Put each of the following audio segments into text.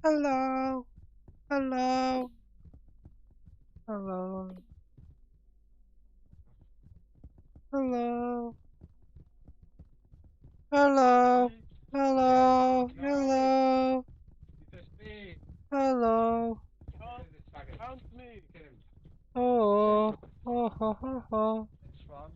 Hello, hello, hello, hello, hello, Me? hello, No! hello, It is me! hello. Help me! Oh, oh, ho, ho, ho. It's fun.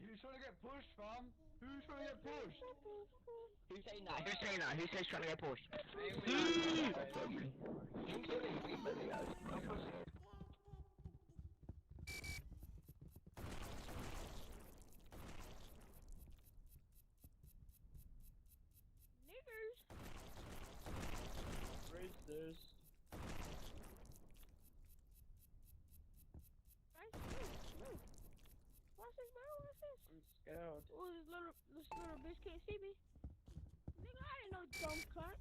Who's trying to get pushed, fam? Who's trying to get pushed? Who's saying that? Who's saying that? Who says trying to get pushed? Niggers. Racist. Right, move. Watch this, bro. Watch this. I'm scared. Oh, this little bitch can't see me. Nigga, I ain't no dumb cunt.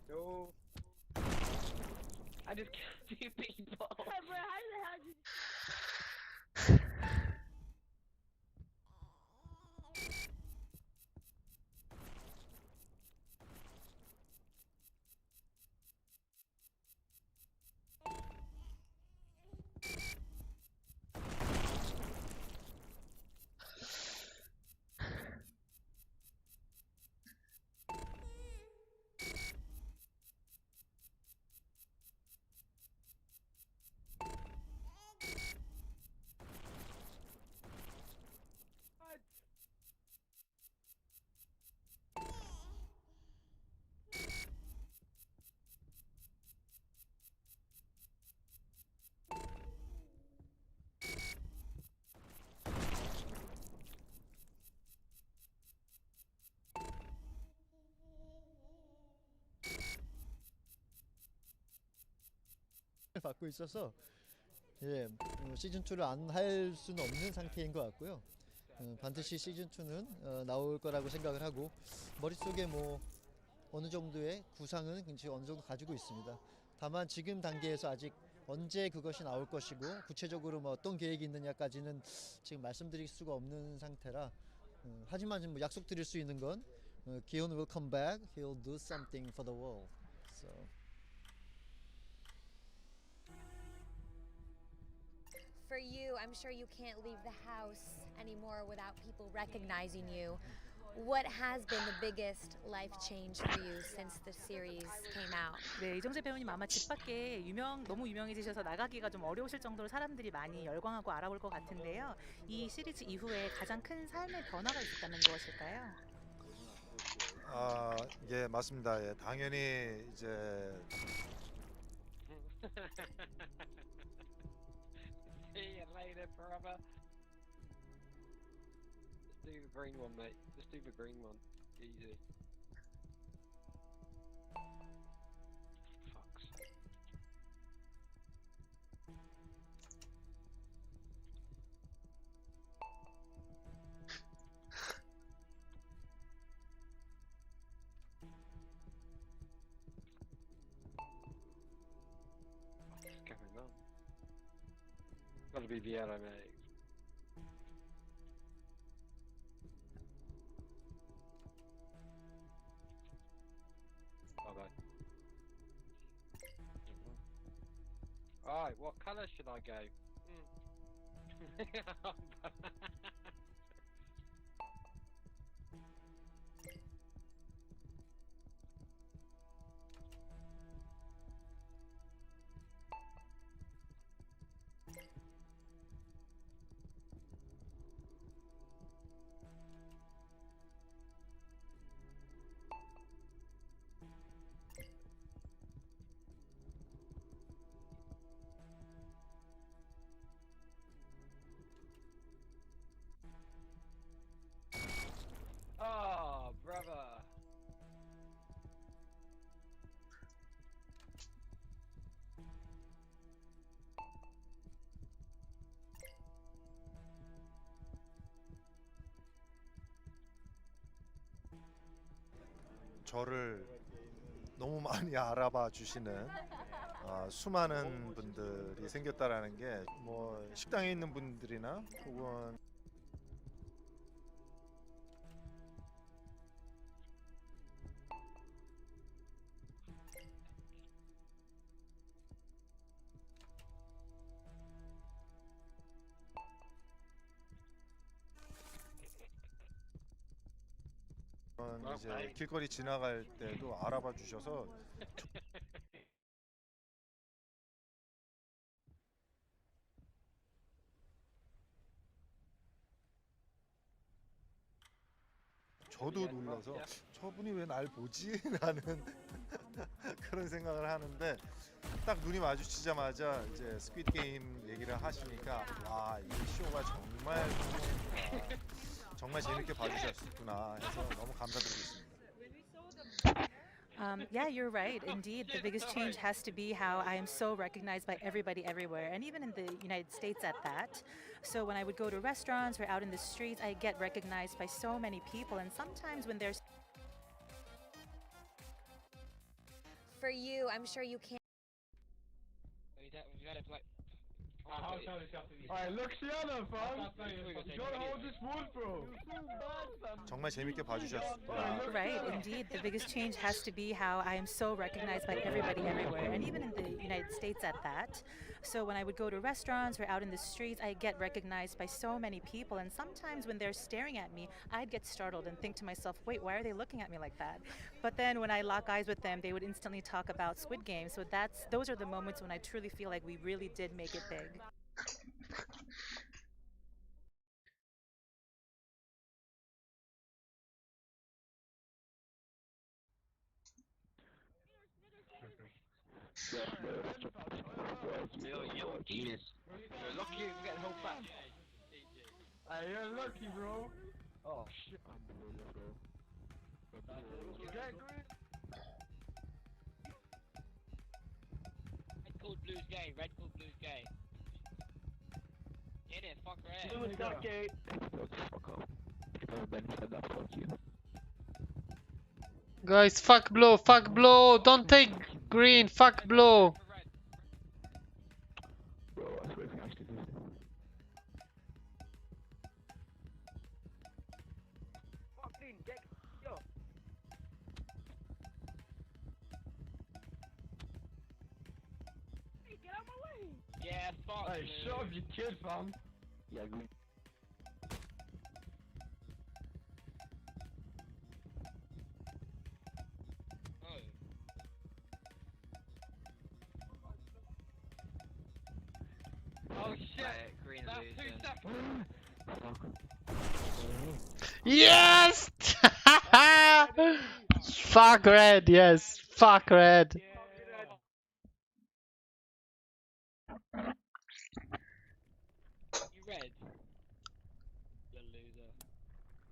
Yo. I just killed two people. Hey, bro, how the hell did you... 받고 있어서 예, 시즌 2를 안 할 수는 없는 상태인 것 같고요. 반드시 시즌 2는 나올 거라고 생각을 하고 머릿속에 뭐 어느 정도의 구상은 굉장히 어느 정도 가지고 있습니다. 다만 지금 단계에서 아직 언제 그것이 나올 것이고 구체적으로 뭐 어떤 계획이 있느냐까지는 지금 말씀드릴 수가 없는 상태라 하지만 뭐 약속드릴 수 있는 건 기온 will come back, he'll do something for the world. So. For you, I'm sure you can't leave the house anymore without people recognizing you. What has been the biggest life change for you since the series came out? 네, 이정재 배우님 아마 집 밖에 너무 유명해지셔서 나가기가 좀 어려우실 정도로 사람들이 많이 열광하고 알아볼 것 같은데요. 이 시리즈 이후에 가장 큰 삶의 변화가 있었다면 무엇일까요? 예, 맞습니다. 예, 당연히 이제 See you later, brother. Just do the green one, mate. Just do the green one. Easy. Fuck's sake. What's going on? Gotta be the yellow, mate. Okay. Alright, what colour should I go? 저를 너무 많이 알아봐 주시는 수많은 분들이 생겼다라는 게 뭐 식당에 있는 분들이나 혹은 이제 길거리 지나갈 때도 알아봐 주셔서 저도 놀라서 저분이 왜 날 보지? 라는 그런 생각을 하는데 딱 눈이 마주치자마자 이제 스퀴드 게임 얘기를 하시니까 와, 이 쇼가 정말 재밌게 봐주셨구나 해서 너무 감사드리고 있습니다. Yeah, you're right. Indeed, the biggest change has to be how I am so recognized by everybody everywhere, and even in the United States at that. So when I would go to restaurants or out in the streets, I get recognized by so many people, and sometimes when there's For you, I'm sure you can't. We've had it for like. Alright, look Sienna, fam. You gotta hold this wood, bro. 정말 재밌게 봐주셨구나. right, indeed, the biggest change has to be how I am so recognized by everybody everywhere, and even in the United States at that. So when I would go to restaurants or out in the streets, I get recognized by so many people, and sometimes when they're staring at me, I'd get startled and think to myself, wait, why are they looking at me like that? But then when I lock eyes with them, they would instantly talk about Squid Game. So those are the moments when I truly feel like we really did make it big. You're a genius. You're lucky you get the whole batch. Hey, you're lucky, bro. Oh shit. Get green. Red called blues gay. Red called blues gay. Get it, fuck red. Blue is not gay. Guys, fuck blue, don't take green, fuck blue. Hey, get out my way! Yeah, fuck. Hey, blue. shut up, you kid, fam. Oh shit. Green That's lose, 2 yeah. seconds. Yes! Fuck red, yes. Fuck red. You red. You loser.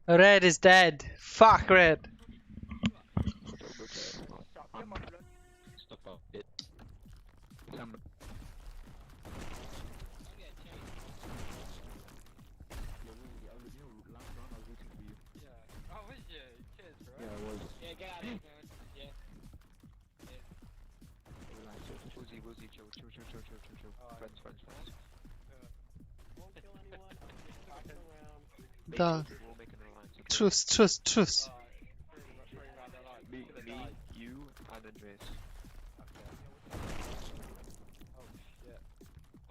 Red is dead. Fuck red. Stop up, it. I'm getting chased. Yeah. Oh, was you? Cheers, bro. Yeah, it was. Yeah, get out of here, man. Yeah. Woozy, chill. Friends. Won't kill anyone, I'm just talking around. Done. We'll make an alliance. Okay? Truce. Me, you, and Andres.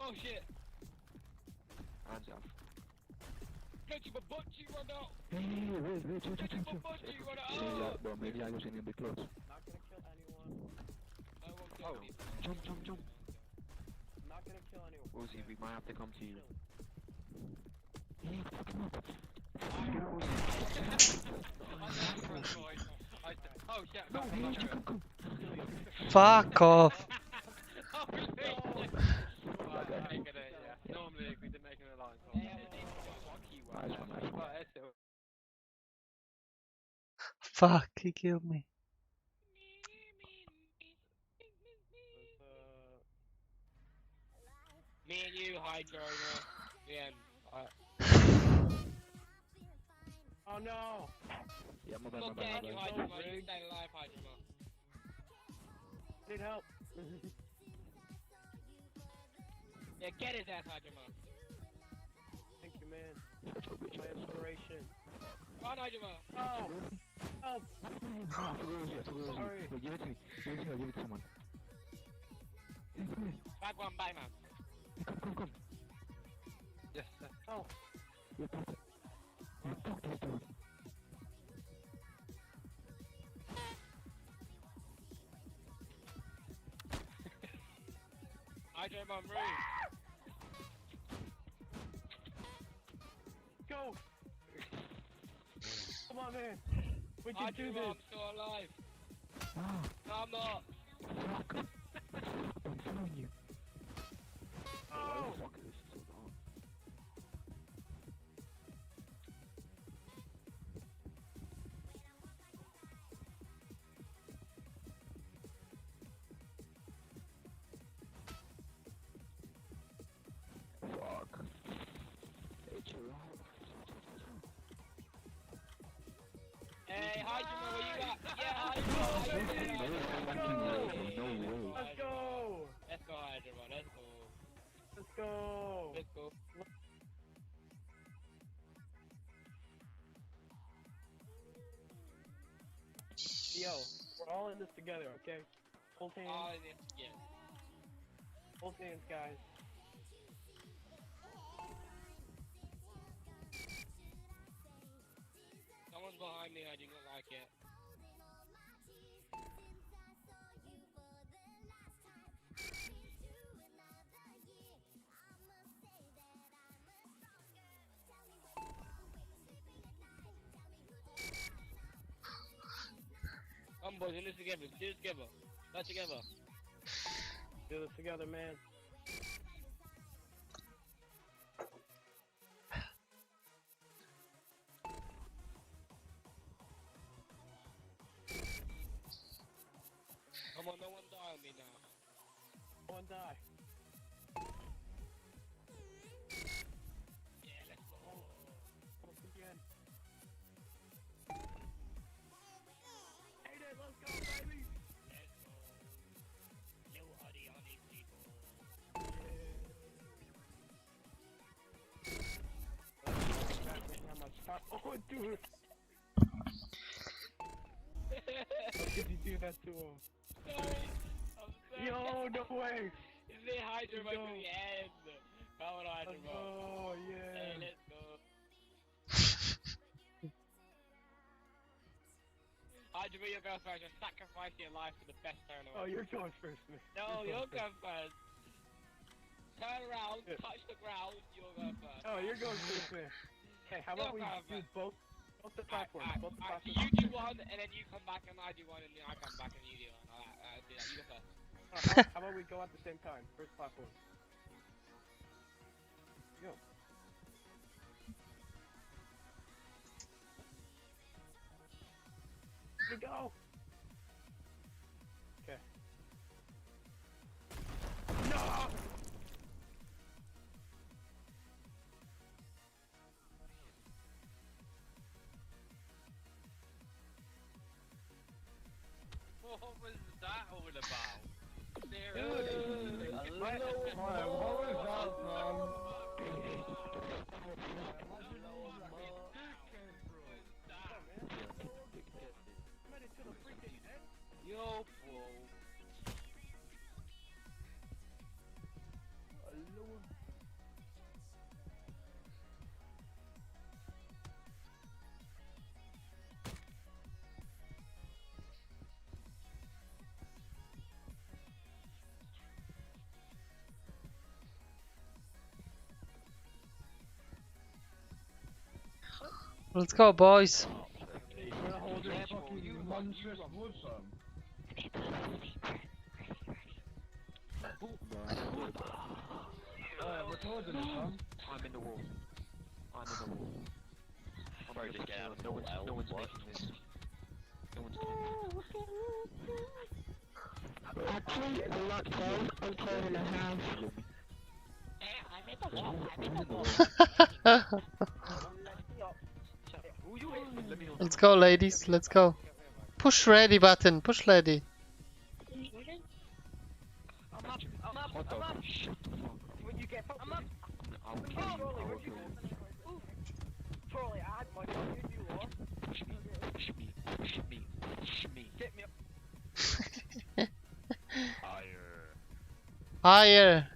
Oh shit. And Zaf. Get you, but you run out. Wait, chill. Get you, but you run out. Bro, maybe I was in a bit close. Not gonna kill anyone. I won't kill people. Jump. I'm not gonna kill anyone. Woozy, we might have to come to you. Oh shit. Fuck off. Normally we didn't make an alliance. Nice one. Fuck, he killed me. Me and you, Hydro, the end. Oh no! Yeah, my bad, Go my get bad, you, my bad. Hydra. You stay alive, Hydra. Need help. Yeah, get his ass, Hydra. Thank you, man. My inspiration. Come on, Hydra. Oh! Help! Ah, forgot. Sorry. Wait, give it to me. Give it to me, I'll give it to someone. Back one, back man. Come. Yes, sir. Oh. You fuck this dude. Hydra, man, move. Go! Come on, man. We can do this. I'm still alive. Ah, No, I'm not. fuck. I'm following you. Oh! Why the fuck is this so long? Fuck. Hey, chill out. Hey, Hydra, where you at? Yeah, Hydra. No way. Let's go! Let's go, Hydra, let's go. Let's go! Let's go. Yo, we're all in this together, okay? Hold hands. All in this together. Hold hands, guys. Someone's behind me, I do not like it. Come boys, do this together, do this together. Not together. Do this together, man. Come on, no one die on me now. No one die. Yeah, let's go. Once again. Hey there, let's go, baby! Let's go. Little honey on these people. Yeah. How much time? Oh, dude! How could you do that to him? Sorry, I'm sorry. Yo, no way! Is it Hydra right to the end? Come on, Hydra. Oh, yeah. Hey, let's go. Hydra, you're going first. You're sacrificing your life for the best player in the world. Oh, you're going first, man. No, you're going first. Turn around, touch the ground, you're going first. Oh, you're going first, man. Hey, how about we do both the platforms? Both the platforms. You do one, and then you come back, and I do one, and then I come back, and you do one. Alright, do that. You go first. How about we go at the same time? First platform. Go. Here we go. Okay. No! What was that all about? Yo, bro. Let's go, boys. I'm in the wall. I'm ready to get out. No one's making this. No one's Actually, the lockdown, I'm turning a house. I'm in the wall. Let's go, ladies. Let's go. Push ready button. Push ready. I'm up. I'm up. What the I'm up. shut the fuck up. When you get, I'm up. I'll kill you. I will kill you. Trolley, I had my phone. You lost. Push me. Push me. Push me. Push me. Get me up. Higher. Higher.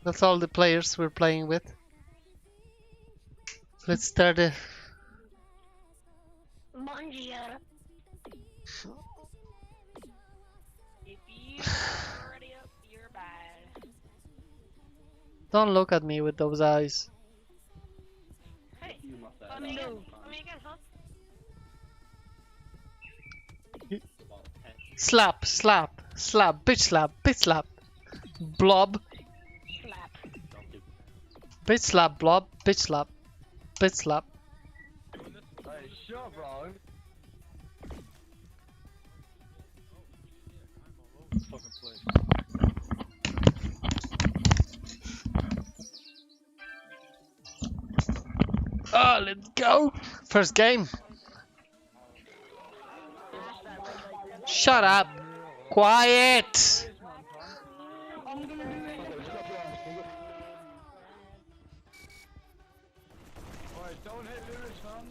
That's all the players we're playing with. Let's start it. Bonjour. If you already up, you're bad. Don't look at me with those eyes. Hey, let me again, huh? Slap, slap, slap, bitch slap, bitch slap. Blob. Slap. Bitch slap, blob, bitch slap. Bitch slap. Hey, sure, bro. Fucking play. Oh, let's go. First game. Shut up. Quiet. Alright, don't hit Lewis, man.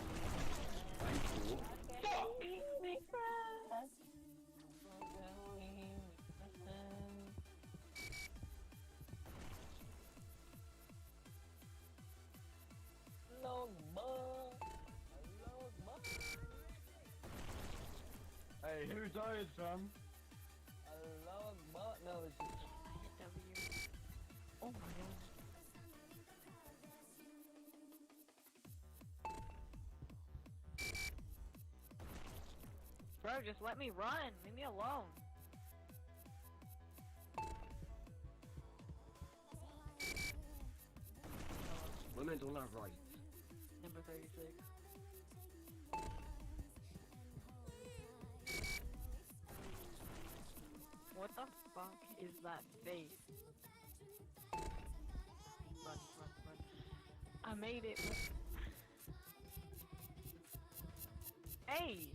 Hey, who's ours, fam? No, it's just Oh my god. Bro, just let me run. Leave me alone. Women don't have rights. Number 36. What the fuck is that face? Run, run, run. I made it. Hey!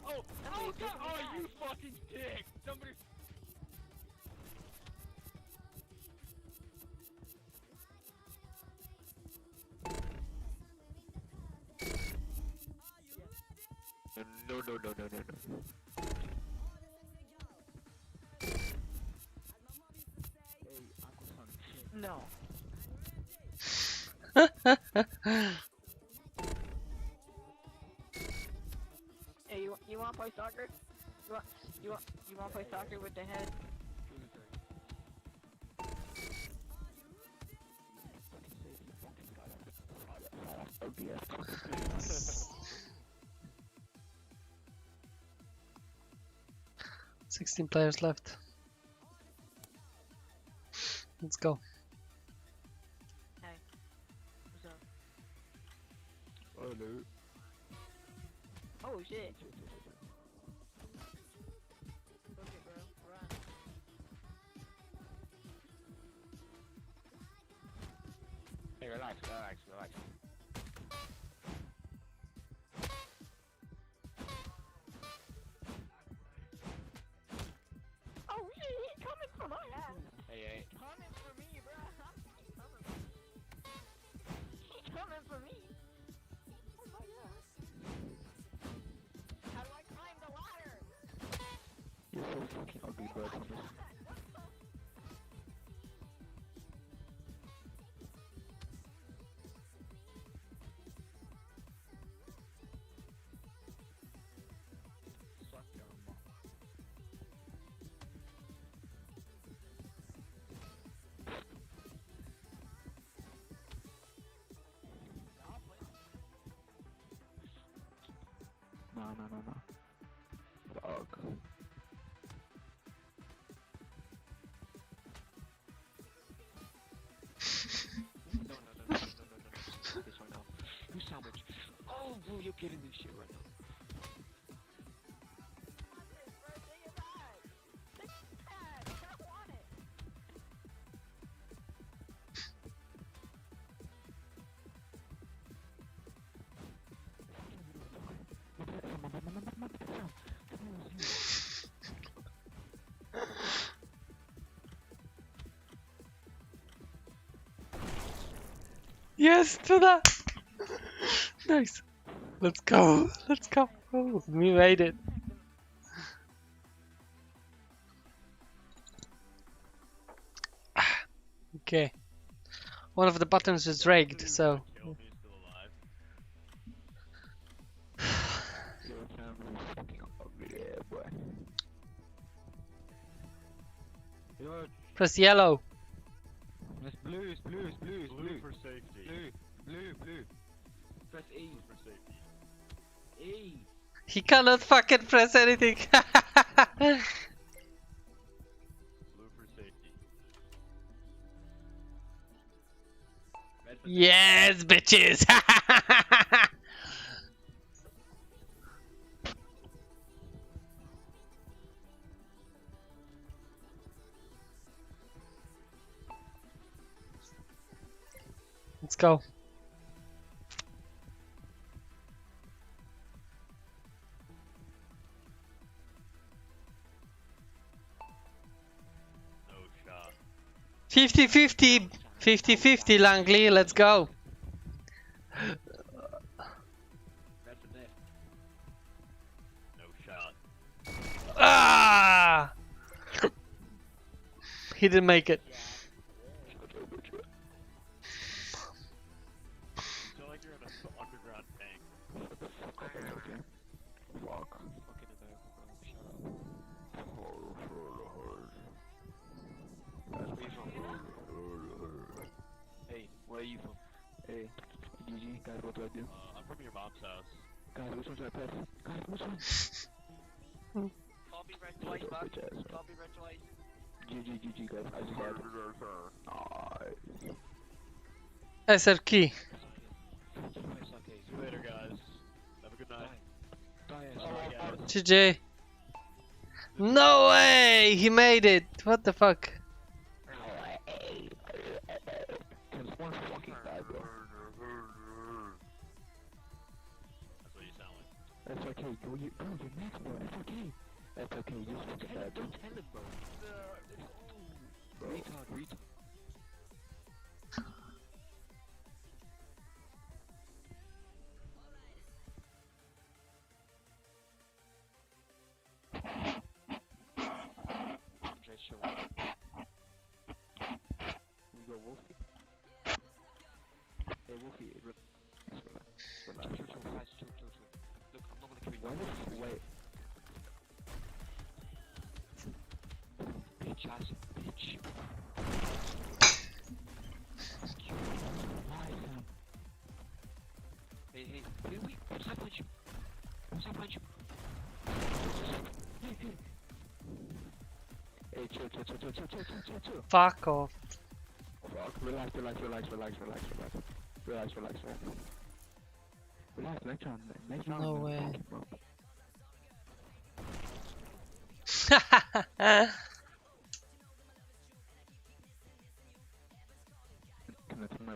Oh, oh, God, oh, you fucking dick! Somebody. No. No. Hey, you want to play soccer? You want to play soccer with the head? 16 players left. Let's go. Hey, what's up? Hello. Oh shit. Okay, bro, run. Hey, relax. Oh shit, he's coming for my ass. Hey. Coming for me, bro. He's coming for me. Oh my god. How do I climb the ladder? You're so fucking ugly, bro. No. Fuck. No. This one now. You sandwich. Oh, bro, you're getting this shit right now. Yes, to that. Nice. Let's go. Let's go. Oh, we made it. Okay. One of the buttons is rigged, so. Your family's fucking ugly, yeah, boy. Your Press yellow. it's blue, it's blue, it's blue, it's blue. for safety. Blue. Press E. For safety. E. He cannot fucking press anything. Blue for safety. Red for Yes, bitches. Let's go. No shot. 50-50. 50-50, Langley. Let's go. red for left. No shot. Ah! He didn't make it. You feel like you're in an underground tank. Fuck. Fucking Hey, where are you from? Hey, GG, guys, what do I do? I'm from your mom's house. Guys, which one should I press? Guys, which one? Can't be red twice, man. Bitch ass. Can't be red twice. GG, guys, I just had SR key. It's okay. See you later, guys. Have a good night. Die, Sorry, guys. GG. No way! He made it. What the fuck? Cause one fucking guy, bro. That's what you sound like. That's okay, bro, you're next, bro, that's okay. That's okay, you're fucking bad, bro. Don't tell him, bro. Retard. Andre, show up. We go Wolfie. Hey, Wolfie, relax. Guys, chill. Look, I'm not gonna kill you. Why the wait? Bitch ass bitch. Why, Sam? Hey, wait, what's that punch? Hey, chill. Fuck off. Fuck, relax. Relax, next round. No way. Bro. Can I turn my...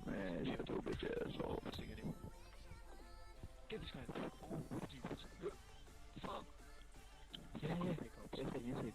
Man, shut your bitch ass off. Get this guy. Oh, what do you fuck? Yeah. You said.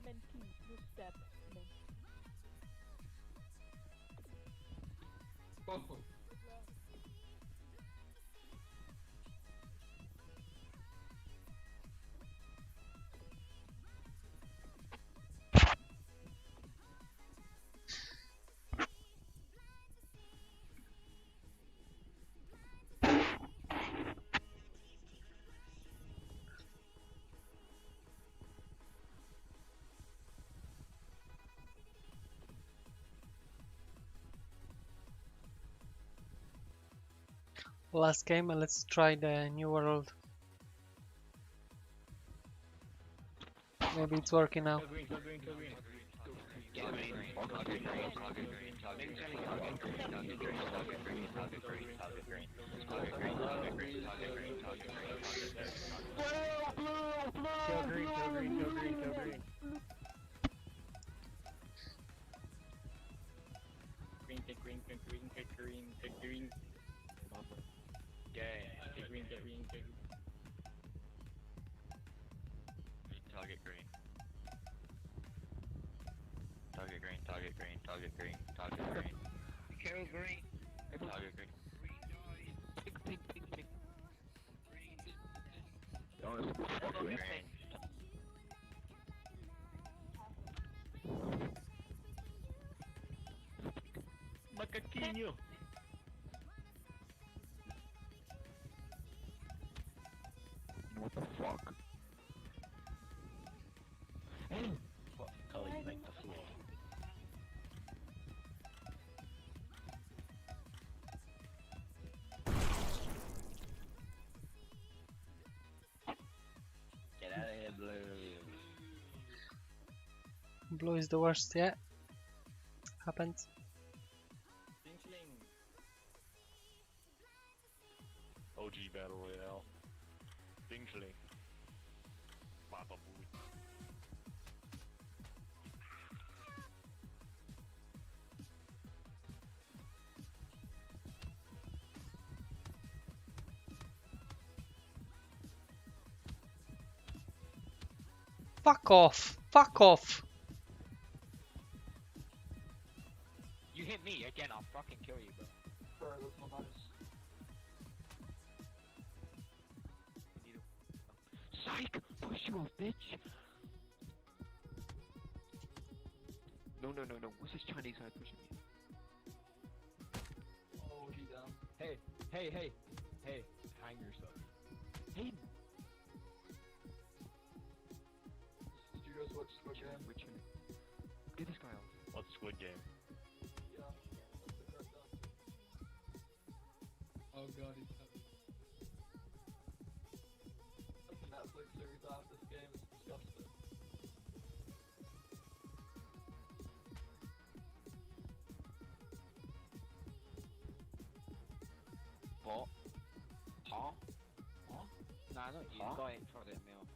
Then please, no step. Then. Last game, and let's try the new world. Maybe it's working now. Green, green, green. Kill green, kill green, kill green, kill green. Green, take green, take green, take green, take green. Yeah, take green, take green, take green. Target green. Target green, target green, target green, target green. Kill green. Target green. Pink, pink, pink. Green. Macaquinho. What the fuck? Hey! What color you make the floor? Get out of here, blue. Blue is the worst, yeah. Happens. OG Battle Royale. Dinkling. Baba Booey. Fuck off! Fuck off! You hit me again, I'll fucking kill you, bro. Psych! Push you off, bitch! No, no, no, no. What's this Chinese guy pushing me? Oh, he down. Hey, hey, hey, hey, hang yourself. Hey! Did you guys watch Squid Game? Which one? Get this guy off. What's Squid Game? Yeah. Oh god, he's coming. The Netflix series after this game is disgusting. What? Huh? Huh? Nah, not you. Huh? Guy in front of me off.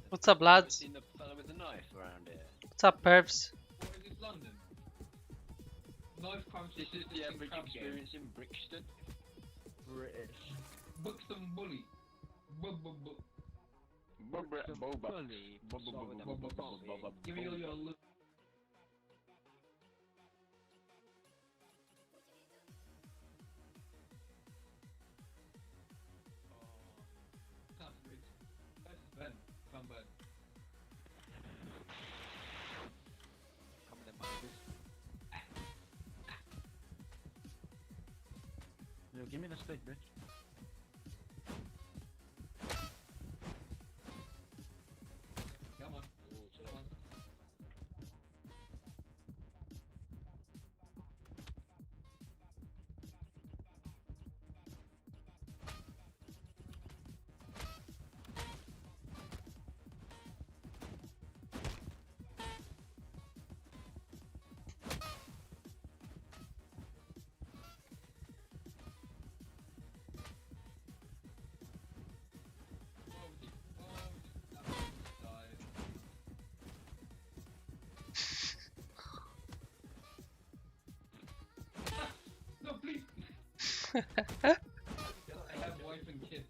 What's up, lads? Seen the fella with the knife around here? What's up, pervs? What is this, London? Knife crime. This is the average experience in Brixton. British. Buxton bully. Bully. Give me all your loot. Ben, come back. Come in the monitors. Yo, give me the stick, bitch. Come on. Come on. No, please. I have wife and kid.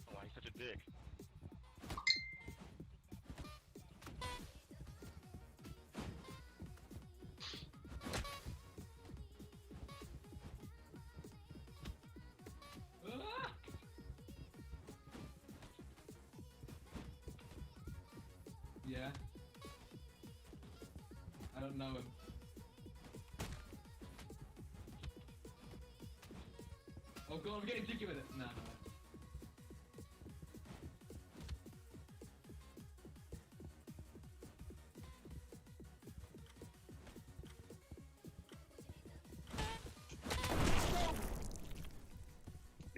Why he's such a dick? Ah! Yeah. I don't know him. Oh god, I'm getting jiggy with it. Nah, no.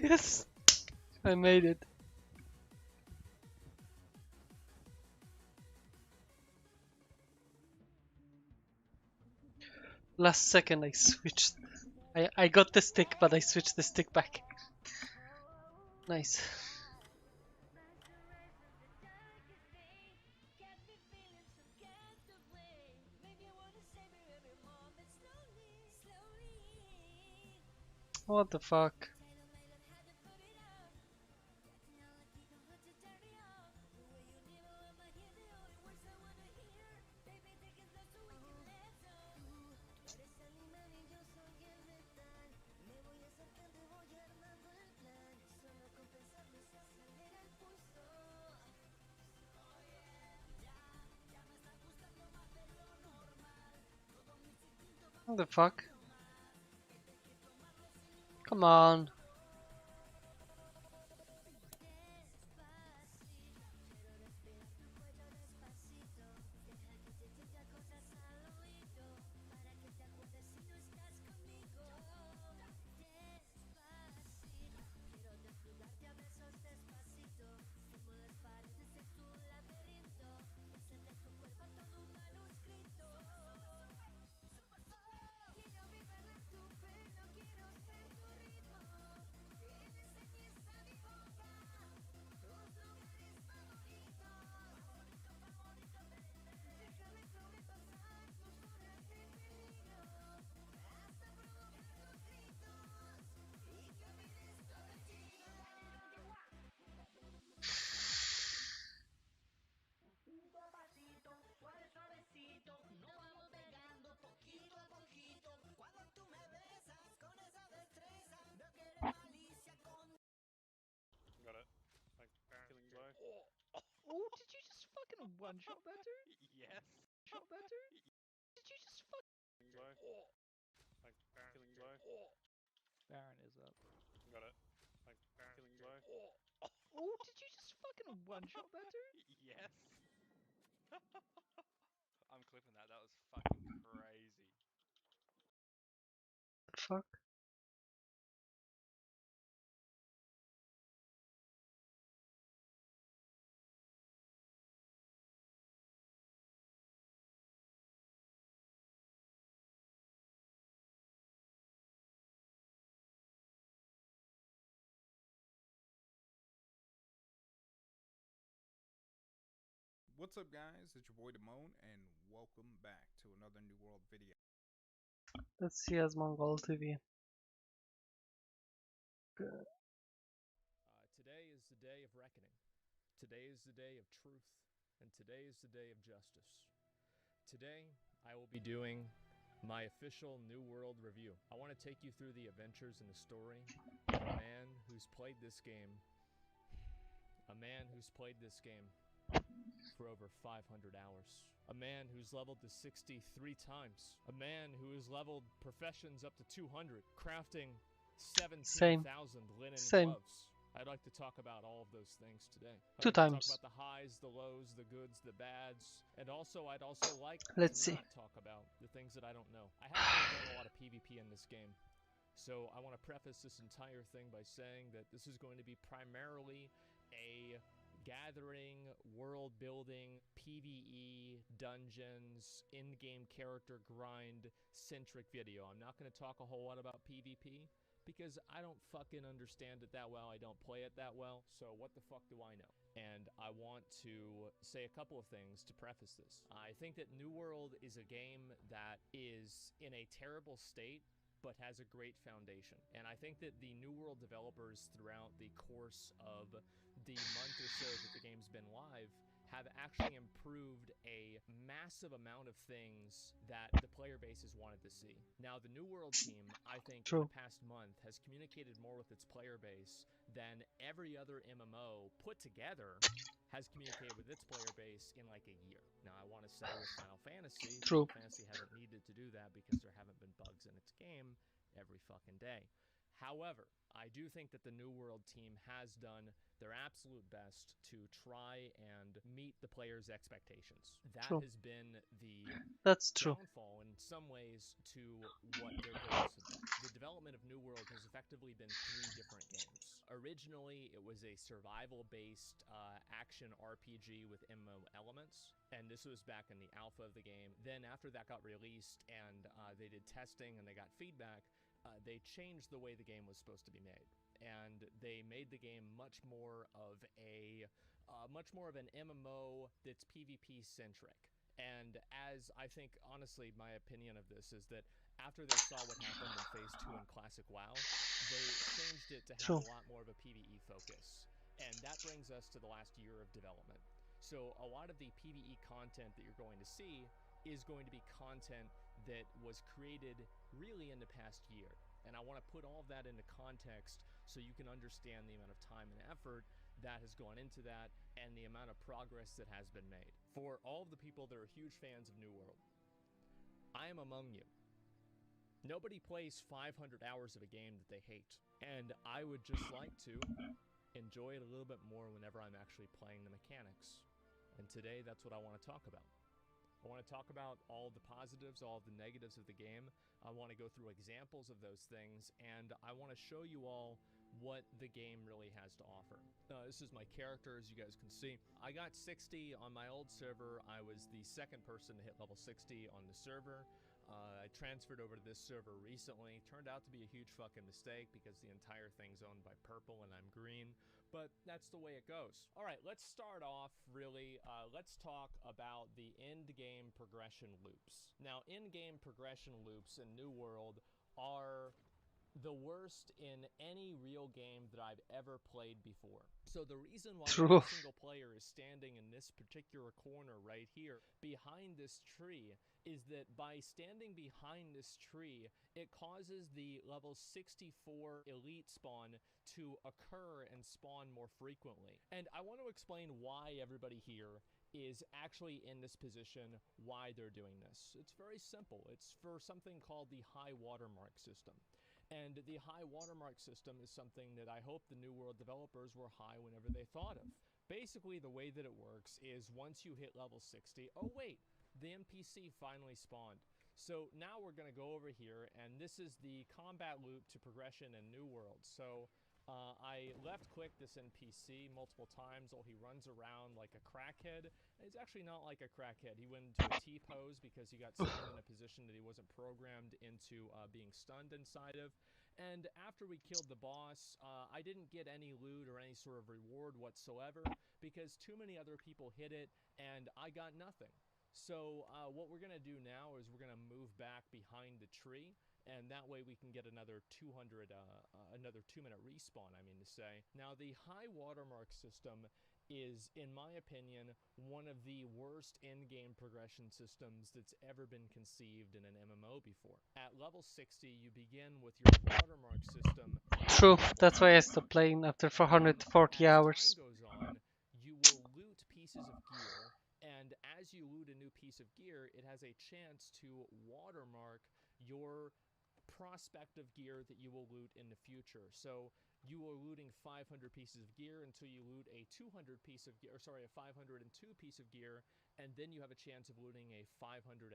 Yes! I made it. Last second I switched. I got the stick, but I switched the stick back. Nice. What the fuck? What the fuck? Come on. Got it. Like, killing blow. Oh, did you just fucking one-shot that dude? Yes. Shot that dude? Did you just fucking Killing blow. Like, killing blow. Baron is up. Got it. Like, killing blow. Oh, did you just fucking one-shot that dude? Yes. I'm clipping that. That was fucking crazy. Fuck. What's up, guys? It's your boy Damone, and welcome back to another New World video. Let's see as Mongol TV. Good. Today is the day of reckoning. Today is the day of truth. And today is the day of justice. Today, I will be doing my official New World review. I want to take you through the adventures and the story of a man who's played this game. A man who's played this game for over 500 hours. A man who's leveled to 63 times. A man who has leveled professions up to 200, crafting 17,000 linen gloves. I'd like to talk about all of those things today. Two times. Talk about the highs, the lows, the goods, the bads, and also I'd also like to not talk about the things that I don't know. I haven't really done a lot of PvP in this game, so I want to preface this entire thing by saying that this is going to be primarily a gathering, world building, PvE, dungeons, in-game character grind centric video. I'm not going to talk a whole lot about PvP because I don't fucking understand it that well. I don't play it that well. So what the fuck do I know? And I want to say a couple of things to preface this. I think that New World is a game that is in a terrible state but has a great foundation. And I think that the New World developers throughout the course of the month or so that the game's been live have actually improved a massive amount of things that the player base has wanted to see. Now, the New World team, I think, in the past month has communicated more with its player base than every other MMO put together has communicated with its player base in like a year. Now, I want to say with Final Fantasy, Final Fantasy hasn't needed to do that because there haven't been bugs in its game every fucking day. However, I do think that the New World team has done their absolute best to try and meet the players' expectations. That True. has been the That's true. downfall in some ways to what their goals have been. The development of New World has effectively been 3 different games. Originally, it was a survival-based action RPG with MMO elements, and this was back in the alpha of the game. Then after that got released and they did testing and they got feedback, they changed the way the game was supposed to be made. And they made the game much more of an MMO that's PvP centric. And as I think, honestly, my opinion of this is that after they saw what happened in Phase 2 in Classic WoW, they changed it to have a lot more of a PvE focus. And that brings us to the last year of development. So a lot of the PvE content that you're going to see is going to be content that was created really in the past year. And I want to put all of that into context so you can understand the amount of time and effort that has gone into that and the amount of progress that has been made. For all of the people that are huge fans of New World, I am among you. Nobody plays 500 hours of a game that they hate. And I would just like to enjoy it a little bit more whenever I'm actually playing the mechanics. And today, that's what I want to talk about. I want to talk about all the positives, all the negatives of the game. I want to go through examples of those things, and I want to show you all what the game really has to offer. This is my character, as you guys can see. I got 60 on my old server. I was the second person to hit level 60 on the server. I transferred over to this server recently. Turned out to be a huge fucking mistake because the entire thing's owned by purple and I'm green. But that's the way it goes. All right, let's start off really. Let's talk about the end-game progression loops. Now, end-game progression loops in New World are the worst in any real game that I've ever played before. So the reason why every single player is standing in this particular corner right here behind this tree is that by standing behind this tree, it causes the level 64 elite spawn to occur and spawn more frequently. And I want to explain why everybody here is actually in this position, why they're doing this. It's very simple. It's for something called the high watermark system. And the high watermark system is something that I hope the New World developers were high whenever they thought of. Basically, the way that it works is once you hit level 60, oh wait, the NPC finally spawned. So now we're going to go over here, and this is the combat loop to progression in New World. So I left-click this NPC multiple times while he runs around like a crackhead. He's actually not like a crackhead. He went into a T-pose because he got stunned in a position that he wasn't programmed into being stunned inside of. And after we killed the boss, I didn't get any loot or any sort of reward whatsoever because too many other people hit it and I got nothing. So what we're going to do now is we're going to move back behind the tree, and that way we can get another 200, another 2-minute respawn, I mean to say. Now, the high watermark system is, in my opinion, one of the worst in-game progression systems that's ever been conceived in an MMO before. At level 60, you begin with your watermark system. True, that's why I stopped playing after 440 hours. As time goes on, you will loot pieces of gear, and as you loot a new piece of gear, it has a chance to watermark your prospective gear that you will loot in the future. So you are looting 500 pieces of gear until you loot a 200 piece of gear, sorry, a 502 piece of gear, and then you have a chance of looting a 504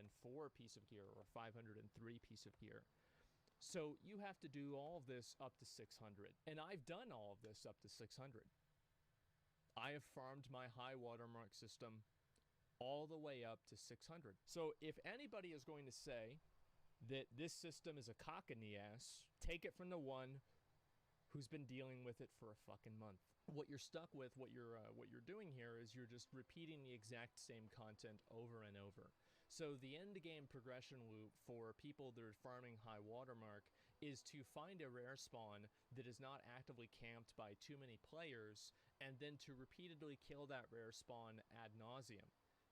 piece of gear or a 503 piece of gear. So you have to do all of this up to 600, and I've done all of this up to 600. I have farmed my high watermark system all the way up to 600. So if anybody is going to say that this system is a cock in the ass, take it from the one who's been dealing with it for a fucking month. What you're stuck with, what you're doing here is you're just repeating the exact same content over and over. So the end game progression loop for people that are farming high watermark is to find a rare spawn that is not actively camped by too many players, and then to repeatedly kill that rare spawn ad nauseum.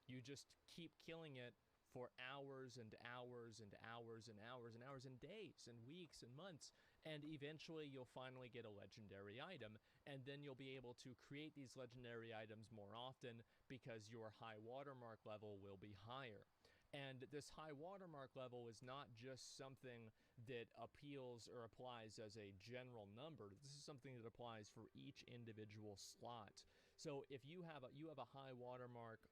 You just keep killing it for hours and hours and hours and hours and hours and days and weeks and months, and eventually you'll finally get a legendary item, and then you'll be able to create these legendary items more often because your high watermark level will be higher. And this high watermark level is not just something that appeals or applies as a general number. This is something that applies for each individual slot. So if you have a high watermark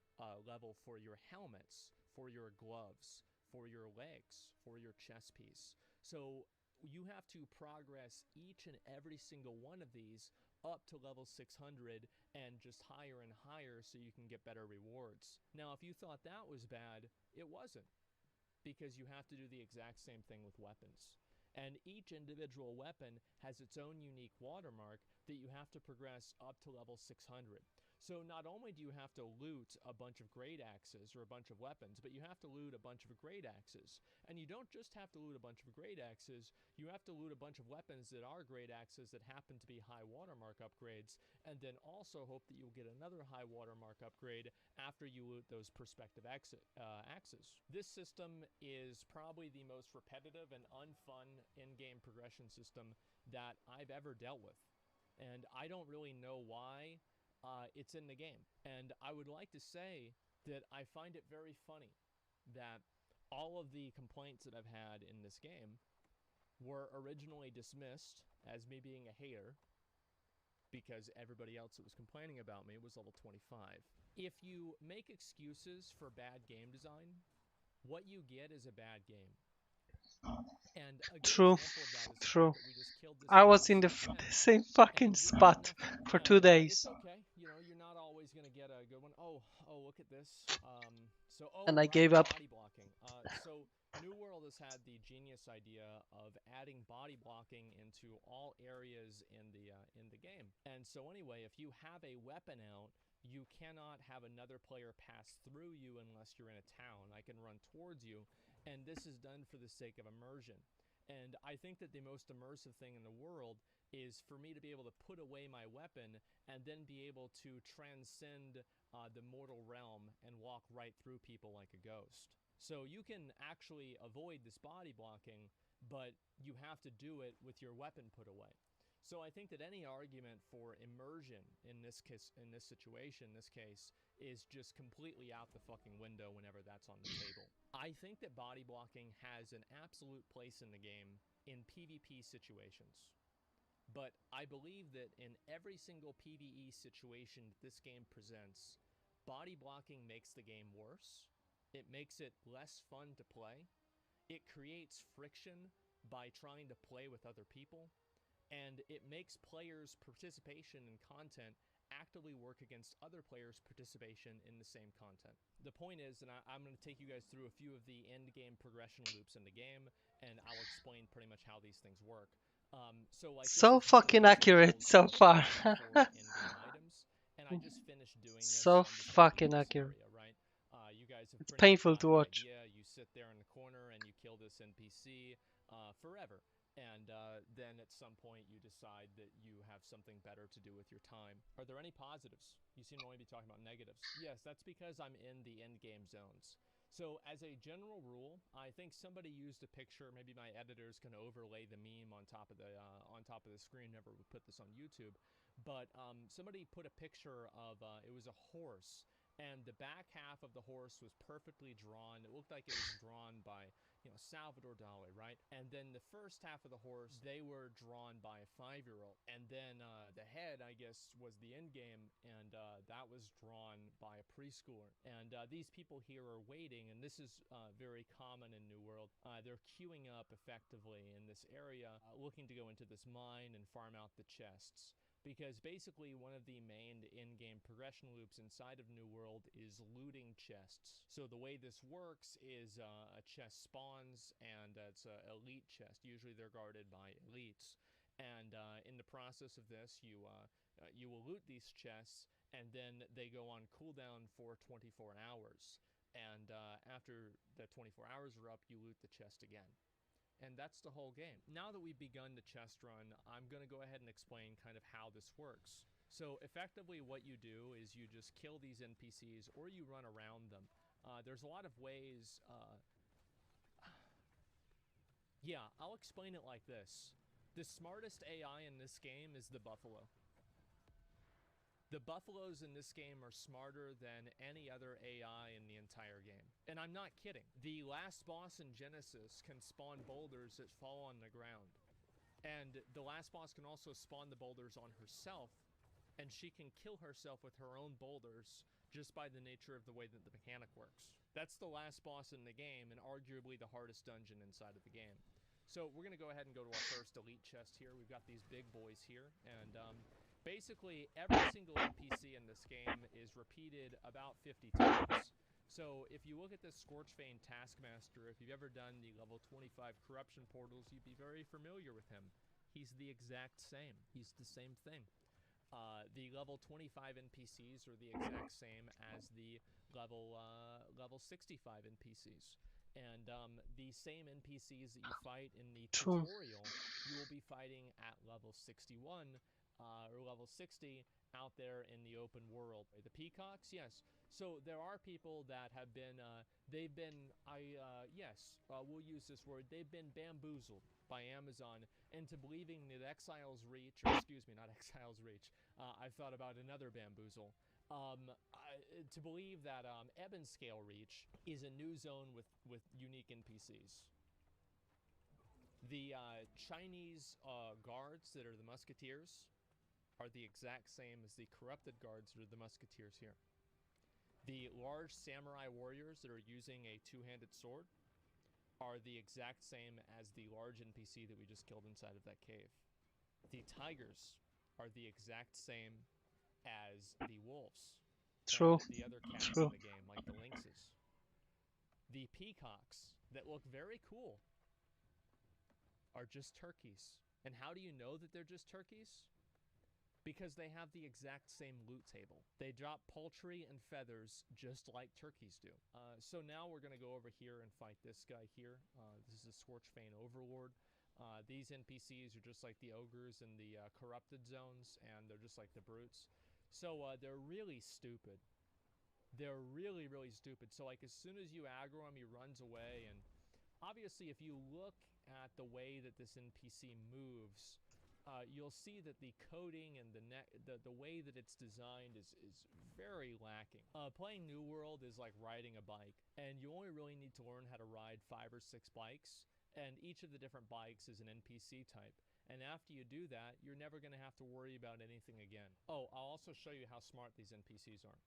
level for your helmets, for your gloves, for your legs, for your chest piece. So you have to progress each and every single one of these up to level 600 and just higher and higher so you can get better rewards. Now, if you thought that was bad, it wasn't, because you have to do the exact same thing with weapons. And each individual weapon has its own unique watermark that you have to progress up to level 600. So not only do you have to loot a bunch of great axes or a bunch of weapons, but you have to loot a bunch of great axes. And you don't just have to loot a bunch of great axes, you have to loot a bunch of weapons that are great axes that happen to be high watermark upgrades, and then also hope that you'll get another high watermark upgrade after you loot those prospective axes. This system is probably the most repetitive and unfun in-game progression system that I've ever dealt with. And I don't really know why it's in the game. And I would like to say that I find it very funny that all of the complaints that I've had in this game were originally dismissed as me being a hater, because everybody else that was complaining about me was level 25. If you make excuses for bad game design, what you get is a bad game. And a True, good example of that is true. that we just killed this I was in the NPC same fucking spot for 2 days. It's okay, you know, you're not always gonna get a good one. Oh, look at this. And I right, gave up. Body blocking. So New World has had the genius idea of adding body blocking into all areas in the game. And so anyway, if you have a weapon out, you cannot have another player pass through you unless you're in a town. I can run towards you, and this is done for the sake of immersion. And I think that the most immersive thing in the world is for me to be able to put away my weapon and then be able to transcend the mortal realm and walk right through people like a ghost. So you can actually avoid this body blocking, but you have to do it with your weapon put away. So I think that any argument for immersion in this situation, is just completely out the fucking window whenever that's on the table. I think that body blocking has an absolute place in the game in PvP situations. But I believe that in every single PvE situation that this game presents, body blocking makes the game worse. It makes it less fun to play. It creates friction by trying to play with other people. And it makes players' participation in content actively work against other players' participation in the same content. The point is, and I'm going to take you guys through a few of the end-game progression loops in the game, and I'll explain pretty much how these things work. So fucking accurate so far. items, and I just finished doing this. So fucking accurate. Area, right? You guys have It's pretty much painful got to the watch. idea. You sit there in the corner and you kill this NPC forever. And then at some point you decide that you have something better to do with your time. Are there any positives? You seem to only be talking about negatives. Yes, that's because I'm in the end game zones. So as a general rule, I think somebody used a picture. Maybe my editors can overlay the meme on top of the screen whenever we put this on YouTube. But somebody put a picture of it was a horse, and the back half of the horse was perfectly drawn. It looked like it was drawn by, Salvador Dali, right? And then the first half of the horse, they were drawn by a 5-year-old. And then the head, I guess, was the end game, and that was drawn by a preschooler. And these people here are waiting, and this is very common in New World. They're queuing up effectively in this area, looking to go into this mine and farm out the chests. Because basically one of the main in-game progression loops inside of New World is looting chests. So the way this works is a chest spawns, and it's an elite chest. Usually they're guarded by elites. And in the process of this, you will loot these chests, and then they go on cooldown for 24 hours. And after the 24 hours are up, you loot the chest again. And that's the whole game. Now that we've begun the chest run, I'm going to go ahead and explain kind of how this works. So effectively what you do is you just kill these NPCs, or you run around them. There's a lot of ways. Yeah, I'll explain it like this. The smartest AI in this game is the buffalo. The buffaloes in this game are smarter than any other AI in the entire game. And I'm not kidding. The last boss in Genesis can spawn boulders that fall on the ground. And the last boss can also spawn the boulders on herself, and she can kill herself with her own boulders just by the nature of the way that the mechanic works. That's the last boss in the game, and arguably the hardest dungeon inside of the game. So we're going to go ahead and go to our first elite chest here. We've got these big boys here, and basically every single NPC in this game is repeated about 50 times. So if you look at this Scorchfane Taskmaster, if you've ever done the level 25 corruption portals, you'd be very familiar with him. He's the exact same. He's the same thing. The level 25 NPCs are the exact same as the level 65 NPCs. And the same NPCs that you fight in the tutorial, you will be fighting at level 61 or level 60 out there in the open world. The peacocks, yes. So there are people that have been, we'll use this word, they've been bamboozled by Amazon into believing that Exile's Reach, or excuse me, not Exile's Reach, I've thought about another bamboozle, to believe that Ebonscale Reach is a new zone with unique NPCs. The Chinese guards that are the Musketeers are the exact same as the corrupted guards that are the Musketeers here. The large samurai warriors that are using a two-handed sword are the exact same as the large NPC that we just killed inside of that cave. The tigers are the exact same as the wolves. True. The other cats True. in the game, like the lynxes. The peacocks that look very cool are just turkeys. And how do you know that they're just turkeys? Because they have the exact same loot table. They drop poultry and feathers just like turkeys do. So now we're going to go over here and fight this guy here. This is a Scorchfane Overlord. These NPCs are just like the ogres in the corrupted zones, and they're just like the brutes. So they're really stupid. They're really, really stupid. So like as soon as you aggro him, he runs away. And obviously if you look at the way that this NPC moves, you'll see that the coding and the way that it's designed is very lacking. Playing New World is like riding a bike, and you only really need to learn how to ride 5 or 6 bikes, and each of the different bikes is an NPC type. And after you do that, you're never going to have to worry about anything again. Oh, I'll also show you how smart these NPCs are.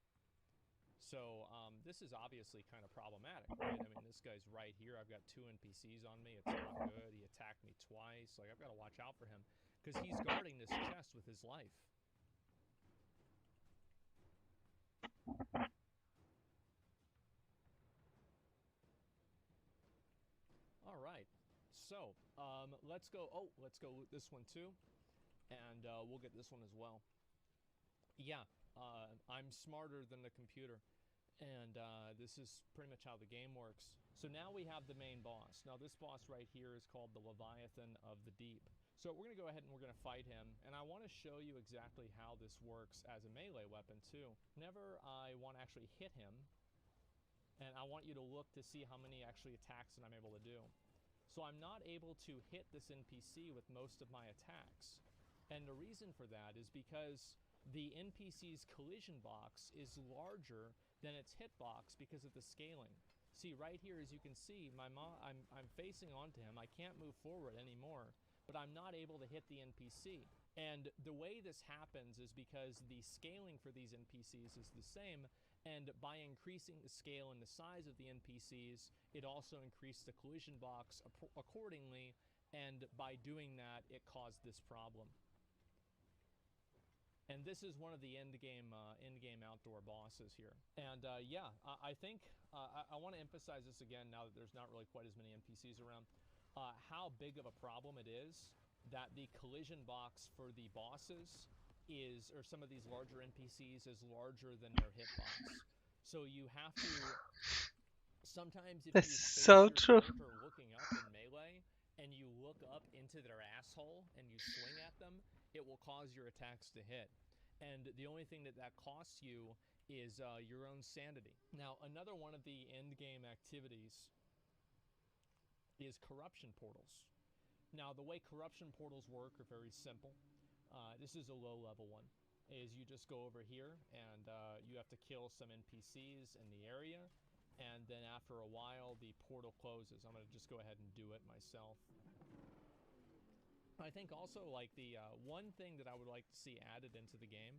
So this is obviously kind of problematic, right? I mean, this guy's right here. I've got 2 NPCs on me. It's not good. He attacked me twice. Like, I've got to watch out for him, because he's guarding this chest with his life. All right, so let's go loot this one too, and we'll get this one as well. Yeah, I'm smarter than the computer, and this is pretty much how the game works. So now we have the main boss. Now this boss right here is called the Leviathan of the Deep. So we're going to go ahead and we're going to fight him, and I want to show you exactly how this works as a melee weapon too. Whenever I want to actually hit him, and I want you to look to see how many actually attacks that I'm able to do. So I'm not able to hit this NPC with most of my attacks, and the reason for that is because the NPC's collision box is larger than its hitbox because of the scaling. See right here, as you can see, I'm facing onto him. I can't move forward anymore, but I'm not able to hit the NPC. And the way this happens is because the scaling for these NPCs is the same, and by increasing the scale and the size of the NPCs, it also increased the collision box accordingly, and by doing that, it caused this problem. And this is one of the end-game outdoor bosses here. And yeah, I think, I want to emphasize this again now that there's not really quite as many NPCs around, how big of a problem it is that the collision box for the bosses is, or some of these larger NPCs, is larger than their hitbox. So you have to, sometimes if That's you so face true. your character looking up in melee, and you look up into their asshole and you swing at them, it will cause your attacks to hit. And the only thing that costs you is your own sanity. Now, another one of the end game activities is corruption portals. Now, the way corruption portals work are very simple. This is a low level one. is you just go over here and you have to kill some NPCs in the area, and then after a while the portal closes. I'm gonna just go ahead and do it myself. I think also like the one thing that I would like to see added into the game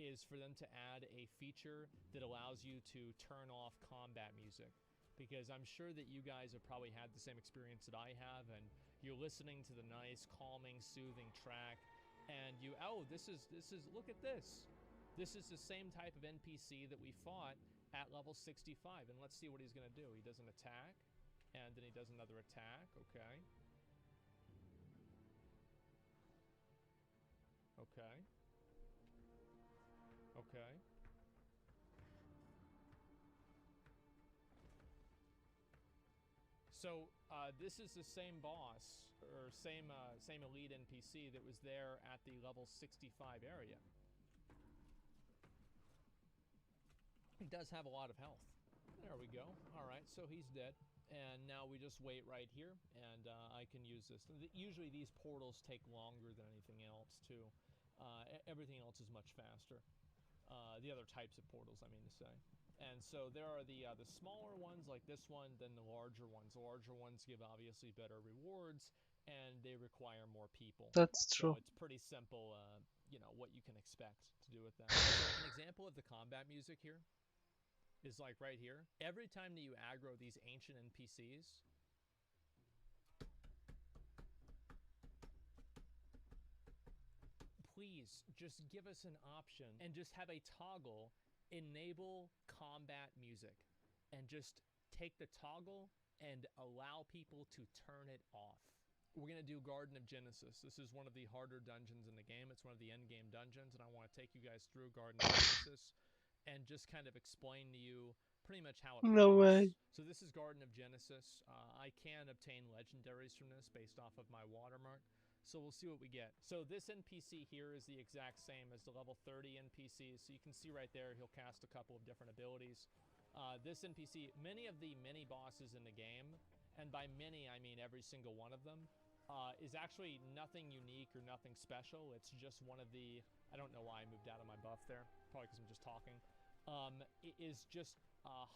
is for them to add a feature that allows you to turn off combat music, because I'm sure that you guys have probably had the same experience that I have, and you're listening to the nice, calming, soothing track, and you, oh, this is, look at this. This is the same type of NPC that we fought at level 65, and let's see what he's gonna do. He does an attack, and then he does another attack, okay. Okay. Okay. So this is the same boss, or same elite NPC that was there at the level 65 area. He does have a lot of health. There we go. All right, so he's dead. And now we just wait right here, and I can use this. Usually these portals take longer than anything else, too. Everything else is much faster. The other types of portals, I mean to say. And so there are the smaller ones like this one, then the larger ones. The larger ones give obviously better rewards, and they require more people. That's true. So it's pretty simple, you know, what you can expect to do with that. So an example of the combat music here is like right here. Every time that you aggro these ancient NPCs, please just give us an option and just have a toggle enable combat music, and just take the toggle and allow people to turn it off. We're gonna do Garden of Genesis. This is one of the harder dungeons in the game. It's one of the end game dungeons, and I want to take you guys through Garden of Genesis and just kind of explain to you pretty much how it works. No way. So this is Garden of Genesis. I can obtain legendaries from this based off of my watermark. So we'll see what we get. So this NPC here is the exact same as the level 30 NPC. So you can see right there, he'll cast a couple of different abilities. This NPC, many of the mini bosses in the game, and by many I mean every single one of them, is actually nothing unique or nothing special. It's just one of the, I don't know why I moved out of my buff there, probably because I'm just talking. It is just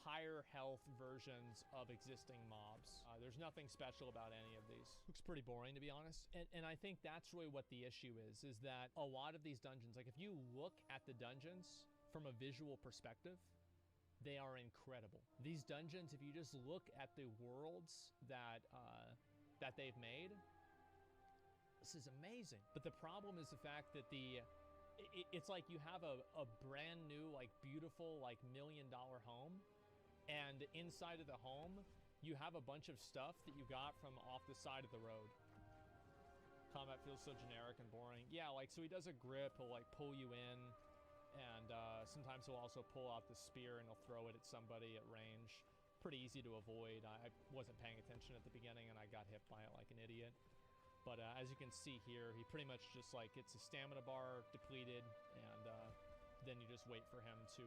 higher health versions of existing mobs. There's nothing special about any of these. Looks pretty boring, to be honest. And I think that's really what the issue is that a lot of these dungeons, like if you look at the dungeons from a visual perspective, they are incredible. These dungeons, if you just look at the worlds that they've made, this is amazing. But the problem is the fact that it's like you have a brand new, like beautiful, like $1 million home, and inside of the home you have a bunch of stuff that you got from off the side of the road. Combat feels so generic and boring. Yeah, like so he does a grip, he'll like pull you in, and sometimes he'll also pull out the spear and he'll throw it at somebody at range. Pretty easy to avoid. I wasn't paying attention at the beginning and I got hit by it like an idiot. But as you can see here, he pretty much just like gets a stamina bar depleted, and then you just wait for him to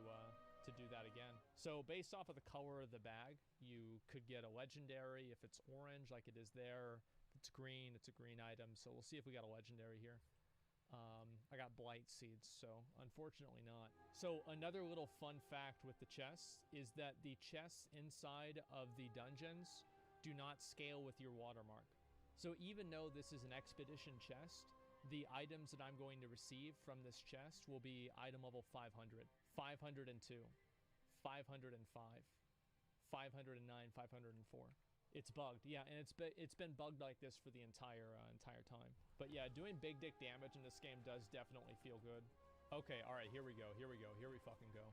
do that again. So based off of the color of the bag, you could get a legendary. If it's orange like it is there, if it's green, it's a green item. So we'll see if we got a legendary here. I got blight seeds, so unfortunately not. So another little fun fact with the chests is that the chests inside of the dungeons do not scale with your watermark. So even though this is an expedition chest, the items that I'm going to receive from this chest will be item level 500, 502, 505, 509, 504. It's bugged, yeah, and it's been bugged like this for the entire time. But yeah, doing big dick damage in this game does definitely feel good. Okay, all right, here we go, here we fucking go.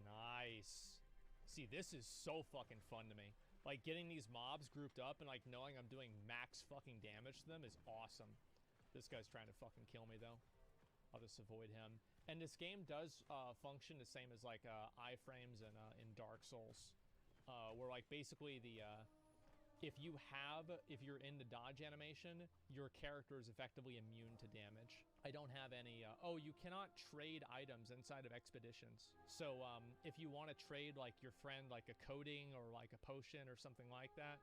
Nice. See, this is so fucking fun to me. Like, getting these mobs grouped up and, like, knowing I'm doing max fucking damage to them is awesome. This guy's trying to fucking kill me, though. I'll just avoid him. And this game does function the same as, like, iframes in Dark Souls. Where, like, basically if you're in the dodge animation, your character is effectively immune to damage. I don't have any, oh, you cannot trade items inside of expeditions. So if you want to trade like your friend like a coating or like a potion or something like that,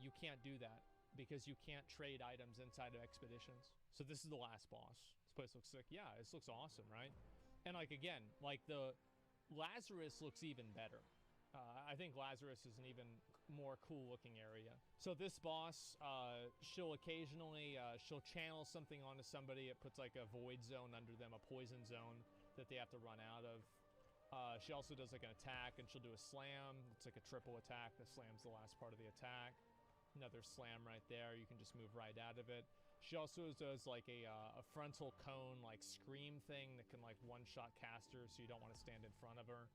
you can't do that. because you can't trade items inside of expeditions. So this is the last boss. This place looks sick. Yeah, this looks awesome, right? And like again, like the Lazarus looks even better. I think Lazarus is an even more cool looking area. So this boss, she'll occasionally, she'll channel something onto somebody. It puts like a void zone under them, a poison zone that they have to run out of. She also does like an attack, and she'll do a slam. It's like a triple attack. The slam's the last part of the attack. Another slam right there. You can just move right out of it. She also does like a frontal cone, like scream thing that can like one-shot cast her, so you don't want to stand in front of her.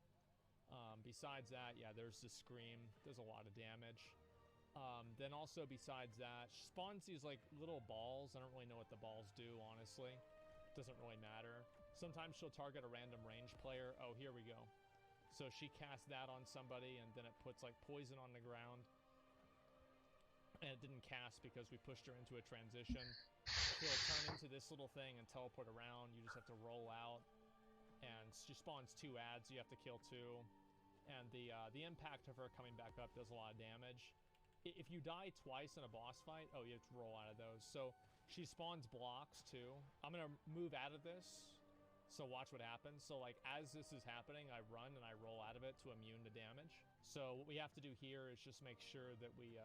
Besides that, yeah, there's the scream. Does a lot of damage. Then also besides that, she spawns these like little balls. I don't really know what the balls do, honestly. Doesn't really matter. Sometimes she'll target a random range player. Oh, here we go. So she casts that on somebody, and then it puts like poison on the ground. And it didn't cast because we pushed her into a transition. She'll turn into this little thing and teleport around. You just have to roll out. And she spawns 2 ads. You have to kill 2. And the impact of her coming back up does a lot of damage. If you die twice in a boss fight, oh, you have to roll out of those. So she spawns blocks too. I'm gonna move out of this. So watch what happens. So like as this is happening, I run and I roll out of it to immune to damage. So what we have to do here is just make sure that we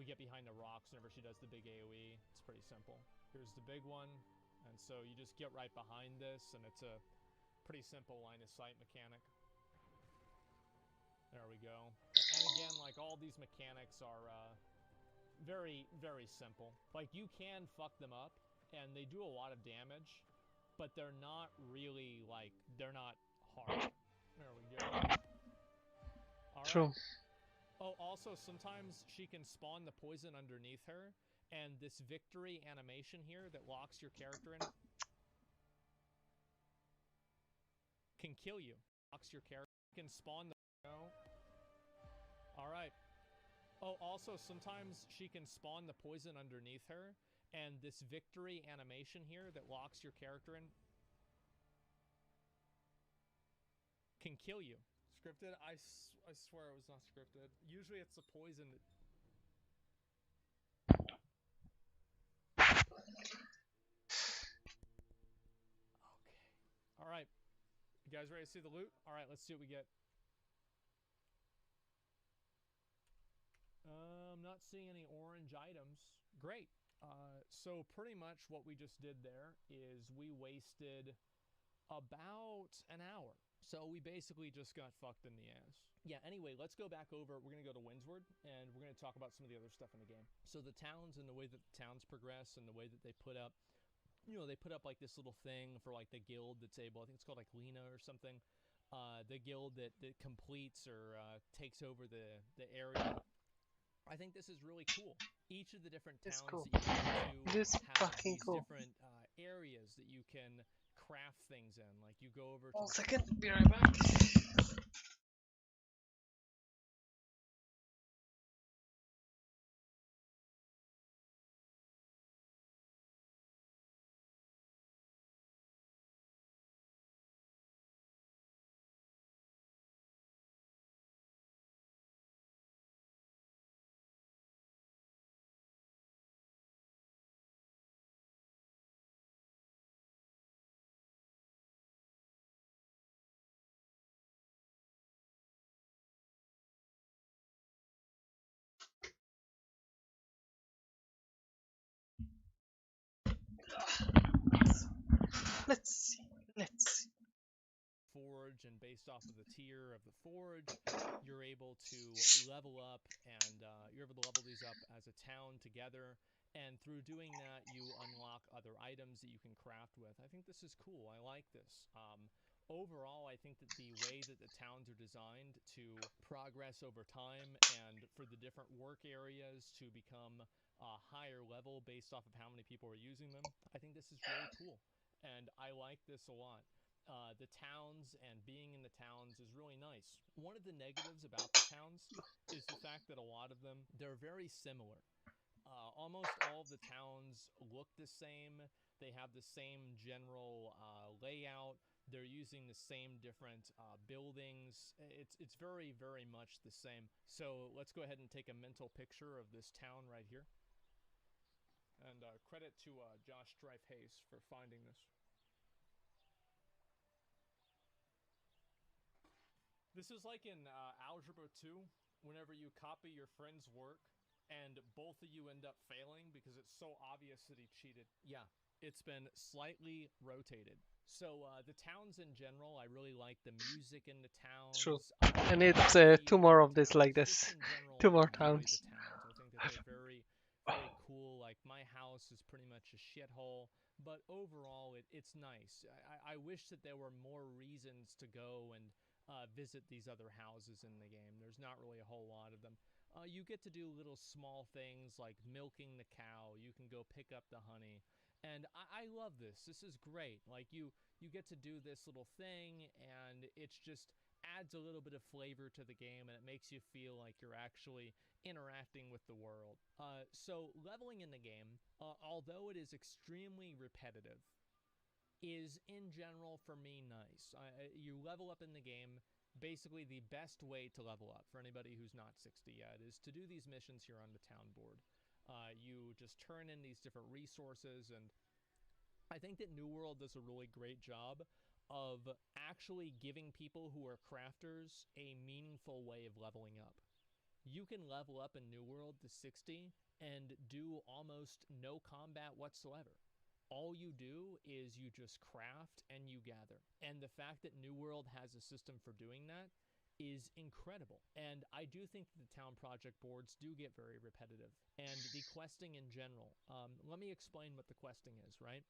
get behind the rocks whenever she does the big AoE. It's pretty simple. Here's the big one. And so you just get right behind this, and it's a pretty simple line of sight mechanic. There we go. And again, like all these mechanics are very, very simple. Like you can fuck them up, and they do a lot of damage, but they're not really like, they're not hard. There we go. All True. Right. Oh, also sometimes she can spawn the poison underneath her, and this victory animation here that locks your character in can kill you. Locks your character, can spawn the Alright. Oh, also sometimes she can spawn the poison underneath her, and this victory animation here that locks your character in can kill you. Scripted? I swear it was not scripted. Usually it's the poison that... Okay. Alright. You guys ready to see the loot? Alright, let's see what we get. I'm not seeing any orange items. Great. So pretty much what we just did there is we wasted about an hour. So we basically just got fucked in the ass. Yeah, anyway, let's go back over. We're going to go to Windsward, and we're going to talk about some of the other stuff in the game. So the towns and the way that the towns progress and the way that they put up, you know, they put up like this little thing for like the guild that's able, I think it's called like Lena or something. The guild that completes or takes over the area. I think this is really cool. Each of the different towns cool. that you go to This have fucking these cool. different areas that you can craft things in. Like you go over to 1 second, be right back. Let's see. forge, and based off of the tier of the forge, you're able to level up, and you're able to level these up as a town together. And through doing that, you unlock other items that you can craft with. I think this is cool. I like this. Overall, I think that the way that the towns are designed to progress over time and for the different work areas to become higher level based off of how many people are using them, I think this is really cool. And I like this a lot. The towns and being in the towns is really nice. One of the negatives about the towns is the fact that a lot of them, they're very similar. Almost all of the towns look the same. They have the same general layout. They're using the same different buildings. It's very, very much the same. So let's go ahead and take a mental picture of this town right here. And credit to Josh Strife Hayes for finding this. This is like in Algebra 2, whenever you copy your friend's work and both of you end up failing because it's so obvious that he cheated. Yeah, it's been slightly rotated. So the towns in general, I really like the music in the towns. True. I need 2 more of this like this. 2 more towns. I think that they're very, very cool. Like, my house is pretty much a shithole, but overall, it's nice. I wish that there were more reasons to go and visit these other houses in the game. There's not really a whole lot of them. You get to do little small things like milking the cow. You can go pick up the honey. And I love this. This is great. Like, you get to do this little thing, and it's just adds a little bit of flavor to the game, and it makes you feel like you're actually interacting with the world. So leveling in the game, although it is extremely repetitive, is in general for me nice. You level up in the game. Basically, the best way to level up for anybody who's not 60 yet is to do these missions here on the town board. You just turn in these different resources, and I think that New World does a really great job of actually giving people who are crafters a meaningful way of leveling up. You can level up in New World to 60 and do almost no combat whatsoever. All you do is you just craft and you gather. And the fact that New World has a system for doing that is incredible. And I do think that the town project boards do get very repetitive. And the questing in general. Let me explain what the questing is, right?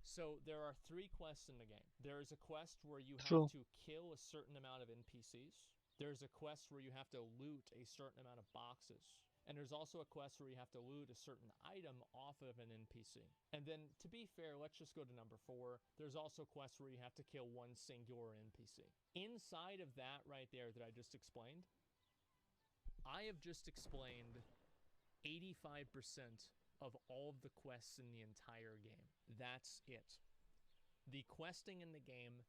So there are 3 quests in the game. There is a quest where you have to kill a certain amount of NPCs. There's a quest where you have to loot a certain amount of boxes. And there's also a quest where you have to loot a certain item off of an NPC. And then, to be fair, let's just go to number 4. There's also quests where you have to kill one singular NPC. Inside of that right there that I just explained, I have just explained 85% of all of the quests in the entire game. That's it. The questing in the game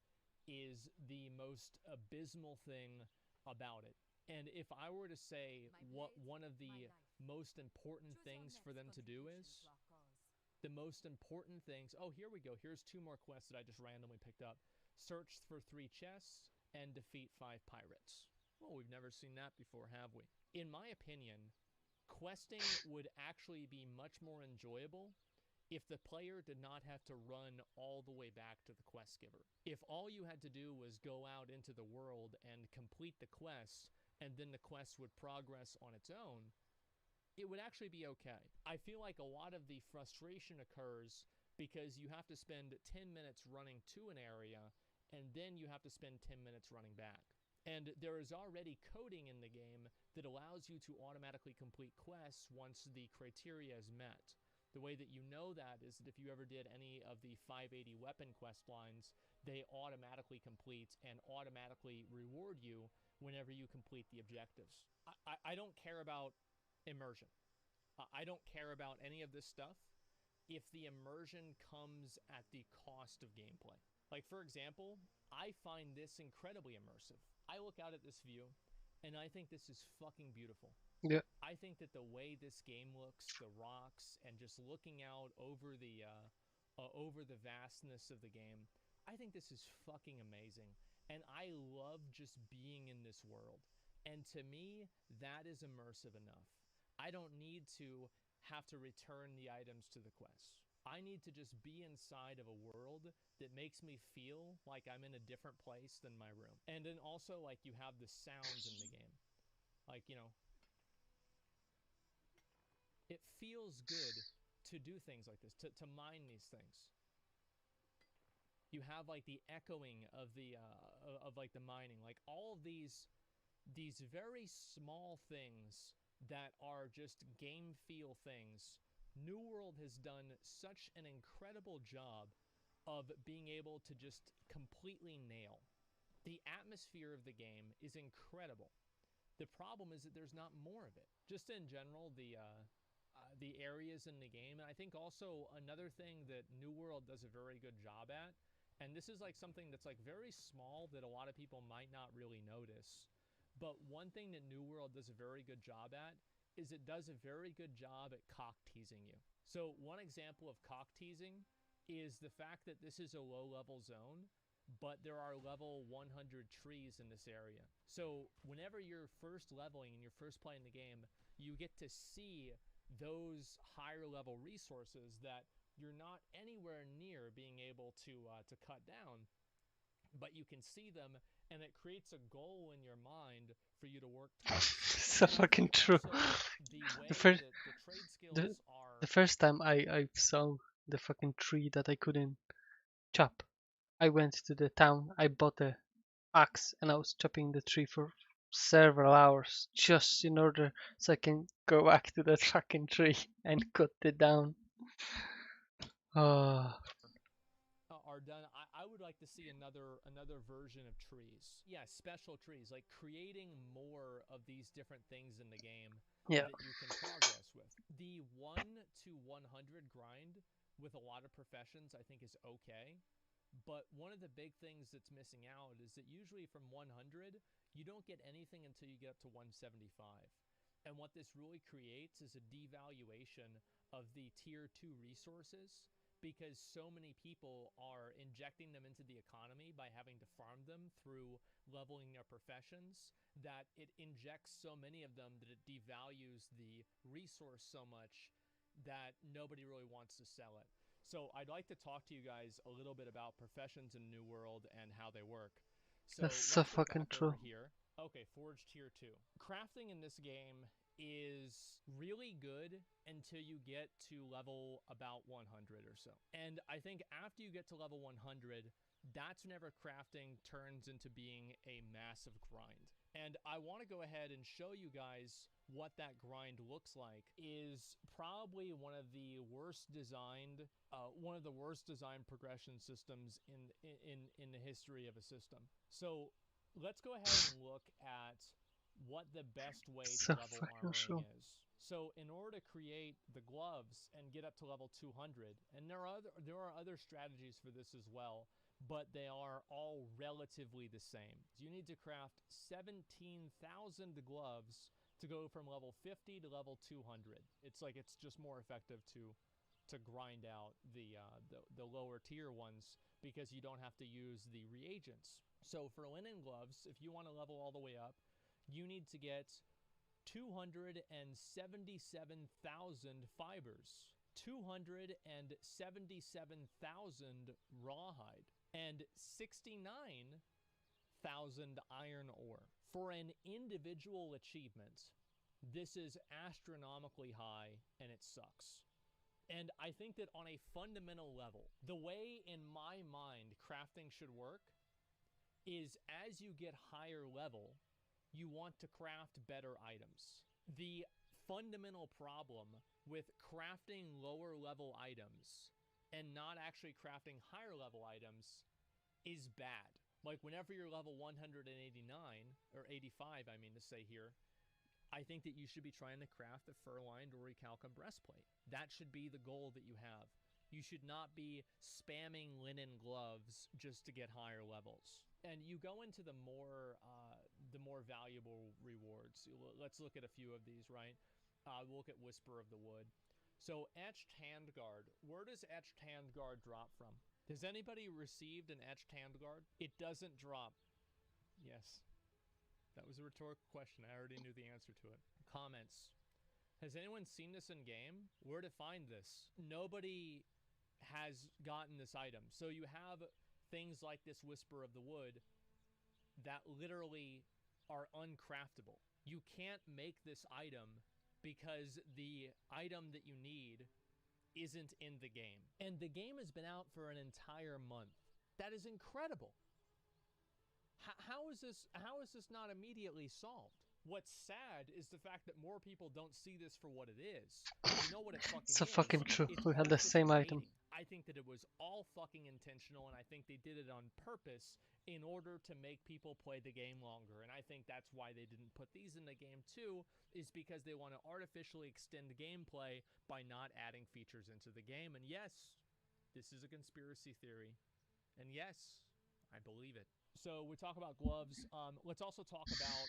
is the most abysmal thing about it. And if I were to say what one of the most important things for them to do is, the most important things, oh, here we go. Here's 2 more quests that I just randomly picked up. Search for 3 chests and defeat 5 pirates. Well, we've never seen that before, have we? In my opinion, questing would actually be much more enjoyable if the player did not have to run all the way back to the quest giver. If all you had to do was go out into the world and complete the quest, and then the quest would progress on its own, it would actually be okay. I feel like a lot of the frustration occurs because you have to spend 10 minutes running to an area, and then you have to spend 10 minutes running back. And there is already coding in the game that allows you to automatically complete quests once the criteria is met. The way that you know that is that if you ever did any of the 580 weapon quest lines, they automatically complete and automatically reward you whenever you complete the objectives. I don't care about immersion. I don't care about any of this stuff if the immersion comes at the cost of gameplay. Like, for example, I find this incredibly immersive. I look out at this view, and I think this is fucking beautiful. Yeah. I think that the way this game looks, the rocks, and just looking out over the vastness of the game, I think this is fucking amazing. And I love just being in this world. And to me, that is immersive enough. I don't need to have to return the items to the quests. I need to just be inside of a world that makes me feel like I'm in a different place than my room. And then also, like, you have the sounds in the game. Like, you know, it feels good to do things like this, to mine these things. You have like the echoing of the like the mining, like all of these very small things that are just game feel things. New World has done such an incredible job of being able to just completely nail. The atmosphere of the game is incredible. The problem is that there's not more of it. Just in general, the areas in the game, and I think also another thing that New World does a very good job at, and this is like something that's like very small that a lot of people might not really notice, but one thing that New World does a very good job at is it does a very good job at cock teasing you. So one example of cock teasing is the fact that this is a low-level zone, but there are level 100 trees in this area. So whenever you're first leveling and you're first playing the game, you get to see those higher level resources that you're not anywhere near being able to cut down, but you can see them, and it creates a goal in your mind for you to work towards. So fucking true. The first time I saw the fucking tree that I couldn't chop, I went to the town, I bought a axe, and I was chopping the tree for several hours just in order so I can go back to that fucking tree and cut it down. Oh. Are done. I would like to see another version of trees. Yeah, special trees, like creating more of these different things in the game that you can progress with. The 1 to 100 grind with a lot of professions I think is okay, but one of the big things that's missing out is that usually from 100 you don't get anything until you get up to 175. And what this really creates is a devaluation of the tier 2 resources, because so many people are injecting them into the economy by having to farm them through leveling their professions, that it injects so many of them that it devalues the resource so much that nobody really wants to sell it. So I'd like to talk to you guys a little bit about professions in New World and how they work. So that's so fucking true. Here. Okay, Forge Tier 2. Crafting in this game is really good until you get to level about 100 or so. And I think after you get to level 100, that's whenever crafting turns into being a massive grind. And I want to go ahead and show you guys what that grind looks like. Is probably one of the worst designed progression systems in the history of a system. So let's go ahead and look at what the best way to level armoring is. So in order to create the gloves and get up to level 200, and there are other strategies for this as well, but they are all relatively the same. You need to craft 17,000 gloves to go from level 50 to level 200. It's just more effective to grind out the lower tier ones because you don't have to use the reagents. So for linen gloves, if you want to level all the way up, you need to get 277,000 fibers, 277,000 rawhide, and 69,000 iron ore. For an individual achievement, this is astronomically high, and it sucks. And I think that on a fundamental level, the way in my mind crafting should work is as you get higher level, you want to craft better items. The fundamental problem with crafting lower level items and not actually crafting higher level items is bad. Like whenever you're level 189, or 85 I mean to say here, I think that you should be trying to craft a fur-lined or recalcum breastplate. That should be the goal that you have. You should not be spamming linen gloves just to get higher levels. And you go into the more valuable rewards. Let's look at a few of these, right? We'll look at Whisper of the Wood. So Etched Handguard. Where does Etched Handguard drop from? Has anybody received an Etched Handguard? It doesn't drop. Yes. That was a rhetorical question. I already knew the answer to it. Comments. Has anyone seen this in game? Where to find this? Nobody has gotten this item. So you have things like this Whisper of the Wood that literally are uncraftable. You can't make this item because the item that you need isn't in the game. And the game has been out for an entire month. That is incredible. How is this not immediately solved? What's sad is the fact that more people don't see this for what it is. You know what it fucking so is. fucking true. We had the same item. I think that it was all fucking intentional, and I think they did it on purpose in order to make people play the game longer. And I think that's why they didn't put these in the game too, is because they want to artificially extend gameplay by not adding features into the game. And yes, this is a conspiracy theory. And yes, I believe it. So we talk about gloves. Let's also talk about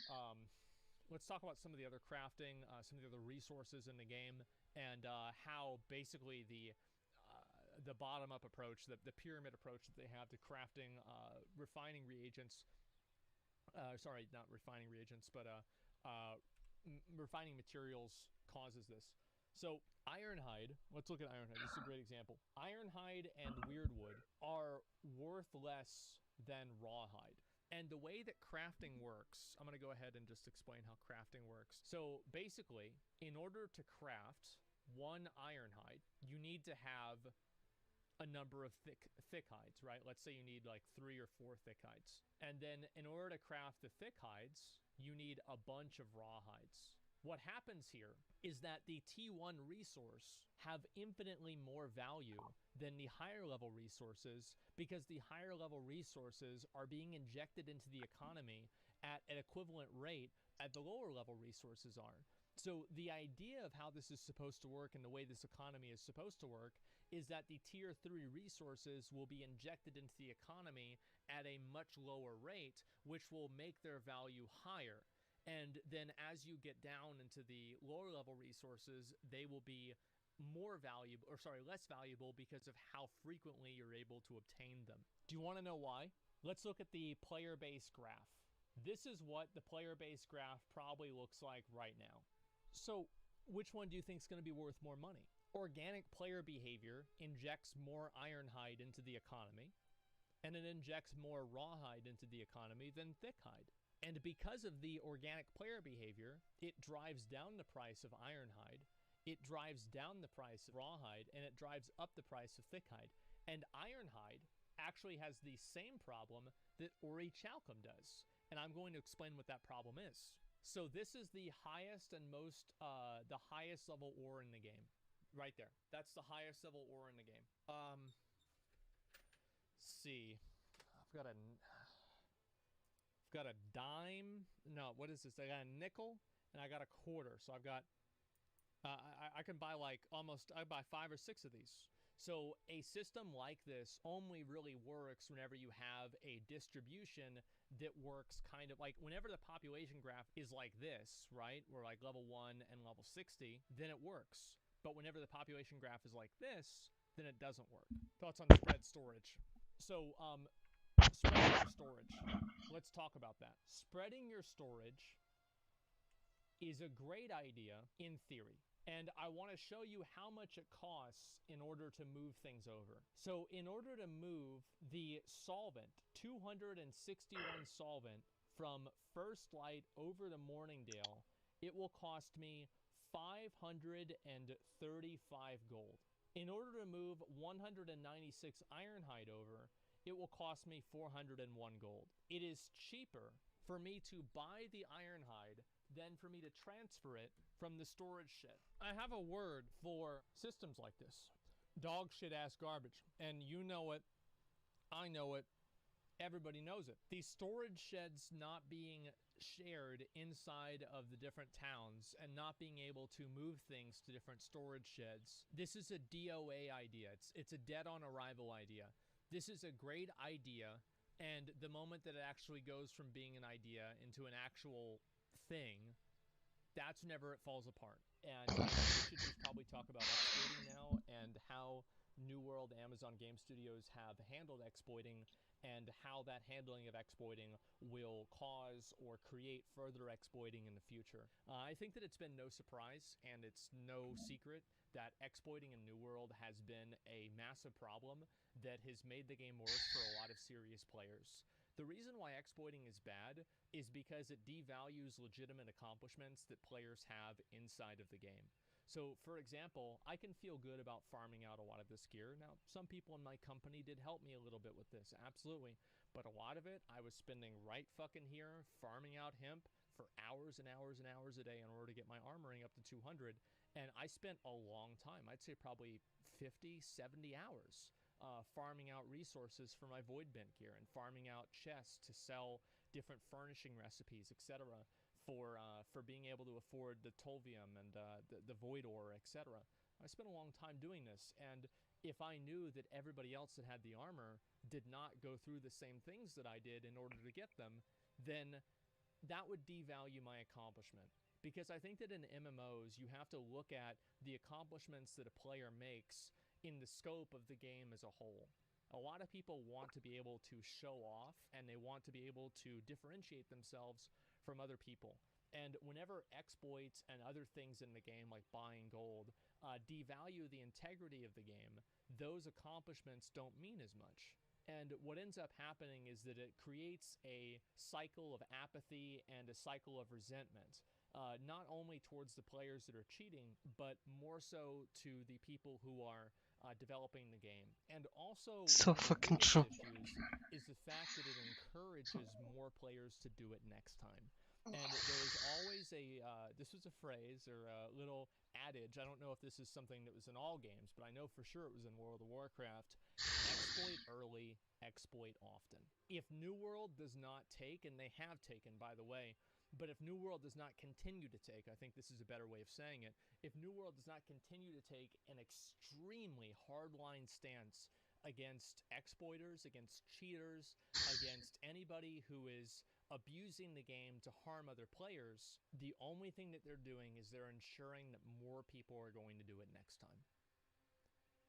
let's talk about some of the other crafting, some of the other resources in the game, and how basically the bottom-up approach, the pyramid approach that they have to crafting, refining reagents. Sorry, not refining reagents, but refining materials causes this. So Ironhide, let's look at Ironhide. This is a great example. Ironhide and Weirdwood are worth less than Rawhide. And the way that crafting works, I'm going to go ahead and just explain how crafting works. So basically, in order to craft one Ironhide, you need to have a number of thick hides, right? Let's say you need like 3 or 4 thick hides. And then in order to craft the thick hides, you need a bunch of raw hides. What happens here is that the T1 resource have infinitely more value than the higher level resources, because the higher level resources are being injected into the economy at an equivalent rate at the lower level resources are. So the idea of how this is supposed to work and the way this economy is supposed to work is that the tier 3 resources will be injected into the economy at a much lower rate, which will make their value higher. And then as you get down into the lower level resources, they will be more valuable, or sorry, less valuable, because of how frequently you're able to obtain them. Do you want to know why? Let's look at the player base graph. This is what the player base graph probably looks like right now. So which one do you think is going to be worth more money? Organic player behavior injects more Ironhide into the economy, and it injects more Rawhide into the economy than Thickhide. And because of the organic player behavior, it drives down the price of Ironhide, it drives down the price of Rawhide, and it drives up the price of Thickhide. And Ironhide actually has the same problem that Orichalcum does. And I'm going to explain what that problem is. So this is the highest and most, the highest level ore in the game. Right there. That's the highest level ore in the game. Let's see. I've got a dime. No, what is this? I got a nickel and I got a quarter. So I've got, I can buy like almost, I buy 5 or 6 of these. So a system like this only really works whenever you have a distribution that works kind of like, whenever the population graph is like this, right? We're like level 1 and level 60, then it works. But whenever the population graph is like this, then it doesn't work. Thoughts on spread storage. So, spreading your storage. Let's talk about that. Spreading your storage is a great idea in theory. And I want to show you how much it costs in order to move things over. So in order to move the solvent, 261 solvent from First Light over to Morningdale, it will cost me 535 gold. In order to move 196 Ironhide over, it will cost me 401 gold. It is cheaper for me to buy the Ironhide than for me to transfer it from the storage shed. I have a word for systems like this. Dog shit ass garbage. And you know it, I know it, everybody knows it. These storage sheds not being shared inside of the different towns and not being able to move things to different storage sheds. This is a DOA idea. It's a dead on arrival idea. This is a great idea, and the moment that it actually goes from being an idea into an actual thing, that's whenever it falls apart. And we should just probably talk about exploiting now and how New World Amazon Game Studios have handled exploiting, and how that handling of exploiting will cause or create further exploiting in the future. I think that it's been no surprise, and it's no secret, that exploiting in New World has been a massive problem that has made the game worse for a lot of serious players. The reason why exploiting is bad is because it devalues legitimate accomplishments that players have inside of the game. So, for example, I can feel good about farming out a lot of this gear. Now, some people in my company did help me a little bit with this, absolutely. But a lot of it, I was spending right fucking here, farming out hemp for hours and hours and hours a day in order to get my armoring up to 200. And I spent a long time, I'd say probably 50, 70 hours. Farming out resources for my Void Bent gear and farming out chests to sell different furnishing recipes, etc., for being able to afford the Tolvium and the Void Ore, etc. I spent a long time doing this, and if I knew that everybody else that had the armor did not go through the same things that I did in order to get them, then that would devalue my accomplishment. Because I think that in MMOs, you have to look at the accomplishments that a player makes in the scope of the game as a whole. A lot of people want to be able to show off, and they want to be able to differentiate themselves from other people. And whenever exploits and other things in the game, like buying gold, devalue the integrity of the game, those accomplishments don't mean as much. And what ends up happening is that it creates a cycle of apathy and a cycle of resentment. Not only towards the players that are cheating, but more so to the people who are developing the game. And also, so fucking true, is the fact that it encourages more players to do it next time. And there's always a, this was a phrase or a little adage, I don't know if this is something that was in all games, but I know for sure it was in World of Warcraft: exploit early, exploit often. If New World does not take, and they have taken, by the way, but if New World does not continue to take, I think this is a better way of saying it, if New World does not continue to take an extremely hardline stance against exploiters, against cheaters, against anybody who is abusing the game to harm other players, the only thing that they're doing is they're ensuring that more people are going to do it next time.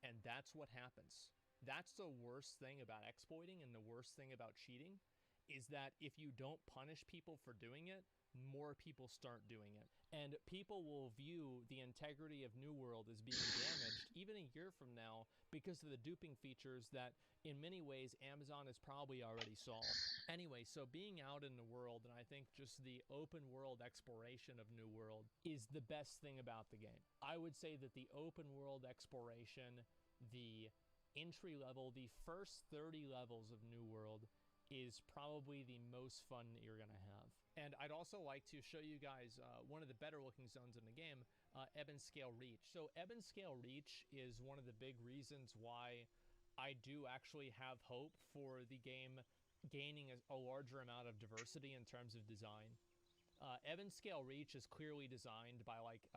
And that's what happens. That's the worst thing about exploiting and the worst thing about cheating, is that if you don't punish people for doing it, more people start doing it. And people will view the integrity of New World as being damaged even a year from now because of the duping features that in many ways Amazon has probably already solved. Anyway, so being out in the world, and I think just the open world exploration of New World is the best thing about the game. I would say that the open world exploration, the entry level, the first 30 levels of New World is probably the most fun that you're gonna have. And I'd also like to show you guys one of the better looking zones in the game, Ebonscale Reach. So Ebonscale Reach is one of the big reasons why I do actually have hope for the game gaining a larger amount of diversity in terms of design. Ebonscale Reach is clearly designed by like,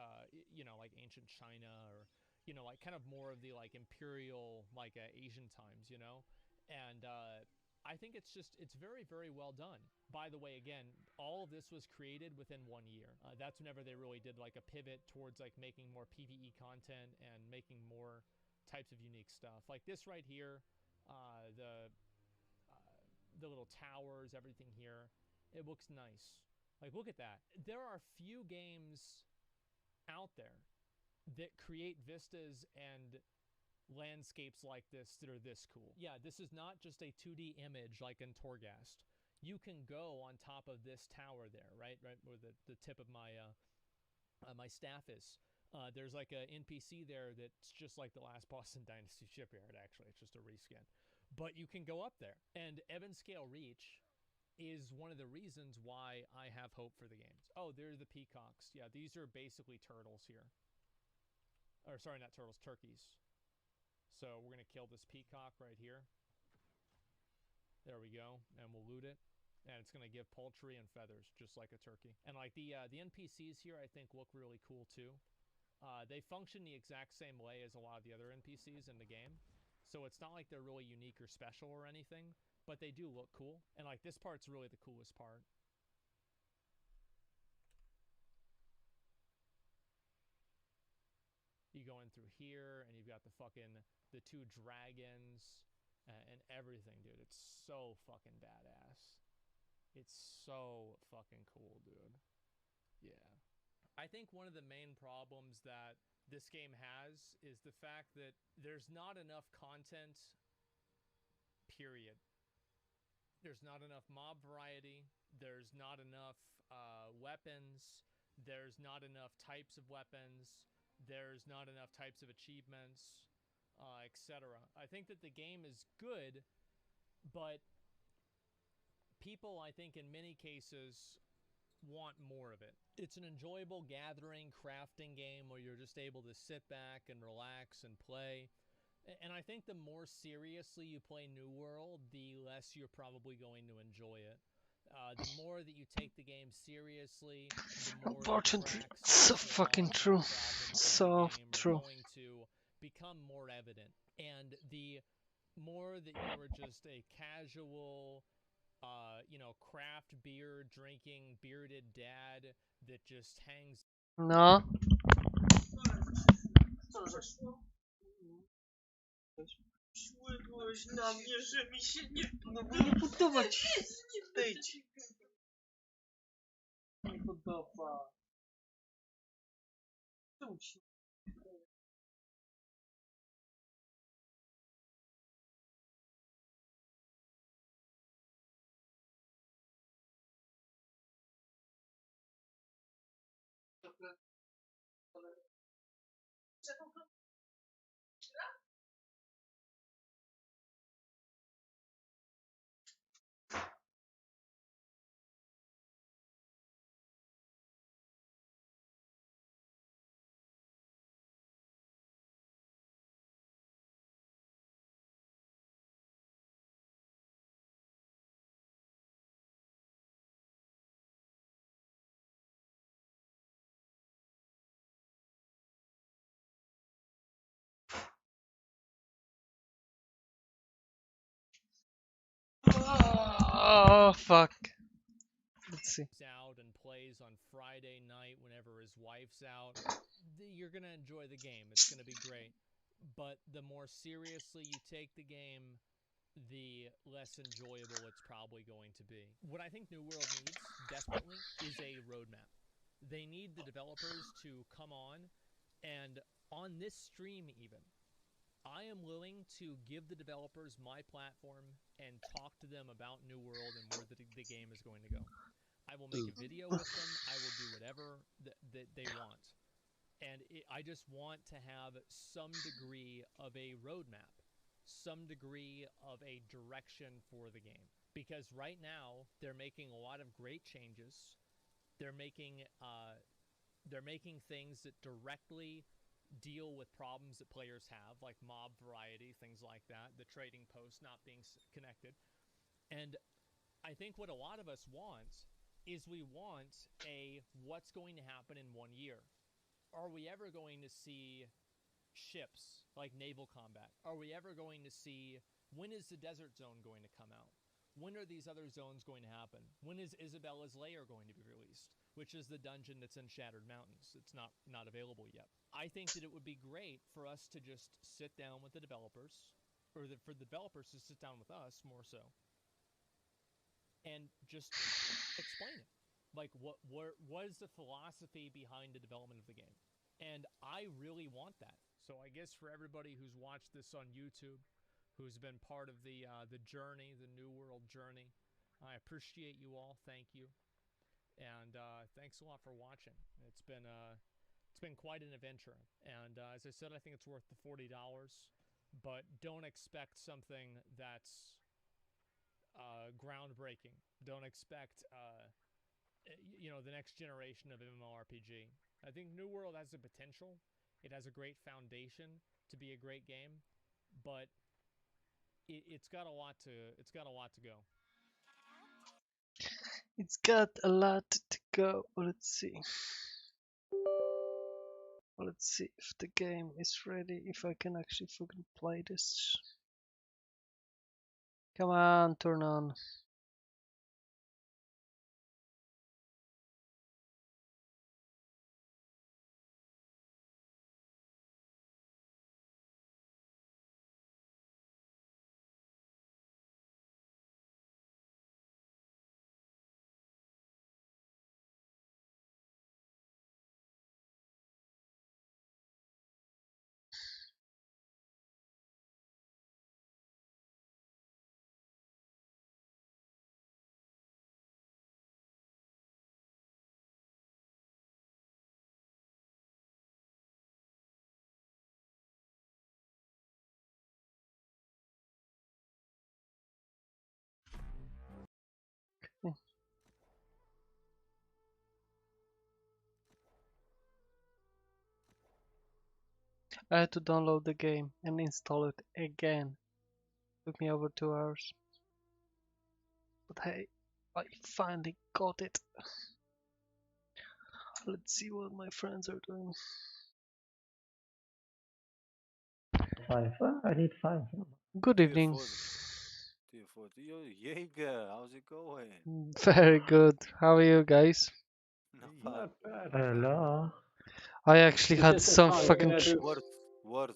you know, like ancient China, or, you know, like kind of more of the like imperial, like Asian times, you know? And I think it's just, it's very, very well done. By the way, again, all of this was created within 1 year. That's whenever they really did like a pivot towards like making more PvE content and making more types of unique stuff. Like this right here, the little towers, everything here, it looks nice. Like, look at that. There are few games out there that create vistas and landscapes like this that are this cool. Yeah, this is not just a 2D image like in Torghast. You can go on top of this tower there, right where the tip of my my staff is. There's like a NPC there that's just like the last boss in Dynasty Shipyard, actually. It's just a reskin. But you can go up there. And Ebonscale Reach is one of the reasons why I have hope for the games. Oh, there's the peacocks. Yeah, these are basically turtles here. Or sorry, not turtles, turkeys. So we're going to kill this peacock right here. There we go. And we'll loot it. And it's going to give poultry and feathers, just like a turkey. And like the NPCs here, I think look really cool too. They function the exact same way as a lot of the other NPCs in the game. So it's not like they're really unique or special or anything, but they do look cool. And like this part's really the coolest part. You go in through here and you've got the two dragons and everything, dude. It's so fucking badass. It's so fucking cool, dude. Yeah. I think one of the main problems that this game has is the fact that there's not enough content, period. There's not enough mob variety. There's not enough weapons. There's not enough types of weapons. There's not enough types of achievements, etc. I think that the game is good, but people, I think, in many cases want more of it. It's an enjoyable gathering, crafting game where you're just able to sit back and relax and play. And I think the more seriously you play New World, the less you're probably going to enjoy it. The more that you take the game seriously, the more unfortunately, so fucking true. So true. Going to become more evident. And the more that you are just a casual you know, craft beer drinking bearded dad that just hangs. No. Szłygoś na mnie, że mi się nie podoba ci się wstydź. Nie podoba. Czemu ci Oh fuck. Let's see. Out and plays on Friday night whenever his wife's out, you're gonna enjoy the game. It's gonna be great. But the more seriously you take the game, the less enjoyable it's probably going to be. What I think New World needs desperately is a roadmap. They need the developers to come on, and on this stream even, I am willing to give the developers my platform and talk to them about New World and where the game is going to go. I will make a video with them. I will do whatever that they want. And I just want to have some degree of a roadmap, some degree of a direction for the game. Because right now, they're making a lot of great changes. They're making things that directly deal with problems that players have, like mob variety, things like that, the trading post not being connected. And I think what a lot of us want is we want a what's going to happen in 1 year. Are we ever going to see ships like naval combat? Are we ever going to see, when is the desert zone going to come out? When are these other zones going to happen? When is Isabella's Lair going to be released? Which is the dungeon that's in Shattered Mountains. It's not available yet. I think that it would be great for us to just sit down with the developers, or for the developers to sit down with us more so, and just explain it. Like, what is the philosophy behind the development of the game? And I really want that. So I guess for everybody who's watched this on YouTube, who's been part of the journey, the New World journey, I appreciate you all. Thank you. And thanks a lot for watching. It's been quite an adventure. And as I said, I think it's worth the $40. But don't expect something that's groundbreaking. Don't expect the next generation of MMORPG. I think New World has the potential. It has a great foundation to be a great game, but it's got a lot to go. It's got a lot to go. Let's see. Let's see if the game is ready, if I can actually fucking play this. Come on, turn on. I had to download the game and install it again. Took me over 2 hours. But hey, I finally got it. Let's see what my friends are doing. 5. I need 5. Good evening. 40. Yo, Jaeger, how's it going? Very good. How are you guys? Not bad. Hello. I actually had some fucking. Wars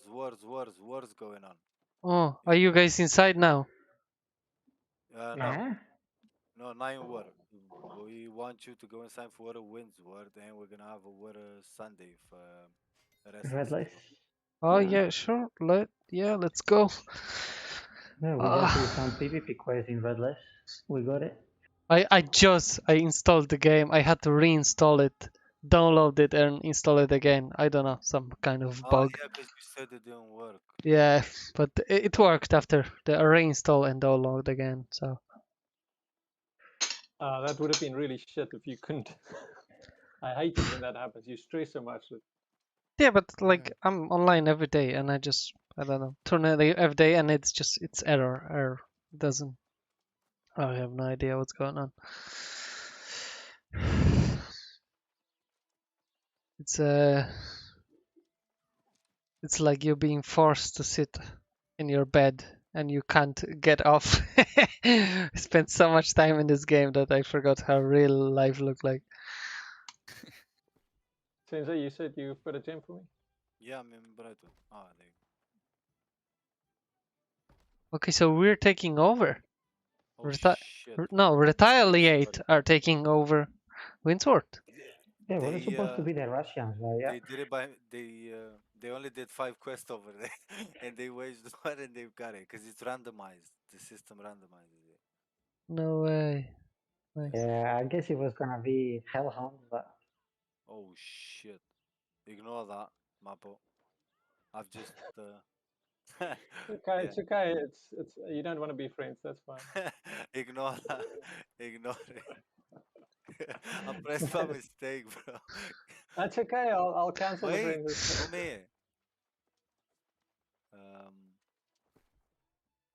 going on. Oh, are you guys inside now? No. No, 9 war. We want you to go inside for water wins war, then we're gonna have a water Sunday for Red lights. Oh yeah, sure. Let's go. Yeah, we just do some PvP quest in Red lights. We got it. I installed the game. I had to reinstall it, download it, and install it again. I don't know, some kind of bug. Yeah, because you said it didn't work. Yeah, but it worked after the reinstall and download again. So. That would have been really shit if you couldn't. I hate it when that happens. You stress so much. Yeah, but like I'm online every day, and I don't know, turn it every day, and it's error. Doesn't. I have no idea what's going on. It's like you're being forced to sit in your bed and you can't get off. I spent so much time in this game that I forgot how real life looked like. Sensei, you said you put a gem for me? Yeah, I'm in Brighton. There you Okay, so we're taking over. Oh, Retaliate are taking over Windsworth. Yeah, we're supposed to be the Russians, right? Yeah. They did it by they only did 5 quests over there, and they waged war and they've got it because it's randomized. The system randomizes it. No way. Nice. Yeah, I guess it was gonna be Hellhound, but. Oh shit! Ignore that, Mapo. I've just. Okay, it's okay. It's you don't want to be friends. That's fine. Ignore that. Ignore it. I pressed by mistake, bro. That's okay. I'll cancel the friends. Come here.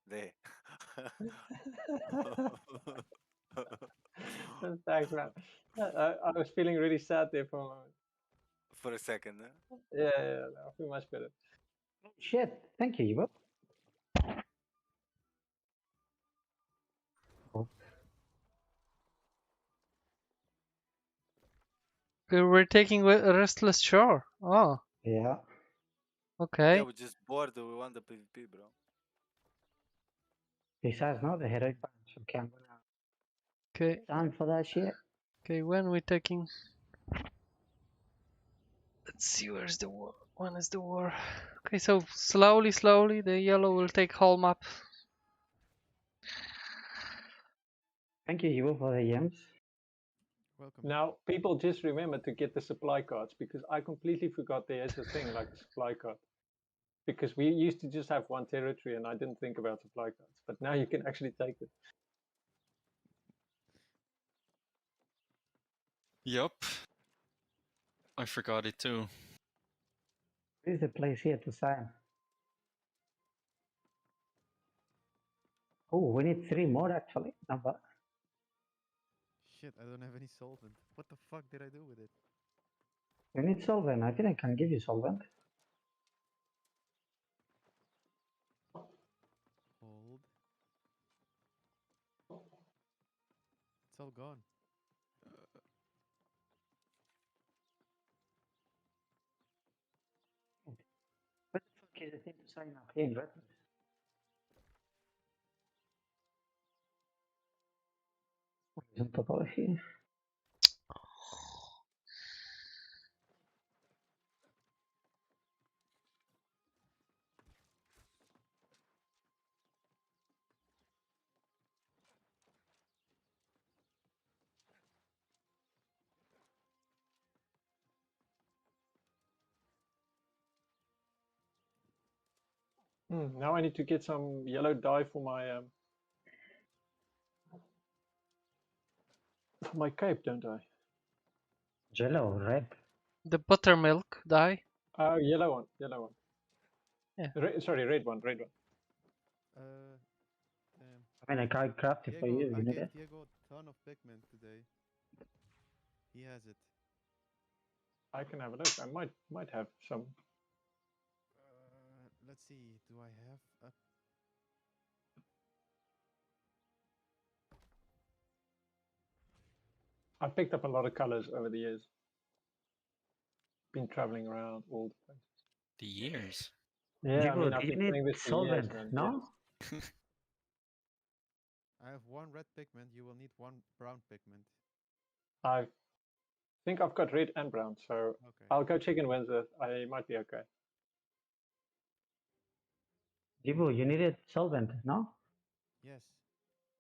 There. Thanks, man. I was feeling really sad there for a moment. For a second, Yeah, I feel much better. Shit, thank you, Ivo. We're taking Restless Shore. Oh. Yeah. Okay. Yeah, we just bored. We want the PvP, bro. Besides, no, the heroic bunch. Okay, I'm gonna. Okay. Time for that shit. Okay, when we're taking. Let's see, where's the war? When is the war? Okay, so slowly, the yellow will take whole map. Thank you, Ivo, for the gems. Welcome. Now, people just remember to get the supply cards because I completely forgot there's a thing like a supply card. Because we used to just have one territory and I didn't think about supply cards. But now you can actually take it. Yup. I forgot it too. There is a place here to sign. Oh, we need 3 more actually. Not bad. Shit, I don't have any solvent. What the fuck did I do with it? We need solvent. I think I can give you solvent. Hold. It's all gone. What the fuck is the thing to sign up here in Redmond? On top of here. Now I need to get some yellow dye for my cape, don't I? Yellow or red? The buttermilk dye. Yellow one. Yeah. Sorry, red one. Damn. I mean, I can't craft it for you. I You need gave it. Diego a ton of pigment today. He has it. I can have a look. I might have some. Let's see. Do I have a I picked up a lot of colors over the years. Been traveling around all the places. The years. Yeah, I mean, I've do you been playing need this for years, solvent? man. No? I have one red pigment. You will need one brown pigment. I think I've got red and brown, so Okay. I'll go chicken Wednesday. I might be okay. Jibu, you needed solvent, no? Yes.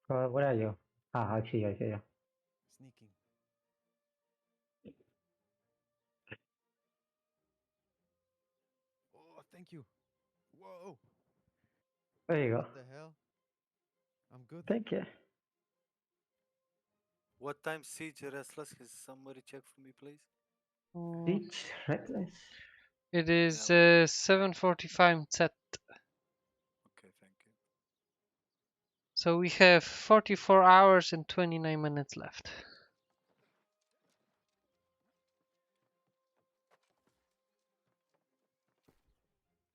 Where are you? Ah, I see you. Sneaking. Oh, thank you. Whoa. There you go. What the hell? I'm good. Thank you. What time Siege Restless? Can somebody check for me, please? Siege Restless. It is 7:45 set. Okay, thank you. So we have 44 hours and 29 minutes left.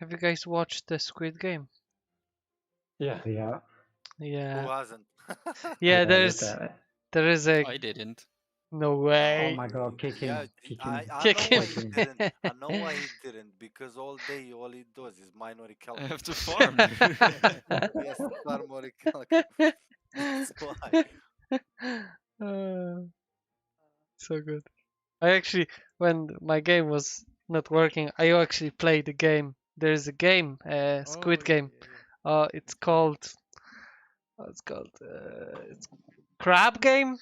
Have you guys watched the Squid Game? Yeah. Yeah. Yeah. Who hasn't? Yeah, I there is a. I didn't. No way. Oh my god, kick him. Yeah, Kick him. I Kick know why him. he didn't. I know why he didn't. Because all day, all he does is minority I calculus. have to farm. Yes, minority calculus. That's why. So good. I actually, when my game was not working, I actually played the game. There's a game, Squid Game. It's called. It's called. It's Crab Game.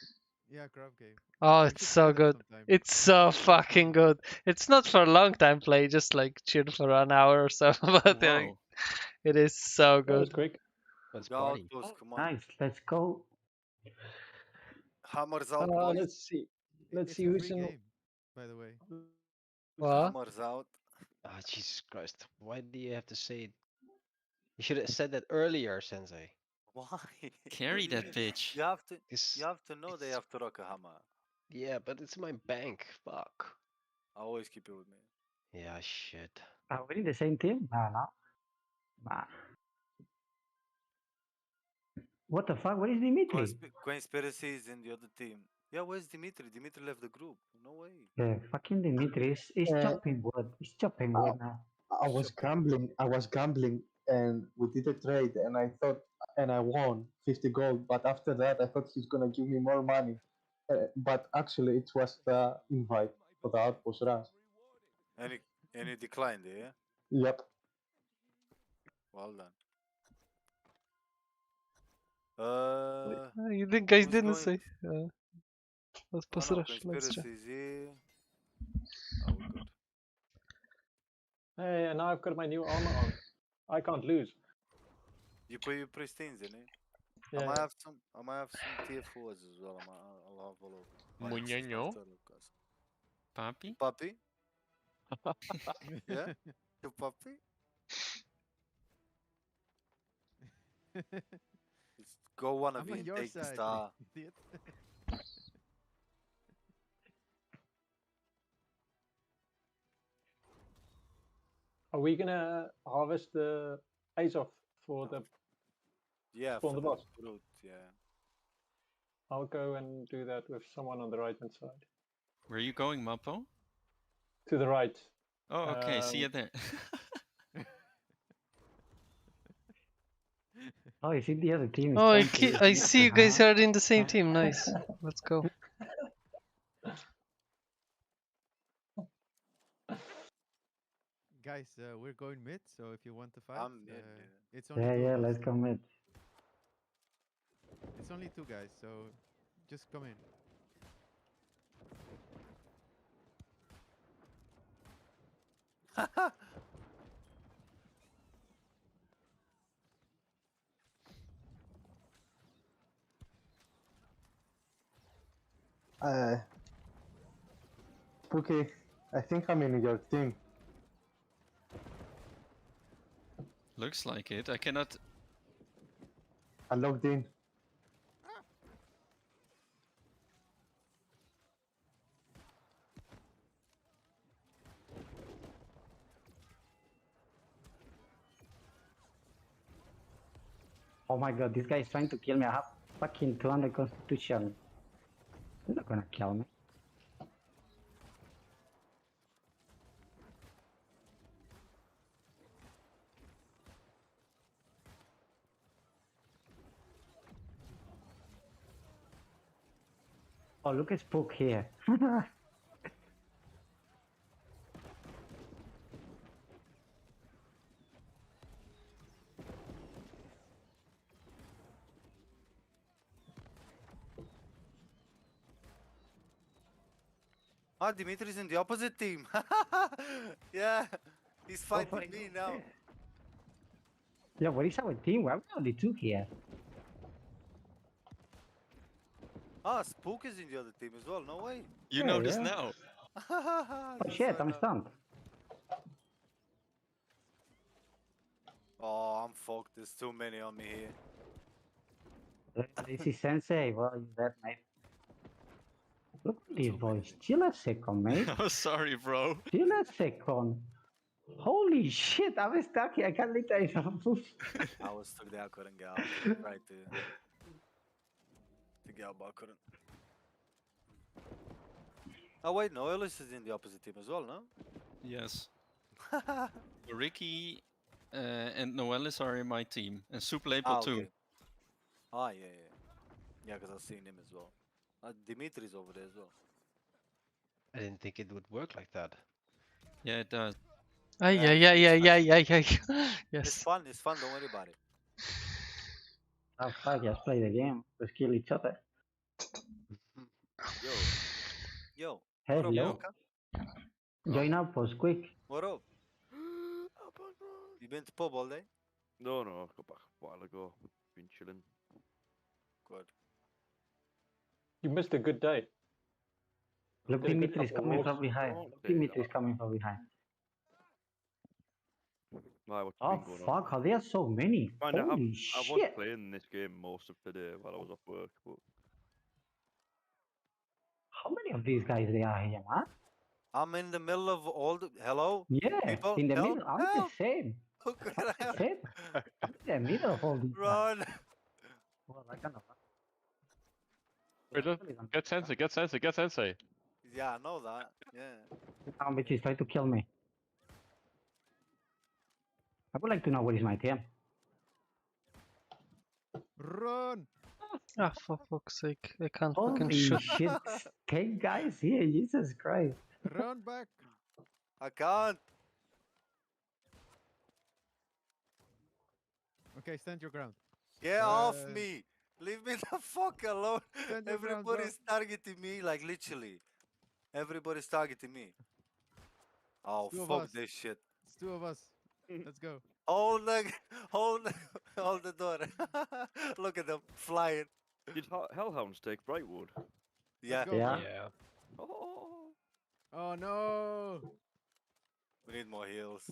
Yeah, crab game. Oh, We it's should so play that good. sometime. It's so fucking good. It's not for a long time play, just like chill for an hour or so. But Wow. it is so That was good. quick. Let's Go party. Outpost, come on. Nice, let's go. Hammers out, boys. Let's see. Let's It's see a who's free in. game, by the way. What? Hammers out. Oh, Jesus Christ. Why do you have to say it? You should have said that earlier, Sensei. Why? Carry that bitch. You have to. This, You have to know they have to rock a hammer. yeah, but it's my bank. Fuck. I always keep it with me. Yeah, shit. Are we in the same team? No. Nah. What the fuck? Where is Dimitri? Conspiracy is in the other team. Yeah, where's Dimitri? Dimitri left the group. No way. Yeah, fucking Dimitri is chopping wood. He's chopping wood now. I was gambling, and we did a trade, and I thought, and I won 50 gold. But after that, I thought he's gonna give me more money. But actually, it was the invite for the outpost rush. And you declined, yeah? Yep. Well done. You think guys who's didn't going- say? Let's pass no, rush. Let's try. conspiracy is here. Oh, we're good. Hey, and now I've got my new armor on. I can't lose. You put your pristines in it. I Yeah. might have some. I might have some tier 4s as well. I'll have a look. Muñeño? Papi? Papi? Yeah? You papi? Go one of I'm you on and your take the side, star. idiot. Are we gonna harvest the Azov for the Yeah, spawn for the boss? brute, yeah. I'll go and do that with someone on the right hand side. Where are you going, Mapo? To the right. Oh, okay. See you Um, there. Oh, you see the other team is Oh, trying to- I see you guys are in the same team. Nice. Let's go. Guys, we're going mid, so if you want to fight, I'm mid, yeah. it's only Yeah, two yeah, of us. let's go mid. It's only two guys, so just come in. Pookie, I think I'm in your team. Looks like it. I cannot. I logged in. Oh my god, this guy is trying to kill me. I have fucking 200 constitution. You're not gonna kill me. Oh, look at Spook here. Ah, Dimitri's in the opposite team. Yeah, he's fighting me now. Yeah, what is our team? We're only two here. Ah, Spook is in the other team as well. No way. You Yeah, know this yeah. now. Oh shit, I'm stunned. Oh, I'm fucked. There's too many on me here. This is Sensei. Well, you dead, mate. Look at these boys. Chill a second, mate. Oh, sorry, bro. Chill a second. Holy shit, I'm stuck here. I can't let that move. I was stuck there. I couldn't get out. Right to get out, but I couldn't. Oh wait, no, Ellis is in the opposite team as well, no? Yes. Ricky and Noelis are in my team, and Soup Label too. Okay. Ah, yeah, yeah. Yeah, because I've seen him as well. Dimitri's over there as well. I didn't think it would work like that. Yeah, it does. Yeah. It's Yes. fun, don't worry about it. Oh fuck, let's play the game. Let's kill each other. Yo, what up, Hello. Luca? Join up, post quick. What up? You been to pub all day? No, I got back a while ago. Been chilling. Good. You missed a good day. Look, Did a good Dimitri's couple coming of from walks. behind. Oh, Look, okay, Dimitri's coming from behind. Why, what's Oh been going on? fuck, are there so many? Man, I Holy was shit. playing this game most of the day while I was off work, but How many of these guys there are here, man? I'm in the middle of all the... Hello? Yeah, People, in the help, middle. I'm the help. same. Look I'm at the that. same. I'm in the middle of all these guys. Run! Well, I kind of. Wait, get Sensei, get Sensei. Yeah, I know that. Yeah. Some bitches try to kill me. I would like to know what is my team. Run! Ah, for fuck's sake. I can't fucking Holy shoot. shit. 10 guys here, Jesus Christ. Run back! I can't. Okay, stand your ground. Get off me. Leave me the fuck alone. Stand your ground, Everybody's targeting me, like literally. Everybody's targeting me. Oh, Two of fuck us. this shit. It's two of us. Let's go. Hold the door. Look at them flying. did Hellhounds take Brightwood? Yeah. go, Yeah. Yeah. Oh, Oh no! We need more heals.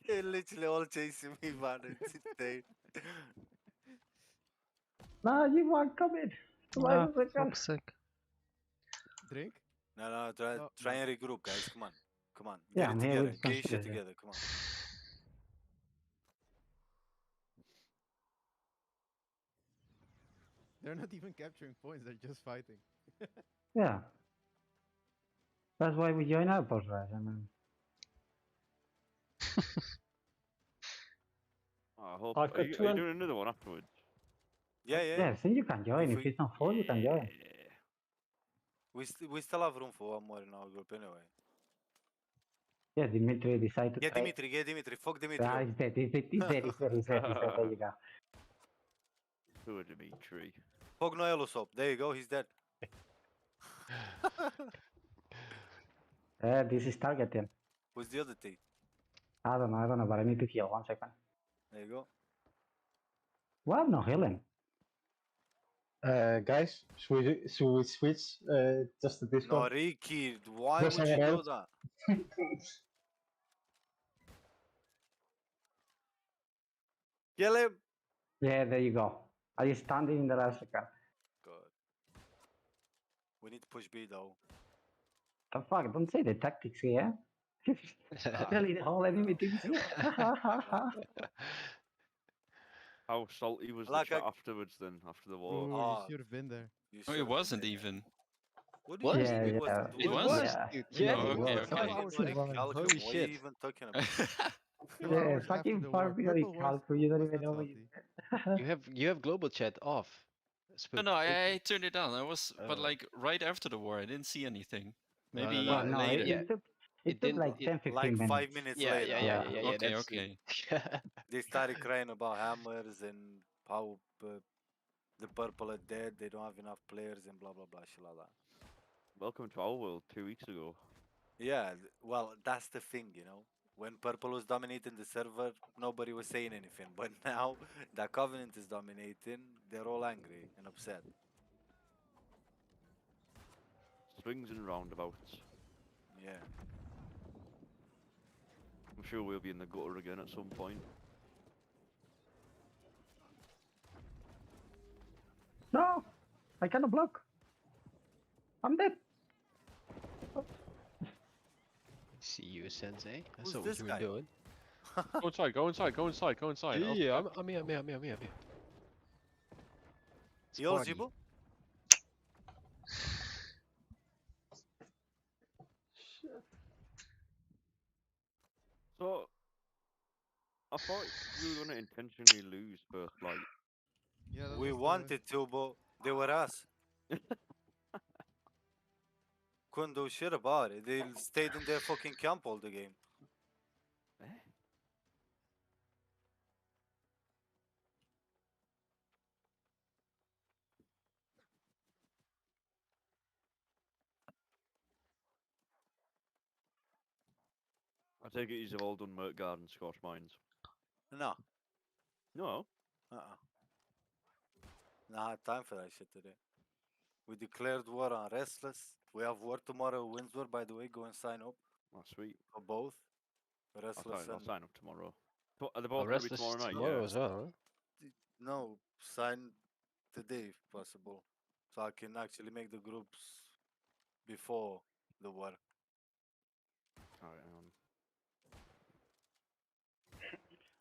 They're literally all chasing me, man. It's insane. No, you weren't coming. Ah, for fuck's sake. Drink? No, try and regroup, guys. Come on. Come on. Yeah, Get I'm it here together. with some Get your shit shit. together. Come on. They're not even capturing points, they're just fighting. Yeah. That's why we join up, right? I mean, I hope. I've got Are you doing another one afterwards? Yeah. yeah, so you can join. If it's not full, you can join. We still have room for one more in our group anyway. Yeah, Dimitri decided to Get try. Dimitri. Fuck Dimitri. Ah, he's dead. He's dead. There you go. Poor Dimitri. Fuck Noelos up. There you go. He's dead. This is targeting. Who's the other team? I don't know, but I need to heal. 1 second. There you go. Well, no healing. Guys, should we switch just to this No, one? Ricky, why There's would you someone do else. that? Kill him. Yeah, there you go. Are you standing in the last second? Good. We need to push B though. The fuck, don't say the tactics here. Really, the whole enemy team is here. How salty was Like the chat I- afterwards then, after the war? Oh, Oh, you should have been there. you Oh, should it have wasn't been there. even. What do you What? mean Yeah, it wasn't? yeah. It What was? was? Yeah. Yeah, Yeah, it okay, was. okay. Fucking Of course bloody it was. Calcum, Holy what are you shit. even talking about? 2 Yeah, hours after fucking the war. Barbary Purple Calco, you don't was even not know what you salty. You have global chat off. No, Spook. no, I turned it down. I was, but Oh. like right after the war, I didn't see anything. No, Maybe no, Well, no, later. it took It took didn't. like 10, 15 Like minutes. 5 minutes Yeah, later. Yeah. Okay, that's okay. They started crying about hammers and how the purple are dead, they don't have enough players and blah blah blah shit like that. Welcome to our world 2 weeks ago. Yeah, well, that's the thing, you know. When purple was dominating the server, nobody was saying anything. But now that Covenant is dominating, they're all angry and upset. Swings and roundabouts. Yeah. I'm sure we'll be in the gutter again at some point. No, I cannot block. I'm dead. See you, Sensei. I Who's saw what this you guy? were doing. Go inside, go inside, go inside, go inside. Yeah, I'm here, I'm here, I'm here, I'm here. It's You party. eligible? So, I thought we were going to intentionally lose first light. Yeah, that We was wanted to, but they were us. Couldn't do shit about it. They stayed in their fucking camp all the game. I take it you've all done Merc Garden, Scorch Mines. No. No? Nah, had time for that shit today. We declared war on Restless. We have war tomorrow, Windsor, by the way. Go and sign up. Oh, sweet. For both. I'll Restless sign, I'll and... sign up tomorrow. Are they Oh, both going to be Restless tomorrow night? tomorrow Yeah. as well, huh? No, sign today if possible. So I can actually make the groups before the war. Alright,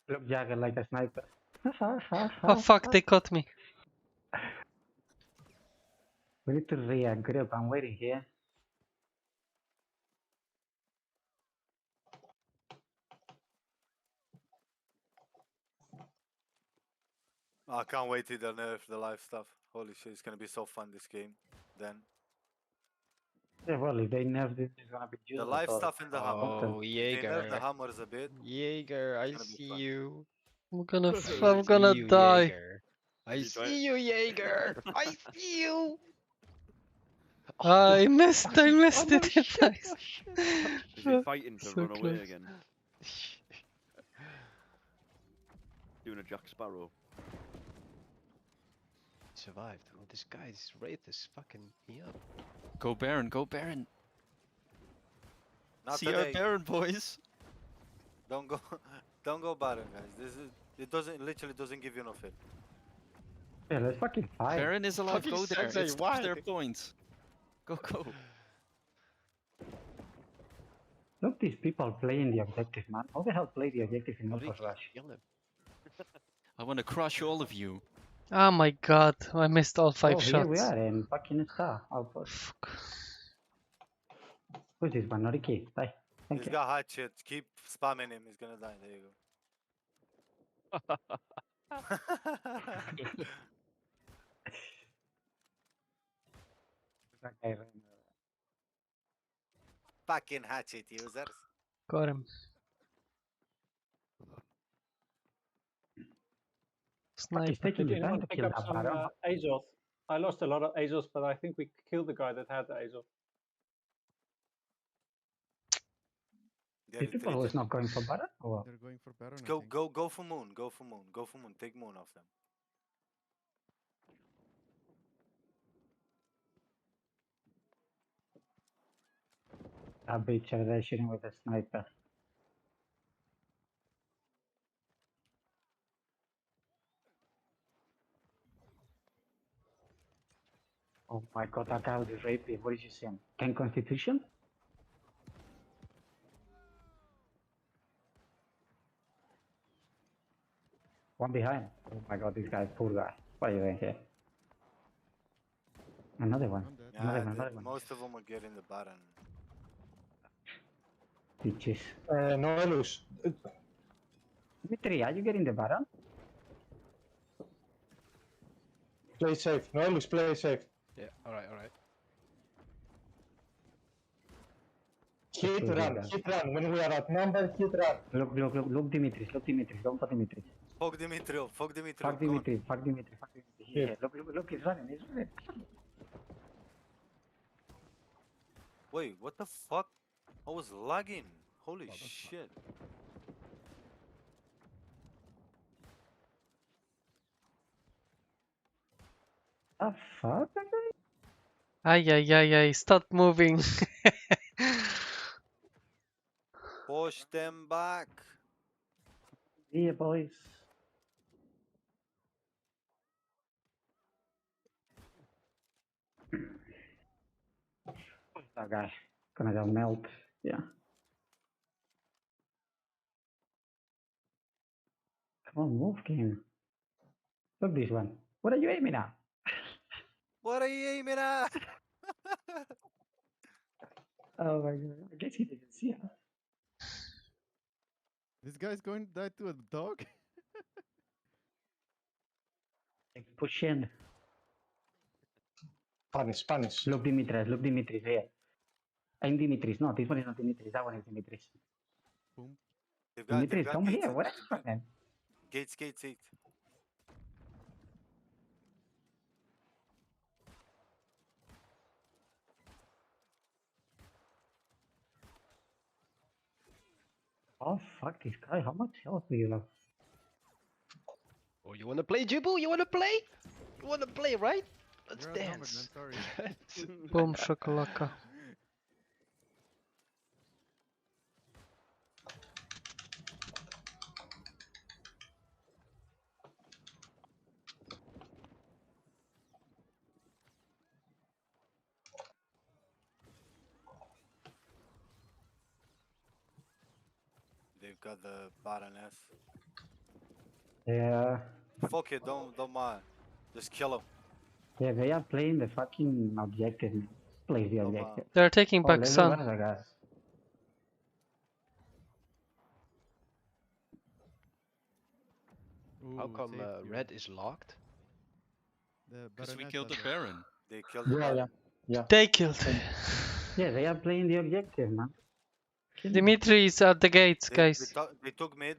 Look, Jagger like a sniper. Oh fuck, they caught me. We need to regroup. I'm waiting here. I can't wait till they nerf the live stuff. Holy shit, it's gonna be so fun this game. Then Yeah, well, if they nerf this, it's gonna be the useful live for stuff in the hammer. Oh, If they nerf the Jaeger. hammers a bit. Jaeger, I gonna be see fun. you. I'm gonna, I I'm see gonna you, die. Jaeger. I see you, Jaeger. I see you. I missed it, guys. Is he fighting to So run away close. again? Doing a Jack Sparrow. Survived. Oh, this guy's wraith is fucking me up. Go Baron, go Baron. Not See today. our Baron, boys. Don't go, don't go Baron, guys. This is literally doesn't give you enough hit. Yeah, let's fucking fight. Baron is alive. Fucking Go there. Sensei, It's why? their points. Go, go. Look, these people playing the objective, man. How the hell play the objective in Ricky, Northwest Rush? kill him. I want to crush all of you. Oh my god, I missed all 5 Oh, shots. here we are in fucking Star Outpost. Who's this one? Noriki. Die. Thank He's you. got hatchet. Keep spamming him. He's gonna die. There you go. Okay, Fucking hatchet users. Got him. Fuck, it's Sniper. taking the Did anyone time to pick kill up that some Baron. Azov? I lost a lot of Azov, but I think we killed the guy that had the Azov. These people was not going for Baron? Or what? They're going for Baron, I Go, think. go for Moon. Go for Moon. Go for Moon. Take Moon off them. That bitch over there shooting with a sniper. Oh my god, that guy was raping. What did you say? 10 Constitution? One behind. Oh my god, this guy, poor guy. What are you doing here? Another one. Another one, another one. Most of them are getting the Baron. Bitches. Noelus. Dimitri, are you getting the Baron? Play safe. Noelus, play safe. Yeah, alright, alright. Hit run. When we are at number, hit run. Look, Dimitris, don't for Dimitris. Fuck Dimitriov. Fuck Dimitri. Yeah, look, he's running. Wait, what the fuck? I was lagging. Holy shit. The fuck? Ay, stop moving. Push them back. Yeah, boys. That guy gonna go melt. Yeah. Come on, move, game. Look this one. What are you aiming at? What are you aiming at? Oh my god, I guess he didn't see us. This guy's going to die to a dog? Push in. Spanish. Look Dimitris here. I'm Dimitris. No, this one is not Dimitris. That one is Dimitris. Boom. Dimitris, come here. What are you fucking? Gates. Oh fuck this guy. How much health do you have? Oh, you wanna play, Jibu? You wanna play? You wanna play, right? Let's You're dance. outnumbered, man, sorry. Boom shakalaka. They've got the Baroness. Yeah. Fuck it, don't mind. Just kill him. Yeah, they are playing the fucking objective. Play the objective. They're taking back let's Sun. do one, guys. How come red is locked? Because we killed the Baron. They killed the Yeah. They killed. Yeah, they are playing the objective, man. Dimitri is at the gates, guys. They took mid.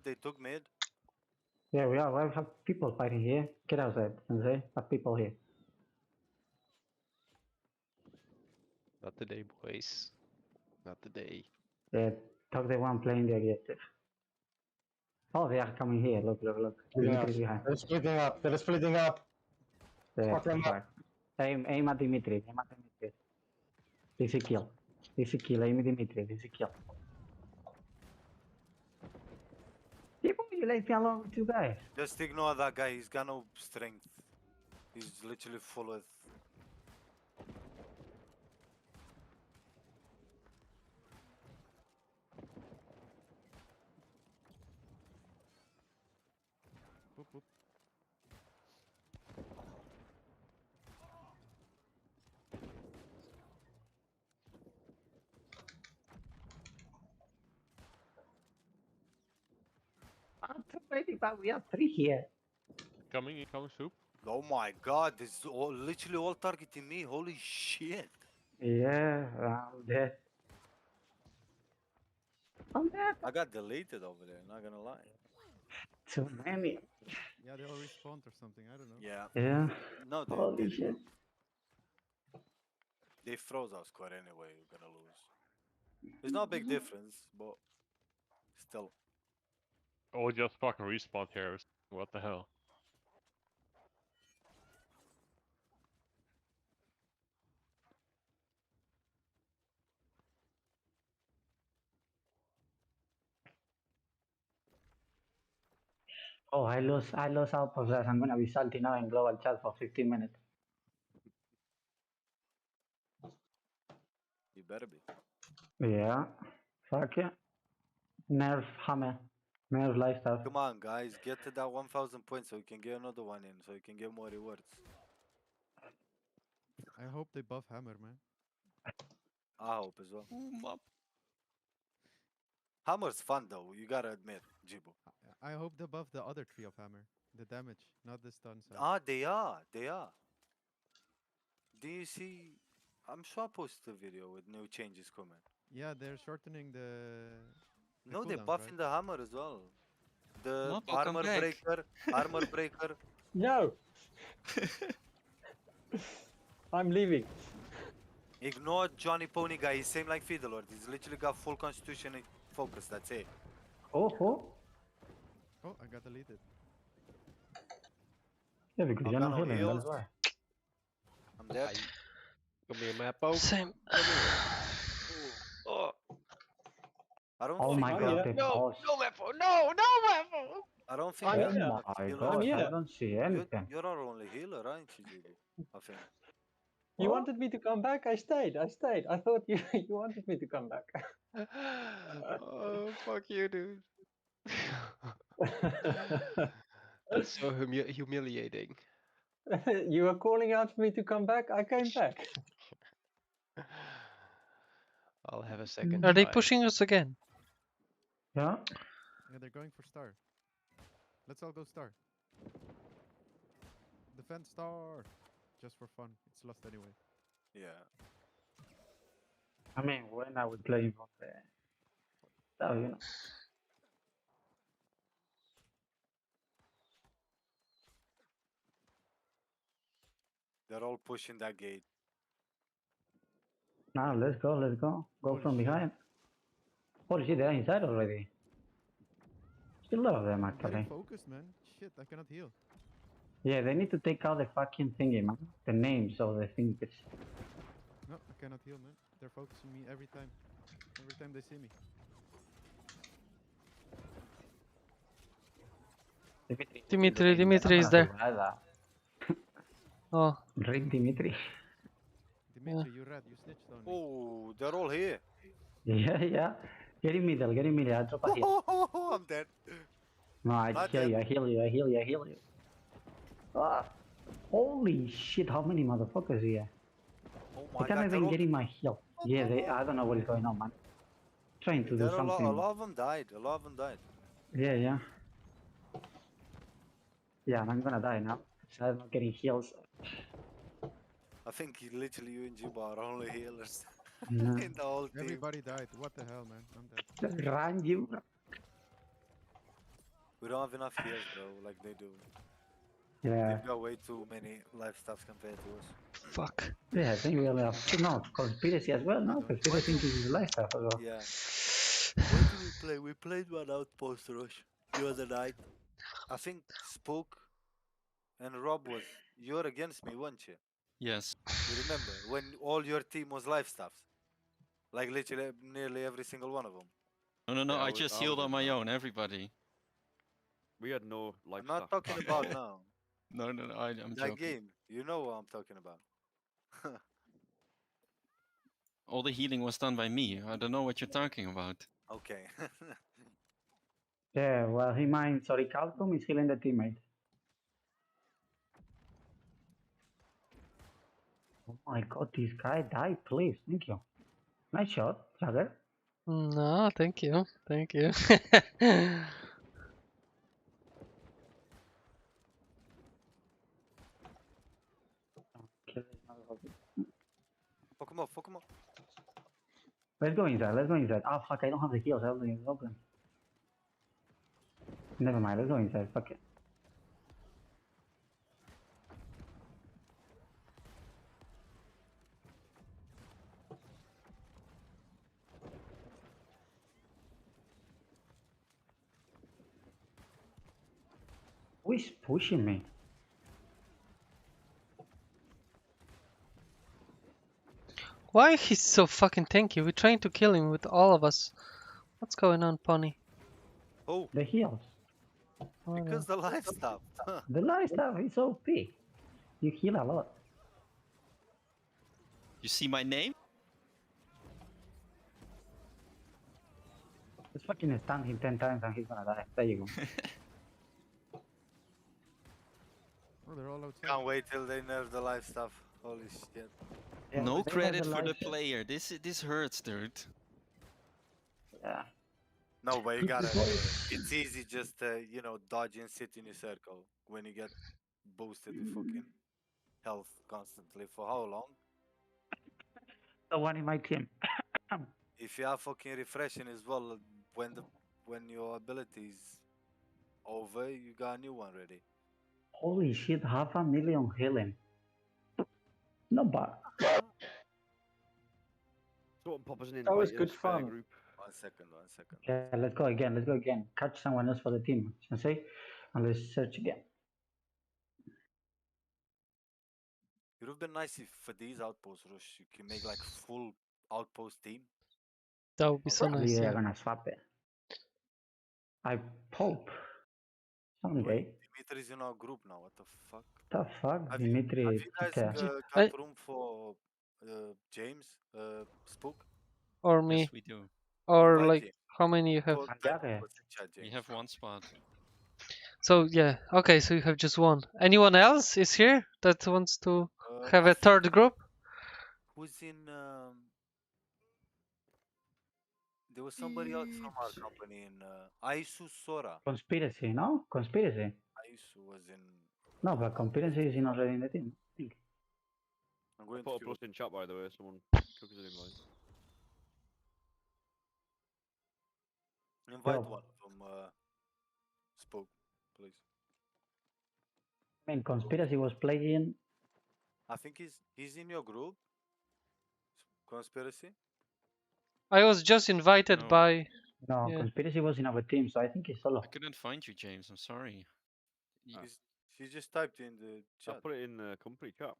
Yeah, we have people fighting here. Get outside, Sensei. Have people here. Not today, boys. Not today. Yeah, talk the one playing the objective. Oh, they are coming here. Look. Dimitri's behind. They're splitting up. Yeah, Fuck them up. Aim at Dimitri. This is kill. Aim at Dimitri. This is kill. You left me alone with two guys. Just ignore that guy. He's got no strength. He's literally full with. Boop, boop. I'm too ready, but we have three here. Coming soup. Oh my god, this is literally all targeting me. Holy shit. Yeah, I'm dead. I got deleted over there, not gonna lie. Too many. Yeah, they all respawned or something, I don't know. Yeah. Yeah. No, Holy shit. They froze our squad anyway, we're gonna lose. It's not a big difference, but still. Oh, just fucking respawn here. What the hell? Oh, I lost out of that. I'm gonna be salty now in global chat for 15 minutes. You better be. Yeah. Fuck yeah. Nerf hammer. Mayor's lifestyle. Come on, guys, get to that 1,000 points so we can get another one in, so we can get more rewards. I hope they buff Hammer, man. I hope as well. Hammer's fun though, you gotta admit, Jibo. I hope they buff the other tree of Hammer. The damage, not the stun side. Ah, they are. Do you see? I'm sure I posted a video with new changes coming. Yeah, they're shortening the No, they're cooldowns, buffing right? the hammer as well. The What? Welcome armor back. breaker, armor breaker. No. I'm leaving. Ignore Johnny Pony guy. He's same like Fiddlelord. He's literally got full constitution and focus. That's it. Oh. Oh, I got deleted. Yeah, because I'm you're not gonna healing, heal. that's why. I'm dead. Give me a map out. Same. Oh. I don't Oh think my god, the boss. No weapon. No weapon. I don't think I'm you're here. enough Oh my healer. god, here. I don't see anything. You're our only healer, aren't you, Jibo? I think. You wanted me to come back. I stayed. I thought you wanted me to come back. Oh, fuck you, dude. That's so humiliating. You were calling out for me to come back. I came back. I'll have a second. Are they try. pushing us again? Yeah? Yeah, they're going for star. Let's all go star. Defend star. Just for fun. It's lost anyway. Yeah. I mean, when I was playing for the... Oh, you know. They're all pushing that gate. Now, let's go. Go from behind. Holy shit, they're inside already. Still a lot of them, I'm getting actually. focused, man. Shit, I cannot heal. Yeah, they need to take out the fucking thingy, man. The names of the things. No, I cannot heal, man. They're focusing me every time. Every time they see me. Dimitri is there. Oh. Rick Dimitri. Dimitri, you rat, you snitched on me. Oh, they're all here. Yeah. Get in middle. I'll drop a heal. Oh, I'm dead. No, I Not heal dead. you. I heal you. Ah, holy shit, how many motherfuckers here? Oh I my can't god, even get in my heal. Yeah, I don't know what is going on, man. Trying to do there are something. a lot of them died. A lot of them died. Yeah. Yeah, and I'm gonna die now. I'm not getting heals. I think literally you and Jibo are only healers No. in the whole team. Everybody died. What the hell, man? I'm dead. Run you. We don't have enough heals, bro, like they do. Yeah. They've got way too many life stuffs compared to us. Fuck. Yeah, I think we only have no conspiracy as well, no? Conspiracy is lifestyle as well. Yeah. What did we play? We played one outpost rush the other night. I think Spook and Rob was... You're against me, weren't you? Yes. You remember? When all your team was life stuffs. Like literally nearly every single one of them. No, Yeah, I just healed on my own, everybody. We had no life I'm not stuff. talking about now. No, I'm That joking. game. You know what I'm talking about. All the healing was done by me. I don't know what you're talking about. Okay. Yeah, well, he minds Calcum is healing the teammate. Oh my god, this guy died, please. Thank you. Nice shot, Jagger. No, thank you. Fuck him up, fuck him up. Let's go inside. Oh fuck, I don't have the heals, everything is open. Never mind, let's go inside, fuck it. Who is pushing me? Why he's so fucking tanky? We're trying to kill him with all of us. What's going on, Pony? Oh. The heals. Because the life stuff. The life stuff is OP. You heal a lot. You see my name? Let's Fucking stun him 10 times and he's gonna die. There you go. Oh, they're all outside. Can't wait till they nerf the life stuff. Holy shit. Yeah, No but they have credit the for the life- player. This hurts, dude. Yeah. No, but you gotta. It's easy just to, you know, dodge and sit in a circle when you get boosted with fucking health constantly. For how long? The one in my team. If you are fucking refreshing as well, when your ability is over, you got a new one ready. Holy shit, 500,000 healing. Not bad. Sort of pop us an That was invite in a good spare fun. group. 1 second, 1 second. Yeah, let's go again. Let's go again. Catch someone else for the team. Sensei, and let's search again. It would have been nice if for these outposts, Rush, you can make like full outpost team. That would be so Probably nice. they're Yeah. gonna swap it. I hope. Someday. Dimitri's in our group now. What the fuck? The fuck? Have Dimitri. you guys there. got room for James, Spook? Or me. Yes, we do. Or Invite like him. how many you have? Put that in chat, We James. have one spot. So yeah. Okay, so you have just one. Anyone else is here that wants to have I a third group? Who's in? There was somebody else from our company in Aisu Sora. Conspiracy, no? Conspiracy. Aisu was in. No, but conspiracy is in already in the team. I think. I'm I going put a to plus in chat by the way. Someone took us an invite. invite Yo. one from Spook, please. I mean, conspiracy was playing. I think he's in your group. Conspiracy. I was just invited No. by. No, Yeah. conspiracy was in our team, so I think he's solo. I couldn't find you, James. I'm sorry. He just typed in the I chat. put it in the company chat.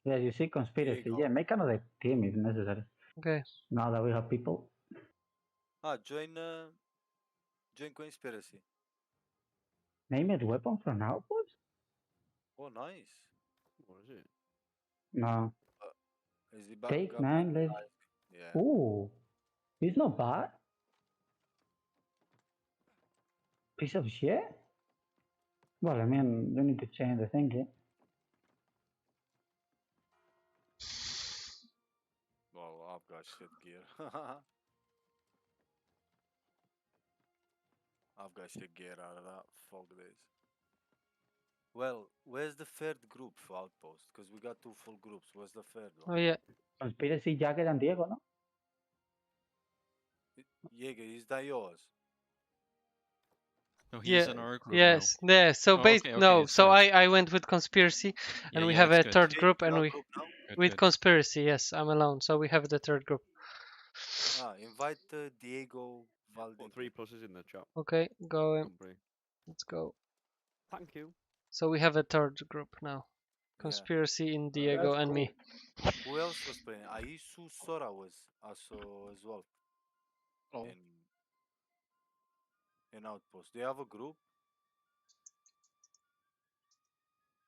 Yeah, you see conspiracy. go. Yeah, make another team if necessary. Okay. Now that we have people. Join Conspiracy. Name it weapon from outpost? Oh, nice. What is it? No. Is he back? Take got man, back let's. alive? Yeah. Ooh. It's not bad. Piece of shit? Well, I mean, you need to change the thinking. Well, I've got shit gear. I've got shit gear out of that. Fuck this. Well, where's the third group for Outpost? Because we got 2 full groups. Where's the third Oh one? yeah. Conspiracy, Jacket, and Diego, no? Jaeger, is that yours? No, he's Yeah. in our group Yes. Yeah. So Oh, base okay, no. okay, So sorry. I went with conspiracy, and Yeah, we yeah, have a that's good. third Jake, group, you and got we group now? Good, with good. conspiracy. Yes, I'm alone. So we have the third group. Invite Diego Put Valdez. 3 pluses in the chat. Okay. Go. Company. Let's go. Thank you. So we have a third group now. Conspiracy in Diego and me. Who else was playing? Aisu Sora was also as well. Oh. In Outpost. Do you have a group?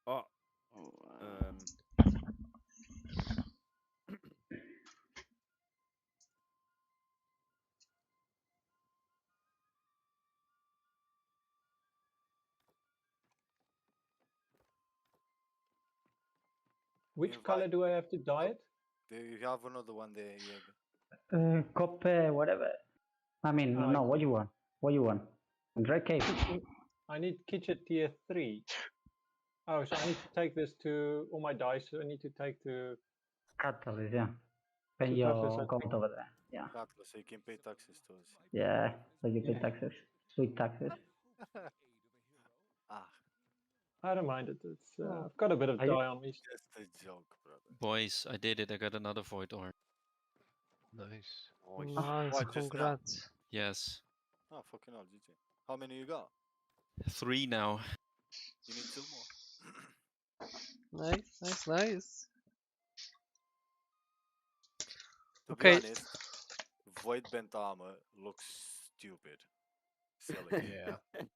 Oh. Which color do I have to dye it? Do you have another one there, Diego? Copper, whatever. I mean, Oh, no, what you want? What you want? Red cape. I need Kitchen tier 3. Oh, so I need to take this to all my dice. So I need to take to. Catalyst, yeah. Pay To your Catalyst, I account think. over there. Yeah. Atlas, so you can pay taxes to us. Yeah. So you pay Yeah. taxes. Sweet taxes. I don't mind it. It's I've got a bit of Are dye you- on me. Just a joke, brother. Boys, I did it. I got another void orb. Nice. Nice. What, just now? Congrats. Yes. Oh, fucking hell, GG. How many you got? 3 now. You need 2 more. Nice. Nice. Nice. To Okay. be honest, Void Bent Armor looks stupid. Silly. Yeah. You're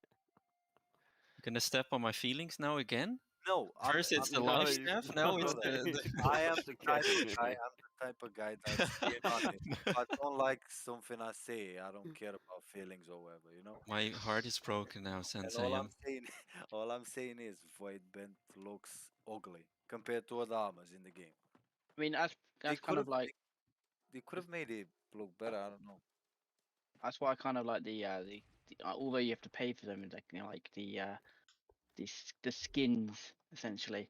gonna step on my feelings now again? No, First it's the life staff, now it's the... I am the the type, catch. I am the type of guy that's being honest. If I don't like something I say, I don't care about feelings or whatever, you know. My heart is broken now, And Sensei. all I'm saying, all I'm saying is Void Bent looks ugly compared to other armors in the game. I mean, that's kind of like they could have made it look better. I don't know. that's why I kind of like the although you have to pay for them, like like the skins essentially.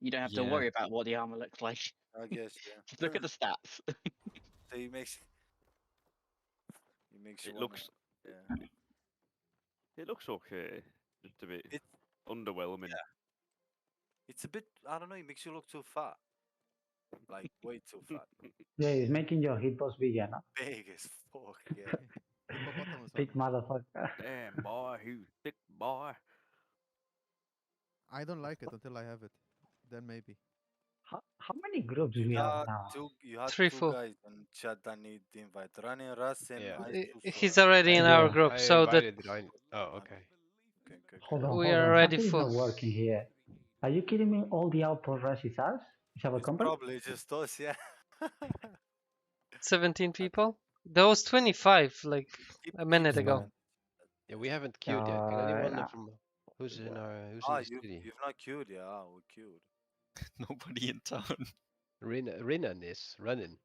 You don't have to Yeah. worry about what the armor looks like. I guess yeah. Just look at the stats. So he makes you It wanna- looks. yeah. It looks okay. Just a bit underwhelming. It's a bit. I don't know. It makes you look too fat. Like way too fat. Yeah, it's making your hitbox bigger, no? Big as fuck. Yeah. Big motherfucker. Damn boy, who's thick boy? I don't like it until I have it. Then maybe. How many groups we have now? You had 3, two 4. guys in chat that need the invite. Running Russ and He's already in our group, so that Oh, okay. Hold on, we hold are on. already Something's full. not working here. Are you kidding me? All the outpost rush is us? Is our company? Probably just us, yeah. 17 people. There was 25 like a minute ago. Yeah, we haven't queued yet. Can anyone from who's in the city? You've not queued, yeah. We queued. Nobody in town. Rinan is running.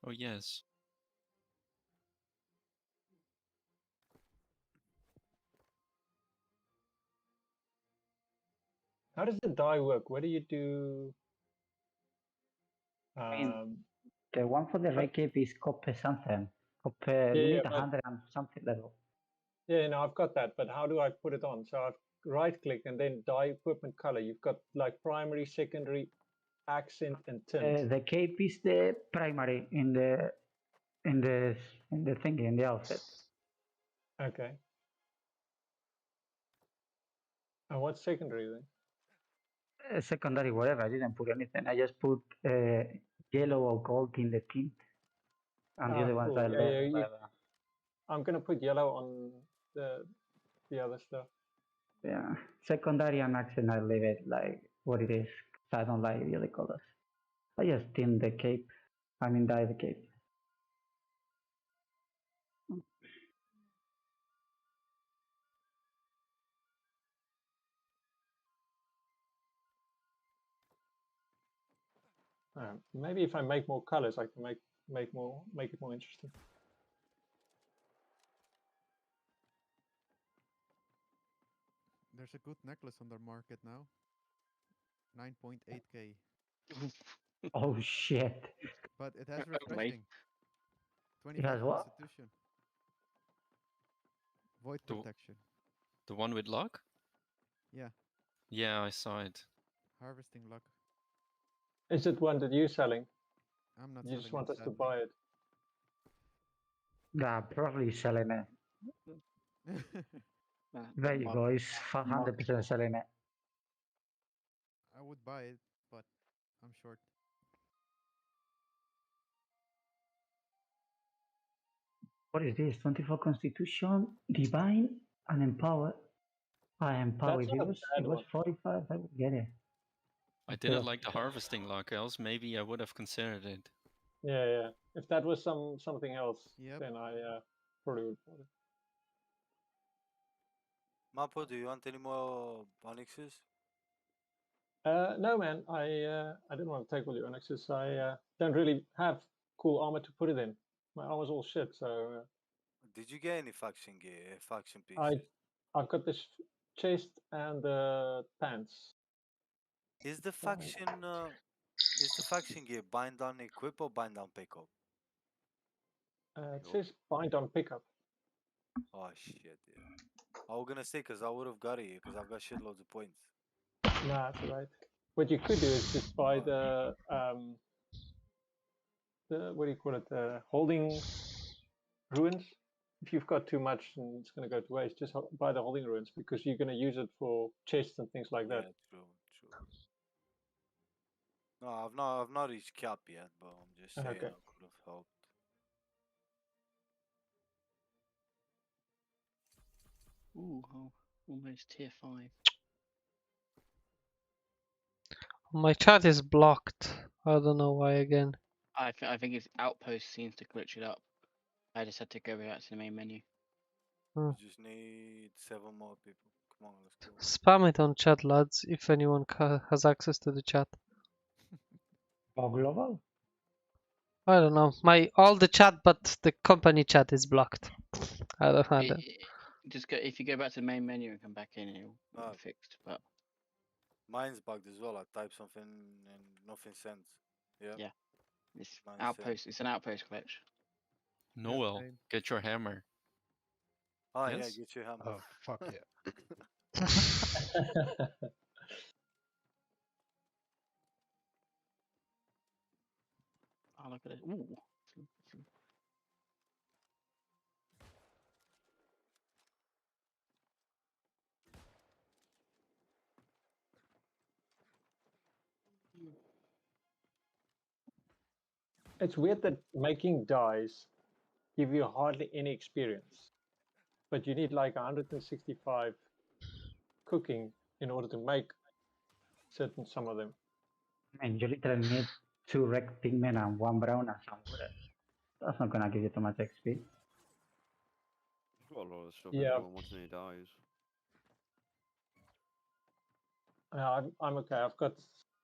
Oh yes. How does the die work? What do you do? The one for the red cape is copper something. Copper, you need 100 and something level. Yeah, no, I've got that, but how do I put it on? So I've right click and then dye equipment color. You've got like primary, secondary, accent, and tint. The cape is the primary in the thing in the outfit. Okay. And what's secondary then? Secondary, whatever. I didn't put anything. I just put yellow or gold in the tint, and the other ones Cool. are Yeah, there. yeah, I'm gonna put yellow on the other stuff. Yeah, secondary and accent, I leave it like what it is. I don't like the other colors. I just tint the cape. I mean, dye the cape. Maybe if I make more colors, I can make it more interesting. There's a good necklace on the market now. 9.8k. Oh shit! But it has refreshing. 25 It has what? constitution. Void protection. The one with luck? Yeah. Yeah, I saw it. Harvesting luck. Is it one that you're selling? I'm not. You just selling want it, us to sadly. buy it. Yeah, probably selling it. There you go. It's 500% selling it. I would buy it, but I'm short. What is this? 24 Constitution, Divine, and Empower. I empower. That's If it not a was, bad it was one. 45, I would get it. I didn't like the harvesting luck, else maybe I would have considered it. Yeah, yeah. If that was something else, Yep. then I probably would bought it. Mapo, do you want any more Onyxes? No, man. I didn't want to take all your Onyxes. I don't really have cool armor to put it in. My armor's all shit. So Did you get any faction gear, faction pieces? I've got this chest and the pants. Is the faction gear bind on equip or bind on pickup? It says bind on pickup. Oh shit! Yeah. I was gonna say because I would have got it because I've got shitloads of points. Nah, that's right. What you could do is just buy the what do you call it? The holding ruins. If you've got too much and it's going to go to waste, just buy the holding ruins because you're going to use it for chests and things like that. Yeah, true. No, I've not reached cap yet, but I'm just saying Okay. I could have helped. Ooh, almost tier 5. My chat is blocked. I don't know why again. I think it's Outpost seems to glitch it up. I just had to go back to the main menu. You just need 7 more people. Come on, let's go. Spam it on chat, lads, if anyone has access to the chat. Or global? I don't know. All the chat but the company chat is blocked. I don't have that. Just go if you go back to the main menu and come back in, it'll be fixed. But Mine's bugged as well. I typed something and nothing sent. Yeah. yeah, it's Mine's Outpost. It's an Outpost glitch. Noel, get your hammer. Oh Yes? yeah, get your hammer. Oh fuck yeah. Oh, look at it. Ooh. It's weird that making dyes give you hardly any experience, but you need like 165 cooking in order to make some of them. I mean, you literally need 2 red pigment and 1 brown and some wood. That's not gonna give you too much XP. Got a lot of stuff. Yeah. Everyone wants any dies. I'm okay.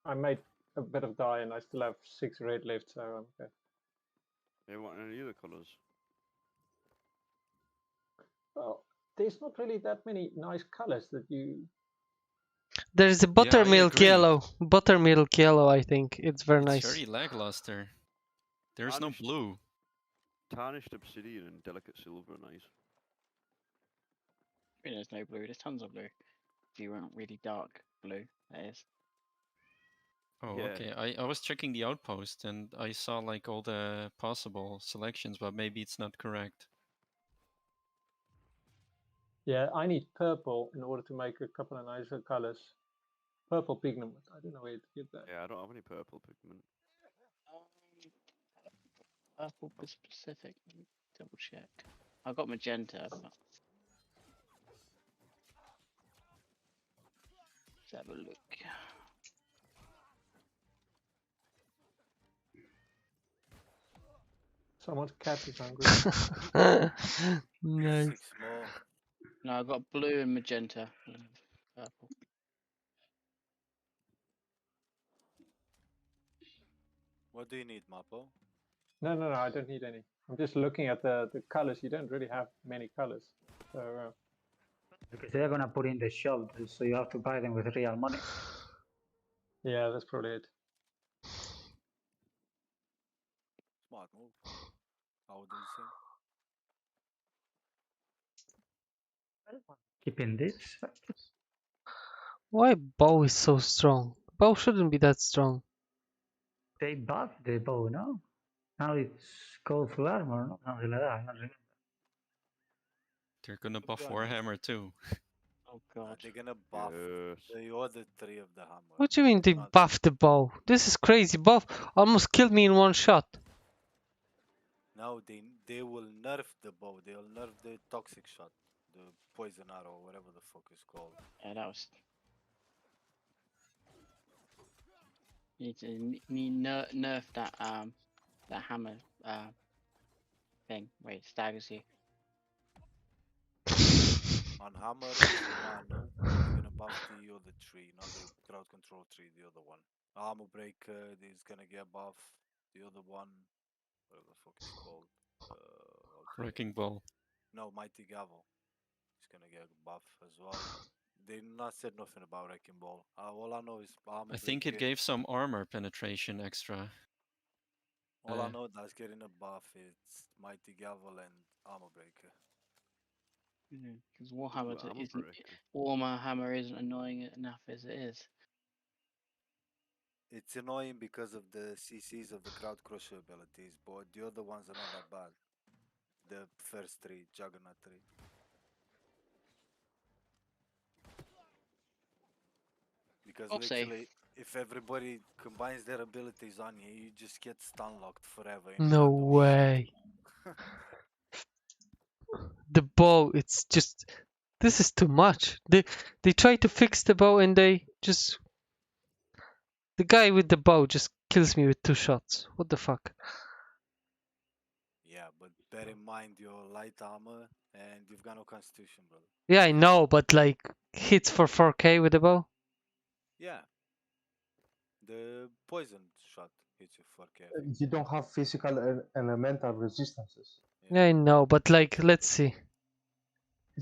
I made a bit of dye and I still have 6 red left, so I'm okay. You want any other colours? Well, there's not really that many nice colors that you. There's a buttermilk agree. yellow. Buttermilk yellow, I think. It's very nice. Very lackluster. There's no blue. Tarnished obsidian and delicate silver are nice. I mean, there's no blue. There's tons of blue. If you want really dark blue, that is. Oh, Yeah. okay. I was checking the outpost and I saw like all the possible selections, but maybe it's not correct. Yeah, I need purple in order to make a couple of nicer colors. Purple pigment. I don't know where to get that. Yeah, I don't have any purple pigment. Purple for specific. Let me double check. I've got magenta. But... Let's have a look. Someone's cat is hungry. Nice. 6 more. No, I've got blue and magenta. And purple. What do you need, Mapo? No, I don't need any. I'm just looking at the colors. You don't really have many colors. So, Because they're gonna put in the shop, so you have to buy them with real money. yeah, that's probably it. Smart move. I would do the same. Keeping this. Why bow is so strong? Bow shouldn't be that strong. They buffed the bow, no? Now it's called full armor, no? Something like that, I don't remember. They're gonna buff Warhammer too. Oh god. They're gonna buff the other 3 of the hammer. What do you mean they buffed the bow? This is crazy. Buff almost killed me in one shot. No, they will nerf the bow. They'll nerf the toxic shot, the poison arrow, whatever the fuck it's called. Yeah, that was. You need to nerf that that hammer thing where it staggers you. On hammer, you're gonna buff the other 3, not the crowd control 3, the other one. Armor breaker is gonna get buff. The other one, whatever the fuck it's called. Wrecking ball. No, Mighty Gavel. It's gonna get buff as well. They not said nothing about Wrecking Ball. All I know is armor. I think it breaker. gave some armor penetration extra. All I know that's getting a buff is Mighty Gavel and Armor Breaker. Because Warhammer Ooh, armor isn't breaker. Warhammer isn't annoying enough as it is. It's annoying because of the CCs of the Crowd Crusher abilities, but the other ones are not that bad. The first 3, Juggernaut 3. Because I'll say. literally, if everybody combines their abilities on you, you just get stun locked forever. No way. The bow, it's just, this is too much. They try to fix the bow and they just The guy with the bow just kills me with 2 shots. What the fuck? Yeah, but bear in mind your light armor and you've got no constitution, brother. Yeah, I know, but like hits for 4k with the bow. Yeah. The poison shot hits you 4k. You don't have physical elemental resistances. Yeah, I know, but like, let's see.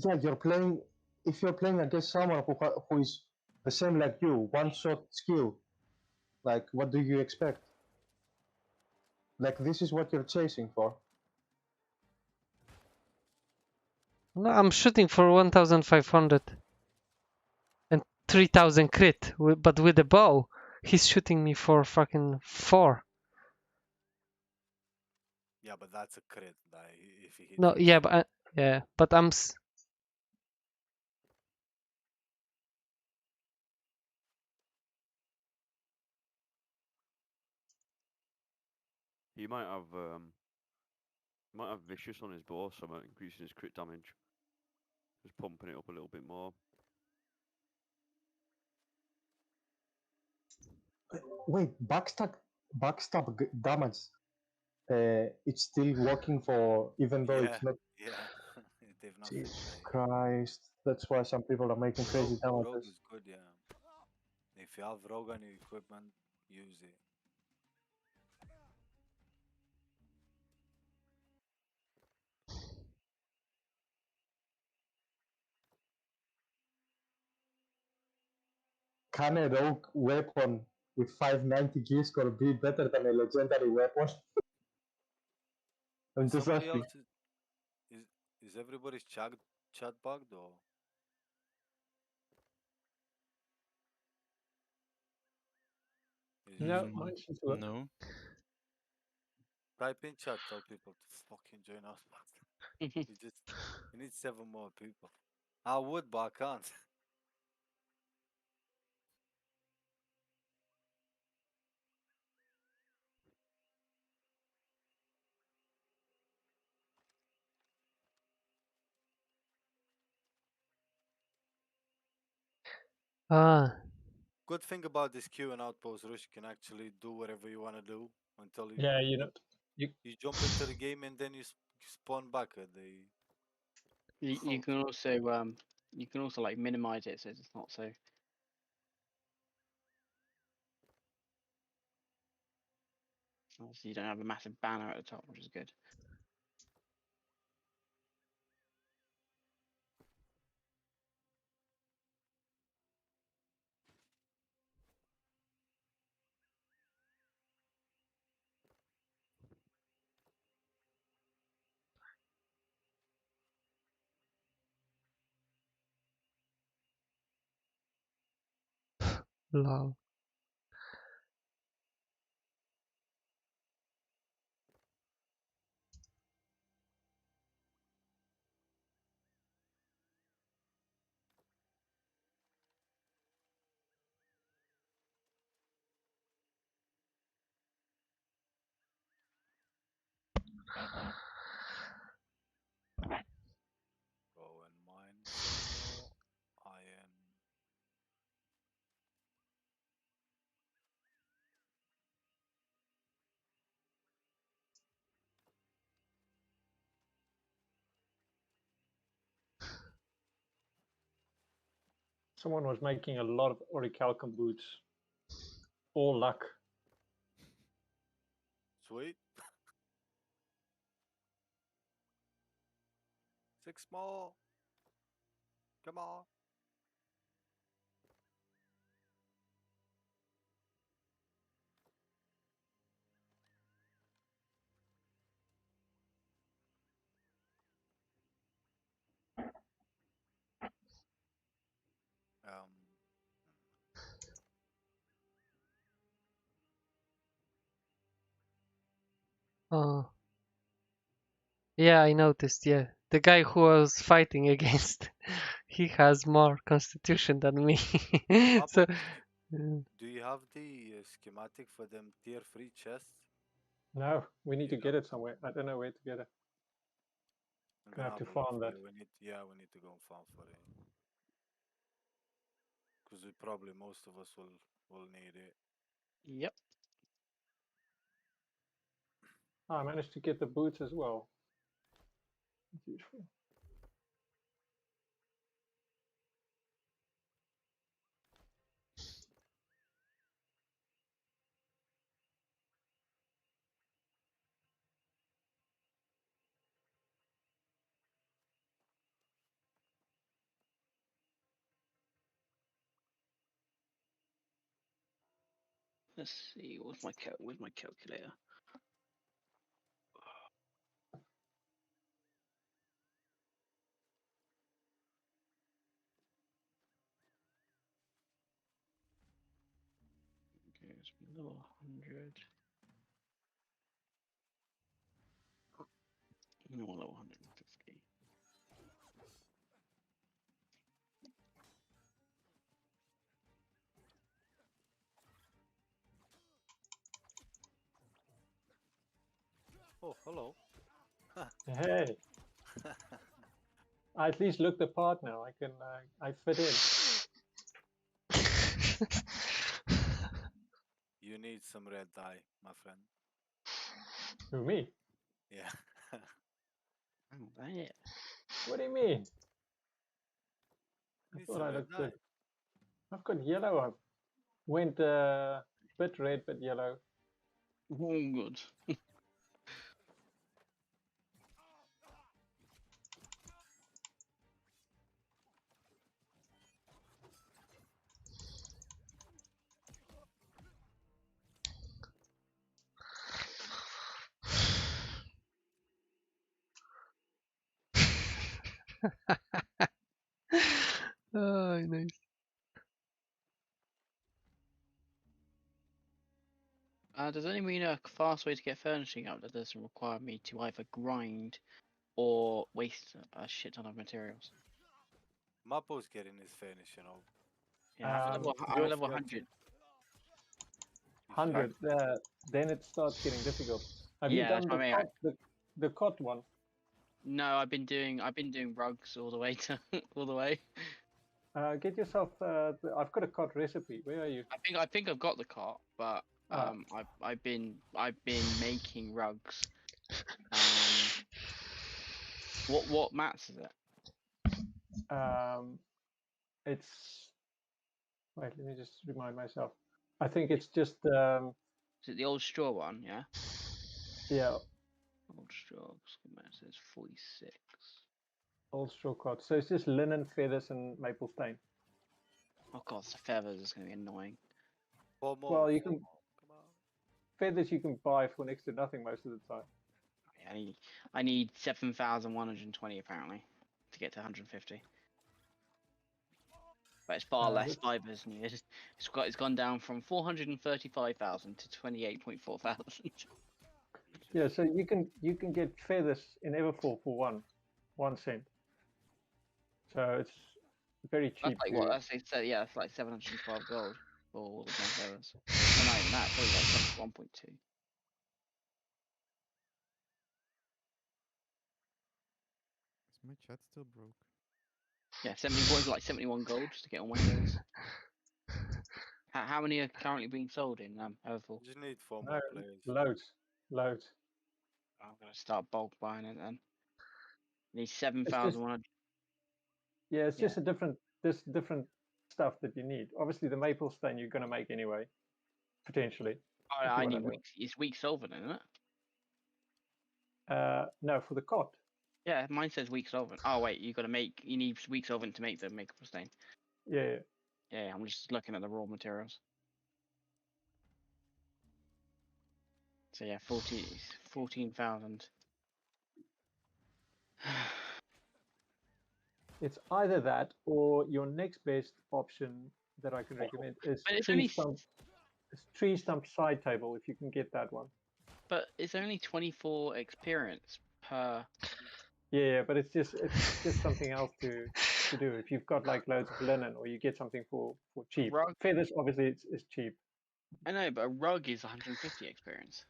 Yeah, you're playing. If you're playing against someone who is the same like you, one shot skill, like what do you expect? Like this is what you're chasing for. No, I'm shooting for 1,500 and 3,000 crit, but with the bow, he's shooting me for fucking 4. Yeah, but that's a crit. If he hits No, you. yeah, but I'm. He might have vicious on his bow, so might increasing his crit damage. Just pumping it up a little bit more. Wait, backstab damage. It's still working for even though it's not. Yeah, they've not. Jesus Christ! That's why some people are making crazy Rogue damages. is good, yeah. If you have rogue on your equipment, use it. Can a rogue weapon with 590 gear score be better than a legendary weapon? I'm just Somebody asking. else is everybody's chat bugged or? No, mine seems to work. No. Type in chat, tell people to fucking join us. you need 7 more people. I would, but I can't. Good thing about this queue and outpost rush, you can actually do whatever you want to do until you. Yeah, you know, you jump into the game and then you spawn back at the. You can also like minimize it so it's not so. Obviously, you don't have a massive banner at the top, which is good. Lol. Go and mine some more iron. Someone was making a lot of orichalcum boots. All luck. Sweet. 6 more. Come on. Oh. Yeah, I noticed, yeah. The guy who I was fighting against, he has more constitution than me. So, Do you have the schematic for them tier 3 chests? No, we need to get it somewhere. I don't know where to get it. I'm Gonna have to a look farm for that. it. We need to go and farm for it. Because most of us will need it. Yep. I managed to get the boots as well. Beautiful. Let's see. Where's my calculator? Okay, it's below 100. No, level 150. Oh, hello. Hey. I at least look the part now. I can. I fit in. You need some red dye, my friend. Who, me? Yeah. Oh, yeah. What do you mean? I Need thought some I red looked dye. good. I've got yellow. I went bit red, but yellow. Oh, good. Oh, nice. Does anyone know a fast way to get furnishing up that doesn't require me to either grind or waste a shit ton of materials? Mappo's getting his finish, you know. Yeah, I'm you're- level 100. 100. Then it starts getting difficult. Have Yeah, you done that's what I mean. the cot one? No, I've been doing rugs all the way to all the way. Get yourself. I've got a cot recipe. Where are you? I think I've got the cart, but Ah. I've been making rugs. What mats is it? It's. Wait, let me just remind myself. I think it's just. Is it the old straw one? Yeah. Yeah, Old straw. It says 46. old straw cot. So it's just linen, feathers, and maple stain. Oh god, the feathers is gonna be annoying. Well, you can. Feathers you can buy for next to nothing most of the time. I need 7,120 apparently to get to 150. But it's far less fibers needed. It's gone down from 435,000 to 28.4 thousand. Yeah, so you can get feathers in Everfall for 1 cent. So it's very cheap. That's like what? That's yeah, it's like 712 gold for all the feathers. No, not even that. Probably like 1.2. Is my chat still broke? Yeah, 71 gold just to get on one of those. How many are currently being sold in Everfall? You just need 4 more players. Loads. I'm gonna start bulk buying it then. Need 7,100. Yeah, it's just different stuff that you need. Obviously, the maple stain you're gonna make anyway, potentially. Oh, I need weak. It's weak solvent, isn't it? No, for the cot. Yeah, mine says weak solvent. Oh wait, you need weak solvent to make the maple stain. Yeah. Yeah, I'm just looking at the raw materials. So yeah, 14,000. It's either that or your next best option that I can recommend is tree stump side table if you can get that one. But it's only 24 experience per. Yeah, but it's just something else to do. If you've got like loads of linen or you get something for cheap. Feathers obviously it's cheap. I know, but a rug is 150 experience.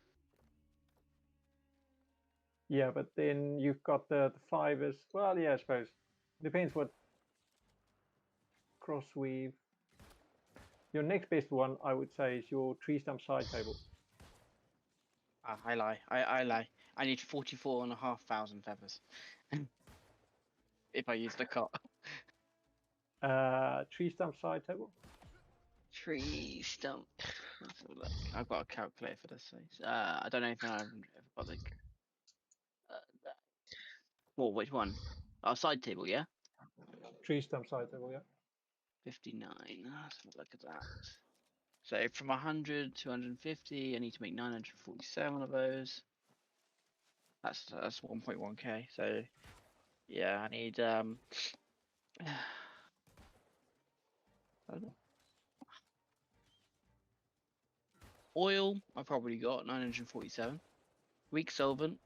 Yeah, but then you've got the fibers. Well, yeah, I suppose. Depends what cross weave. Your next best one, I would say, is your tree stump side table. I lie. I lie. I need 44,500 feathers. If I use the cot. Tree stump side table. Tree stump. Let's have a look. I've got a calculator for this. I don't know if I've ever got the. Well, which one? Our side table, yeah. Tree stump side table, yeah. 59. Let's have a look at that. So from 100 to 150, I need to make 947 of those. That's 1.1k. So yeah, I need I don't know. Oil, I probably got 947. Weak solvent,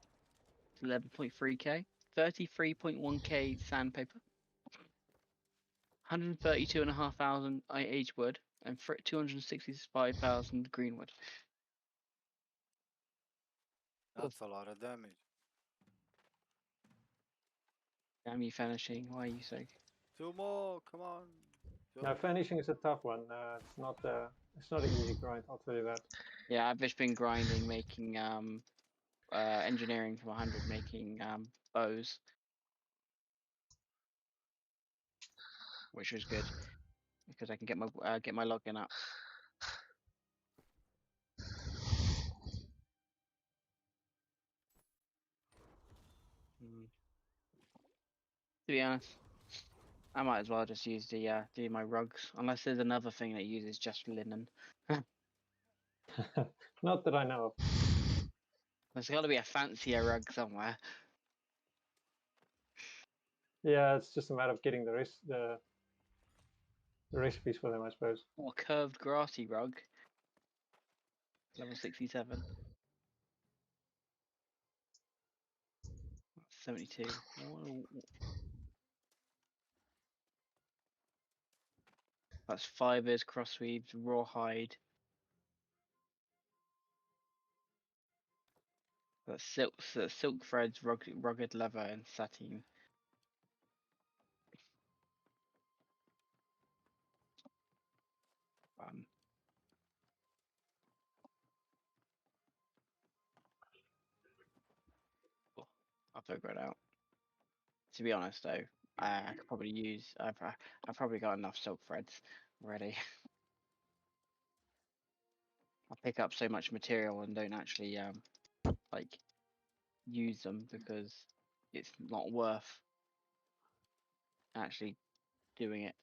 11.3k. 33.1k sandpaper. 132,500 IH wood and 265,000 green wood. That's a lot of damage. Damn you finishing, why are you so? 2 more, come on. Now finishing is a tough one. It's not an easy grind, I'll tell you that. Yeah, I've just been grinding, making engineering from 100, making bows, which was good because I can get my login up. To be honest, I might as well just use the do my rugs, unless there's another thing that uses just linen. Not that I know of. There's got to be a fancier rug somewhere. Yeah, it's just a matter of getting the recipes for them, I suppose. Or a curved grassy rug. Level 67. 72. That's fibers, crossweaves, rawhide. That's silk threads, rugged leather, and satin. I'll figure it out. To be honest, though, I could probably use. I've probably got enough silk threads already. I pick up so much material and don't actually like use them because it's not worth actually doing it.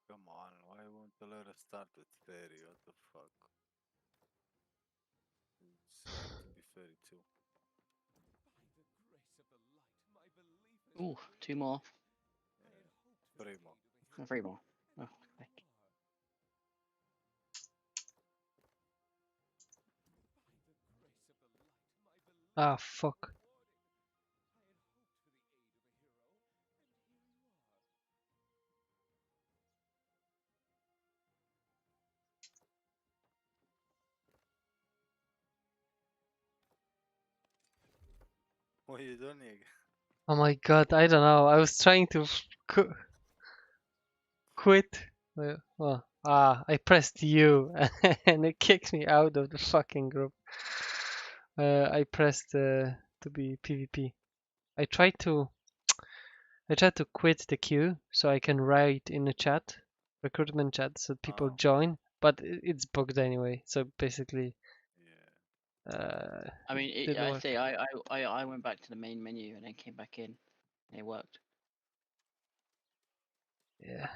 Come on, why won't you let us start with 30? What the fuck? It's to be 32. Ooh, 2 more. 3 more. 3 more. Oh, okay. Ah, fuck. What are you doing here? Oh my god, I don't know. I was trying to quit. I pressed U and it kicked me out of the fucking group. I pressed to be PvP. I tried to quit the queue so I can write in the chat, recruitment chat, so people join, but it's bugged anyway. So basically, I mean, I went back to the main menu and then came back in. And it worked. Yeah.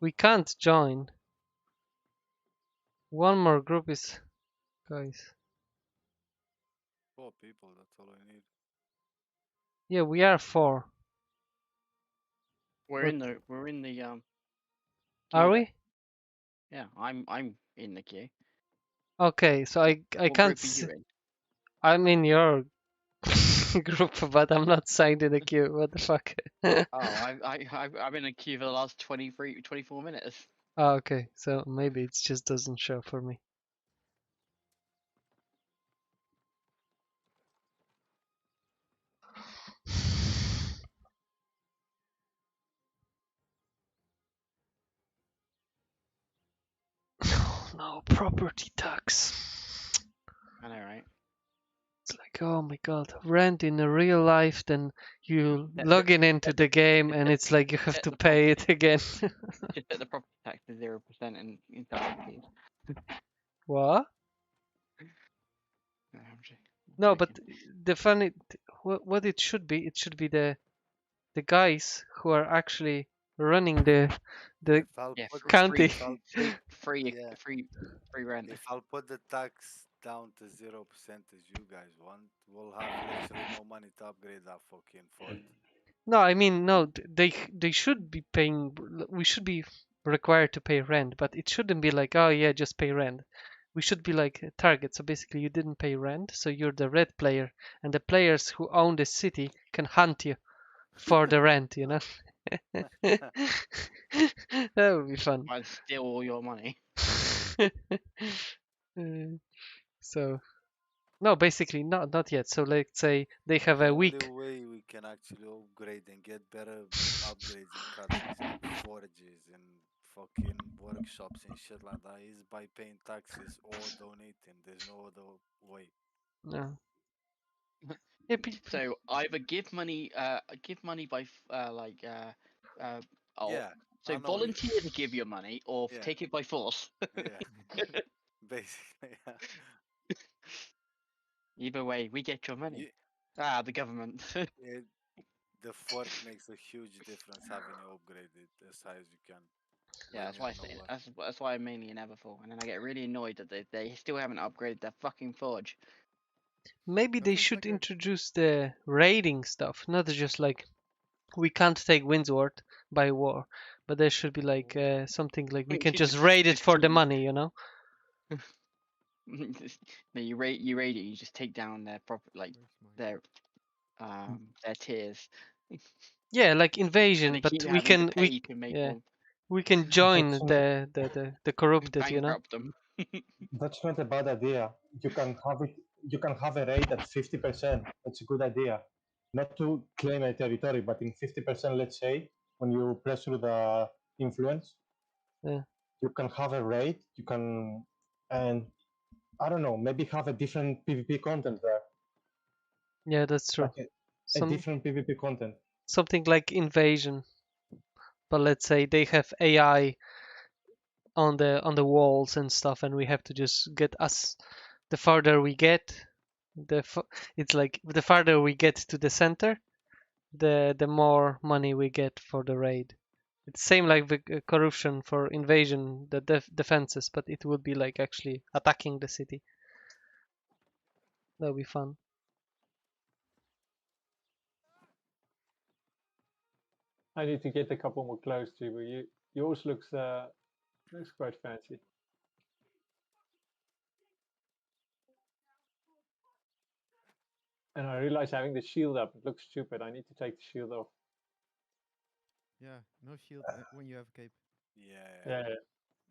We can't join. One more group is, guys. 4 people, that's all I need. Yeah, we are 4. We're in the Are we? Yeah, I'm in the queue. Okay, so I What can't. group are you in? I'm in your group, but I'm not signed in the queue. What the fuck? Oh, I'm in a queue for the last 24 minutes. Oh, okay, so maybe it just doesn't show for me. No, property tax. I know, right? It's like, oh my god, rent in a real life, then you logging into the game and it's like you have to pay it again. Just set the property tax to 0% in Saudi. What? No, I'm joking. No, but the funny, what it should be the guys who are actually running the Yeah, county. free rent. If I'll put the tax down to 0% as you guys want, we'll have literally no money to upgrade that fucking fort. No, I mean no, they should be paying. We should be required to pay rent, but it shouldn't be like, oh yeah, just pay rent. We should be like a target. So basically, you didn't pay rent, so you're the red player, and the players who own the city can hunt you for the rent. You know, that would be fun. I'd steal all your money. So no, basically not yet. So let's say they have a week. The only way we can actually upgrade and get better upgrades and customs and forages and fucking workshops and shit like that is by paying taxes or donating. There's no other way. No. So either give money by Yeah, so I know. volunteer to give your money or Yeah. take it by force. Yeah. Basically, yeah. Either way, we get your money. The government. The fort makes a huge difference having it upgraded as high as you can. Yeah, that's why I say that's why I'm mainly in Everfall, and then I get really annoyed that they still haven't upgraded their fucking forge. Maybe they should introduce the raiding stuff, not just like we can't take Windsward by war, but there should be like something like we can just raid it for the money, you know? No, you raid it. You just take down their their tiers. Yeah, like invasion, they but keep we having can to pay to make more. we can join That's the corrupted, you know? Bankrupt them. That's not a bad idea. You can have it. You can have a rate at 50%. That's a good idea. Not to claim a territory, but in 50%, let's say, when you press through the influence, Yeah. you can have a rate. You can, and I don't know, maybe have a different PvP content there. Yeah, that's true. Like a different PvP content. Something like invasion, but let's say they have AI on the walls and stuff, and we have to just get us. The farther we get, it's like the farther we get to the center, the more money we get for the raid. It's same like the corruption for invasion, the defenses, but it would be like actually attacking the city. That would be fun. I need to get a couple more clothes too, but yours looks quite fancy. And I realize having the shield up looks stupid. I need to take the shield off. Yeah, no shield when you have cape. Yeah.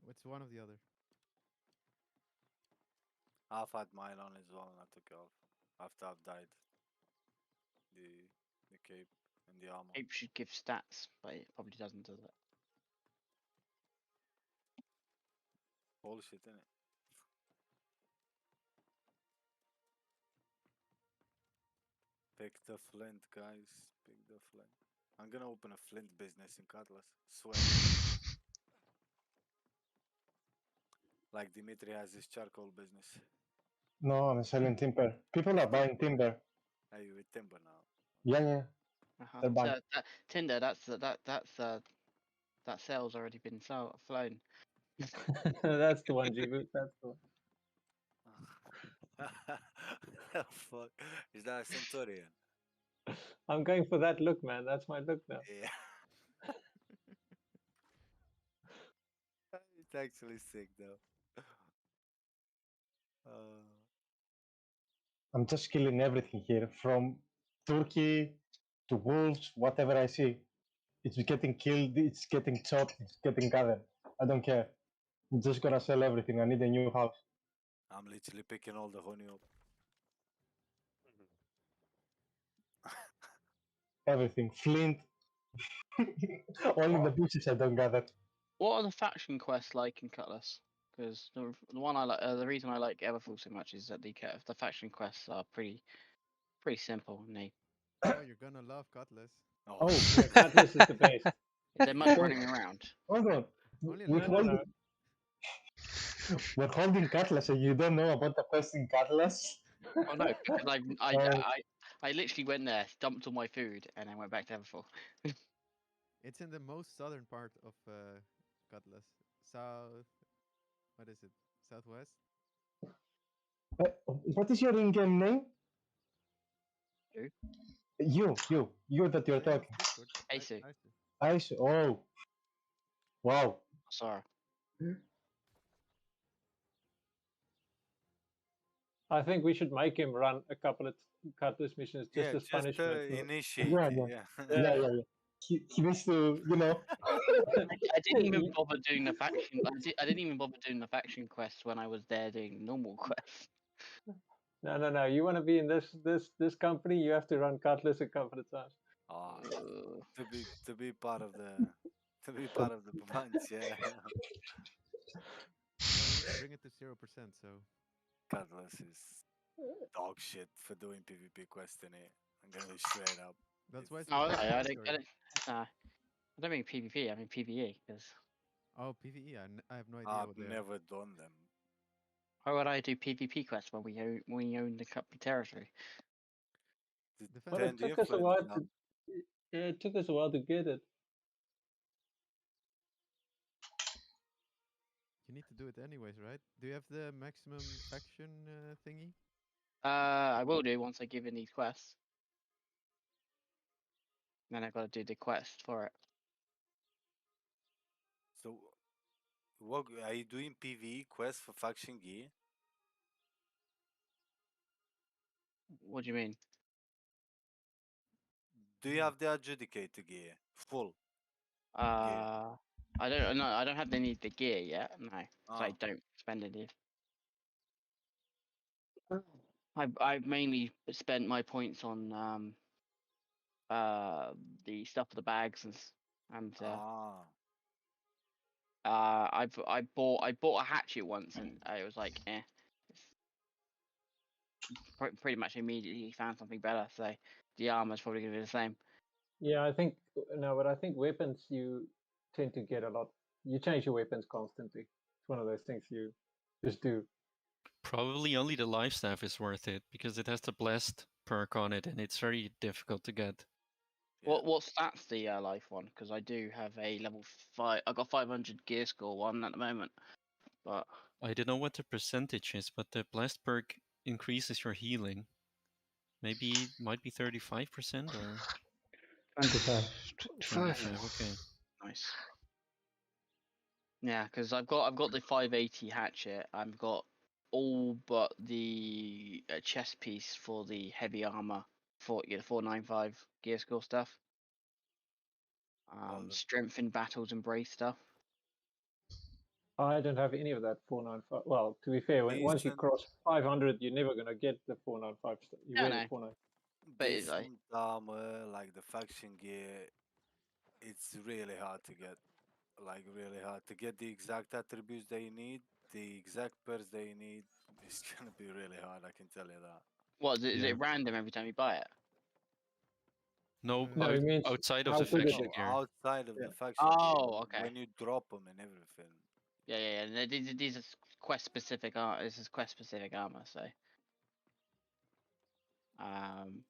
It's one or the other. I've had mine on as well, and I took it off after I've died. The cape and the armor. Cape should give stats, but it probably doesn't, does it? Bullshit, innit? Pick the flint, guys. Pick the flint. I'm gonna open a flint business in Cutlass. Swear. Like Dimitri has his charcoal business. No, I'm selling timber. People are buying timber. Are you with timber now? Yeah. They're buying. So Tinder, that sale's already been flown. That's the one, G-Boot. That's the one. Fuck. Is that a Centurion? I'm going for that look, man. That's my look now. Yeah. It's actually sick though. I'm just killing everything here, from turkey to wolves, whatever I see. It's getting killed, it's getting chopped, it's getting gathered. I don't care. I'm just gonna sell everything. I need a new house. I'm literally picking all the honey up. Everything. Flint. Only the bushes I don't gather. What are the faction quests like in Cutlass? Because the one I like, the reason I like Everfall so much is that the faction quests are pretty simple and they. Oh, you're gonna love Cutlass. Oh, yeah, Cutlass is the best. Is there much running around? Hold on. We're holding Cutlass, and you don't know about the quest in Cutlass? Oh no, because I literally went there, dumped all my food, and then went back to Everfall. It's in the most southern part of Cutlass. South. What is it? Southwest? What is your in-game name? Who? You that you're talking. Aisu. Aisu. Oh. Wow. Sorry. I think we should make him run a couple of Cutlass missions just Yeah, as punishment. initiate. Yeah. Yeah. He needs to, I didn't even bother doing the faction. I didn't even bother doing the faction quests when I was there doing normal quests. No. You want to be in this company? You have to run Cutlass a couple of times. To be part of the bunch, yeah. Bring it to 0%. So. Cutlass is dog shit for doing PvP quests in it. I'm gonna be straight up. That's why. No, I don't mean PvP. I mean PvE. Because. Oh, PvE. I have no idea. I've never done them. Why would I do PvP quests when we own the company territory? But it took us a while to. Yeah, it took us a while to get it. You need to do it anyways, right? Do you have the maximum faction thingy? I will do once I give in these quests. Then I've got to do the quest for it. So, what are you doing? PvE quests for faction gear? What do you mean? Do you have the adjudicator gear full? I don't know. I don't have any of the gear yet. No, so I don't spend any. I've mainly spent my points on the stuff for the bags and I bought a hatchet once and it was like pretty much immediately found something better. So the armor's probably gonna be the same. Yeah, I think weapons you tend to get a lot. You change your weapons constantly. It's one of those things you just do. Probably only the life staff is worth it because it has the blessed perk on it and it's very difficult to get. Yeah. What stats the life one? Because I do have a level 5. I got 500 gear score one at the moment, but I don't know what the percentage is, but the blessed perk increases your healing. Maybe it might be 35% or 25. 25. Okay. Nice. Yeah, because I've got the 580 hatchet. I've got all but the chest piece for the heavy armor for the 495 gear score stuff. Strength in battles and brave stuff. I don't have any of that 495. Well, to be fair, once you cross 500, you're never gonna get the 495 stuff. You No, wear no. the 495. Decent armor, like the faction gear, it's really hard to get. Like really hard to get the exact attributes they need, the exact pairs they need. It's gonna be really hard. I can tell you that. What is it random every time you buy it? No, it means outside of how the good is faction it? gear. Outside of the faction Oh, gear, okay. when you drop them and everything. Yeah. These are quest specific This is quest specific armor. So,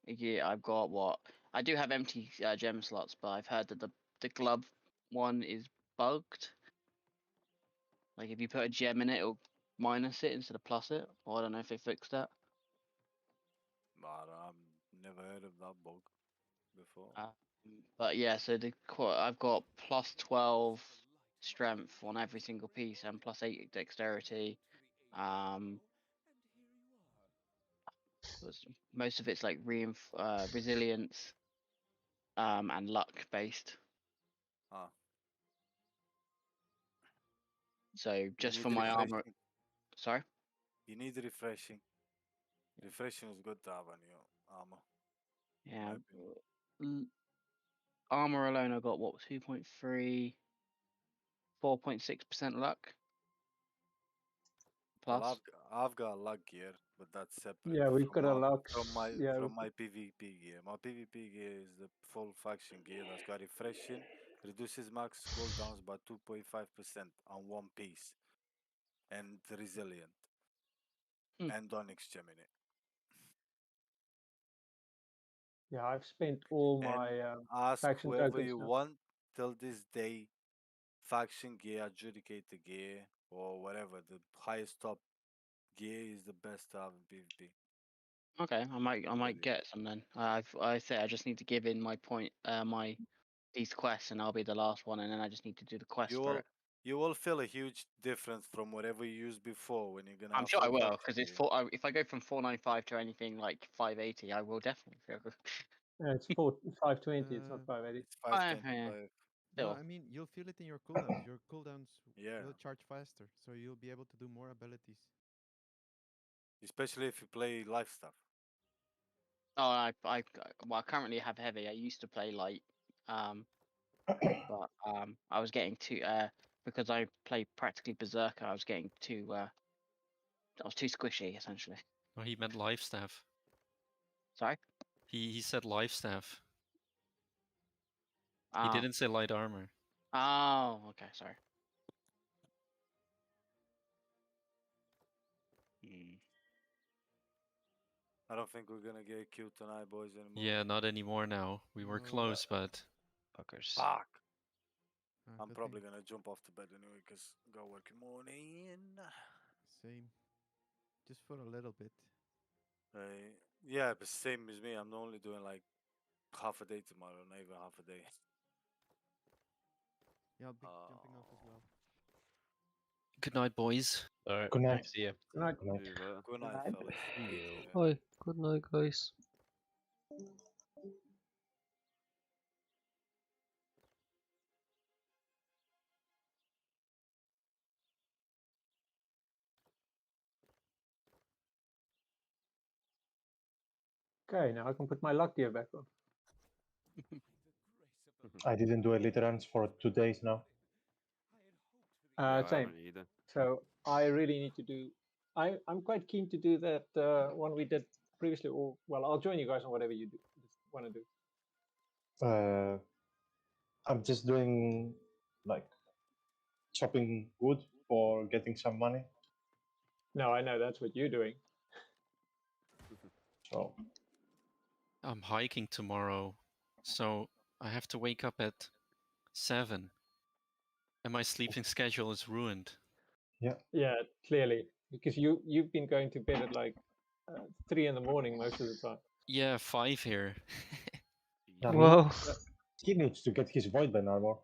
yeah, I've got what I do have empty gem slots, but I've heard that the glove one is bugged. Like if you put a gem in it, it'll minus it instead of plus it. Or I don't know if they fixed that. But I've never heard of that bug before. But yeah, so I've got plus 12 strength on every single piece and +8 dexterity. Most of it's like resilience and luck based. Ah. So just need for my armor. refreshing. Sorry? You need refreshing. Refreshing is good to have on your armor. Yeah. Armor alone, I got what, 2.3, 4.6% luck. Plus. Well, I've got luck gear, but that's separate. Yeah, we've got a luck. From my yeah, from my PvP gear. My PvP gear is the full faction gear that's got refreshing, reduces max cooldowns by 2.5% on one piece, and resilient, and Onyx Gemini. Yeah, I've spent all And my ask faction whoever tokens you now. want till this day, faction gear, adjudicator gear, or whatever. The highest top gear is the best to have in PvP. Okay, I might get some then. I say I just need to give in my point, these quests, and I'll be the last one, and then I just need to do the quest for it. You will feel a huge difference from whatever you used before when you're gonna. I'm have sure I full will, faction because it's gear. if I go from 495 to anything like 580, I will definitely feel good. Yeah, it's 520. It's not 580. It's 525. No, Still. I mean you'll feel it in your cooldowns. Your cooldowns Yeah. will charge faster, so you'll be able to do more abilities. Especially if you play life stuff. Oh, well, I currently have heavy. I used to play light, but I was getting too because I play practically berserker. I was getting too I was too squishy essentially. Oh, he meant life staff. Sorry. He said life staff. He Ah. didn't say light armor. Oh, okay, sorry. I don't think we're gonna get killed tonight, boys, anymore. Yeah, not anymore now. We were close, but fuckers. Fuck. I'm good probably thing. gonna jump off to bed anyway, cause go work in morning. Same. Just for a little bit. Yeah, but same as me. I'm only doing like half a day tomorrow, not even half a day. Yeah, I'll be jumping off as well. good night, boys. All right. Good night. See ya. Good night. Good night, fellas. Hi, good night, guys. Okay, now I can put my luck gear back on. I didn't do elite runs for 2 days now. I Same. haven't either. So I really need to do. I'm quite keen to do that one we did previously. Or well, I'll join you guys on whatever you want to do. I'm just doing like chopping wood for getting some money. No, I know that's what you're doing. So I'm hiking tomorrow, so I have to wake up at 7. And my sleeping schedule is ruined. Yeah. Yeah, clearly, because you've been going to bed at like 3 in the morning most of the time. Yeah, 5 here. Whoa. He needs to get his Voidbane armor.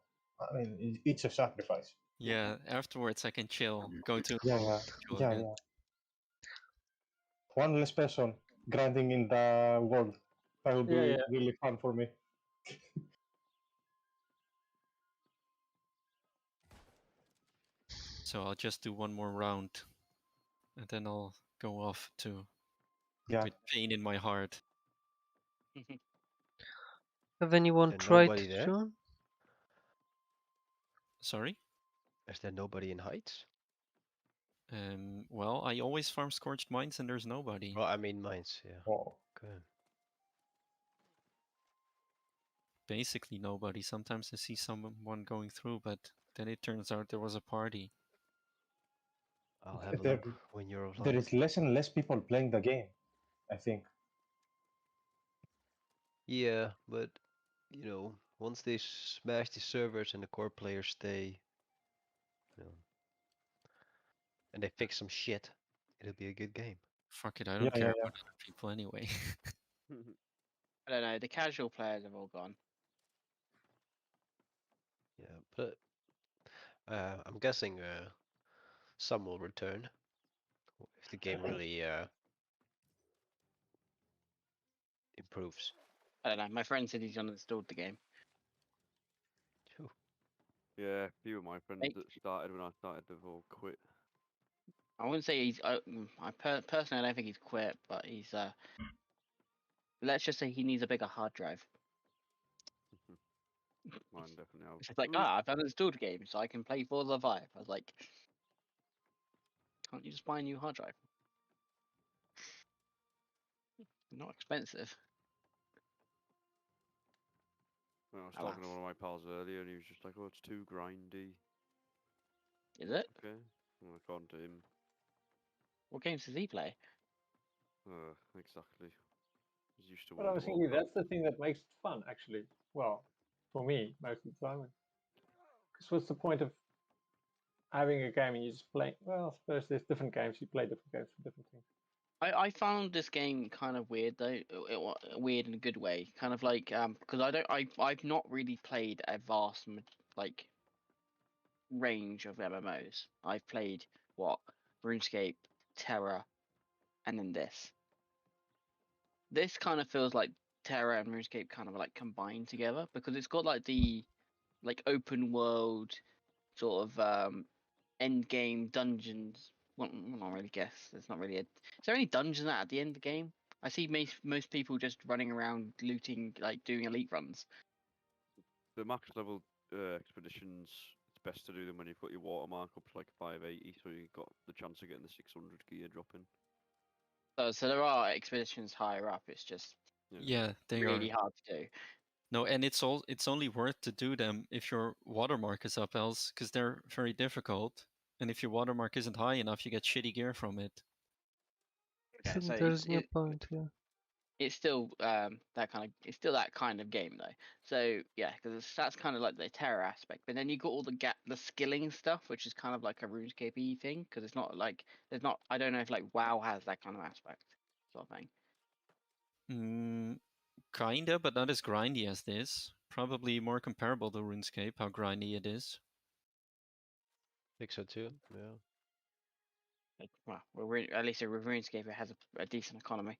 I mean, it's a sacrifice. Yeah, afterwards I can chill. Go to Yeah. again. One less person grinding in the world. That would be really fun for me. So I'll just do one more round, and then I'll go off to with pain in my heart. Have anyone Is there tried nobody there? John? Sorry? Is there nobody in Heights? Well, I always farm Scorched Mines and there's nobody. Well, I mean mines, yeah. Oh. Good. Basically nobody. Sometimes I see someone going through, but then it turns out there was a party. I'll have a There- look when you're offline. There is less and less people playing the game, I think. Yeah, but you know, once they smash the servers and the core players stay, you know, and they fix some shit, it'll be a good game. Fuck it, I don't care about other people anyway. I don't know. The casual players have all gone. Yeah, but I'm guessing some will return if the game really improves. I don't know. My friend said he's uninstalled the game. Yeah, a few of my friends that started when I started have all quit. I wouldn't say he's. Personally, I don't think he's quit, but he's. Let's just say he needs a bigger hard drive. Mine definitely out. It's like, I've uninstalled the game, so I can play Forza 5. I was like, can't you just buy a new hard drive? Not expensive. Well, I was talking to one of my pals earlier, and he was just like, "Oh, it's too grindy." Is it? Okay. Well, according to him. What games does he play? Exactly. He's used to. But I was thinking that's the thing that makes it fun, actually. Well, for me, most of the time. Because what's the point of having a game and you just play? Well, I suppose there's different games. You play different games for different things. I found this game kind of weird though, weird in a good way. Kind of like because I've not really played a vast like range of MMOs. I've played RuneScape, Terra, and then this. This kind of feels like Terra and RuneScape kind of like combined together because it's got like the open world sort of end game dungeons. Well, not really guess. There's not really a. Is there any dungeons at the end of the game? I see most people just running around looting, like doing elite runs. The max level expeditions, it's best to do them when you put your watermark up to like 580, so you got the chance of getting the 600 gear dropping. So there are expeditions higher up. It's just Yeah, they really are hard to do. No, and it's only worth to do them if your watermark is up, else because they're very difficult. And if your watermark isn't high enough, you get shitty gear from it. Yeah, so There's no point. Yeah. It's still that kind of game though. So yeah, because that's kind of like the terror aspect. But then you got all the skilling stuff, which is kind of like a RuneScape-y thing. Because it's not like I don't know if like WoW has that kind of aspect sort of thing. Kinda, but not as grindy as this. Probably more comparable to RuneScape, how grindy it is. I think so too. Yeah. Well, at least with RuneScape, it has a decent economy.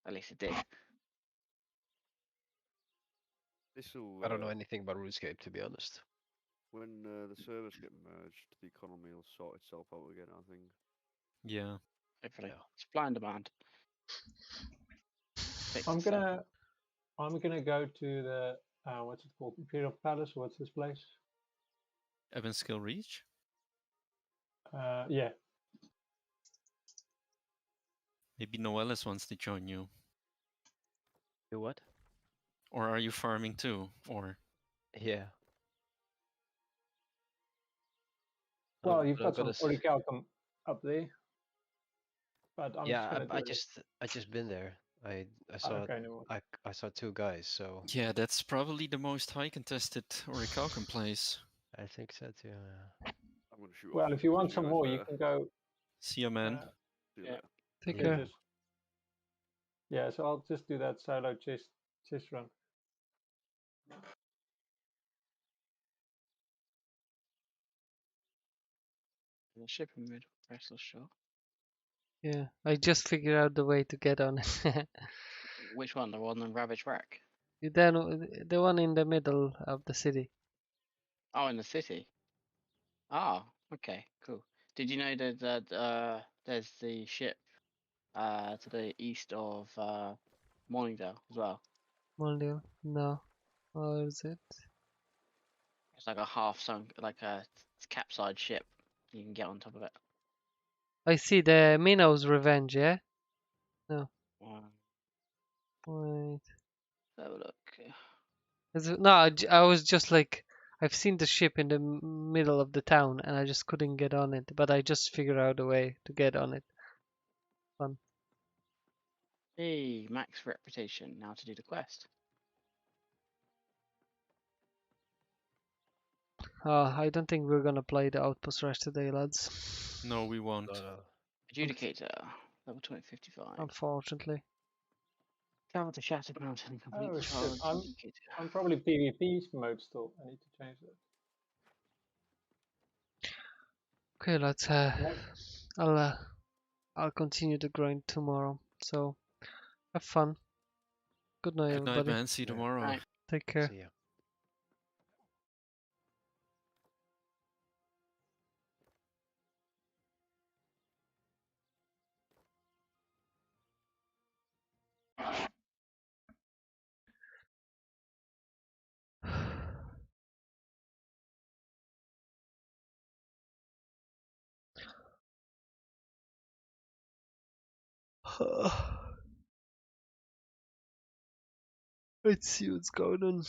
At least it did. I don't know anything about RuneScape, to be honest. When the servers get merged, the economy will sort itself out again, I think. Yeah. Hopefully. Supply and demand. I'm gonna go to the what's it called? Imperial Palace. What's this place? Evanskill Reach? Yeah. Maybe Noelis wants to join you. Do what? Or are you farming too? Or yeah. Well, you've got some orichalcum up there. But I'm I just been there. I saw okay, no. I saw two guys, so yeah, that's probably the most high contested orichalcum place. I think so too. I'm gonna shoot. Well, if you want some more, you can go. See you, man. Yeah. Take care. Yeah, so I'll just do that solo chase run. The shipping mid restless shot. Yeah, I just figured out the way to get on it. Which one? The one on Ravage Rack? The one in the middle of the city. Oh, in the city. Ah, okay, cool. Did you know that there's the ship to the east of Morningdale as well? Morningdale? No. Or is it? It's like a half sunk, like a capsized ship. You can get on top of it. I see the Minnow's Revenge, yeah? No. Wait. Have a look. No, I was just like, I've seen the ship in the middle of the town and I just couldn't get on it, but I just figured out a way to get on it. Fun. Hey, max reputation. Now to do the quest. I don't think we're gonna play the Outpost Rush today, lads. No, we won't. Adjudicator, level 255. Unfortunately. Travel to Shattered Mountain and complete the shit. challenge. I'm probably PvP mode still. I need to change that. Okay, let's. I'll continue the grind tomorrow. So have fun. Good night, Good night, everybody. man. See you tomorrow. Right. Take care. See ya. Let's see what's going on.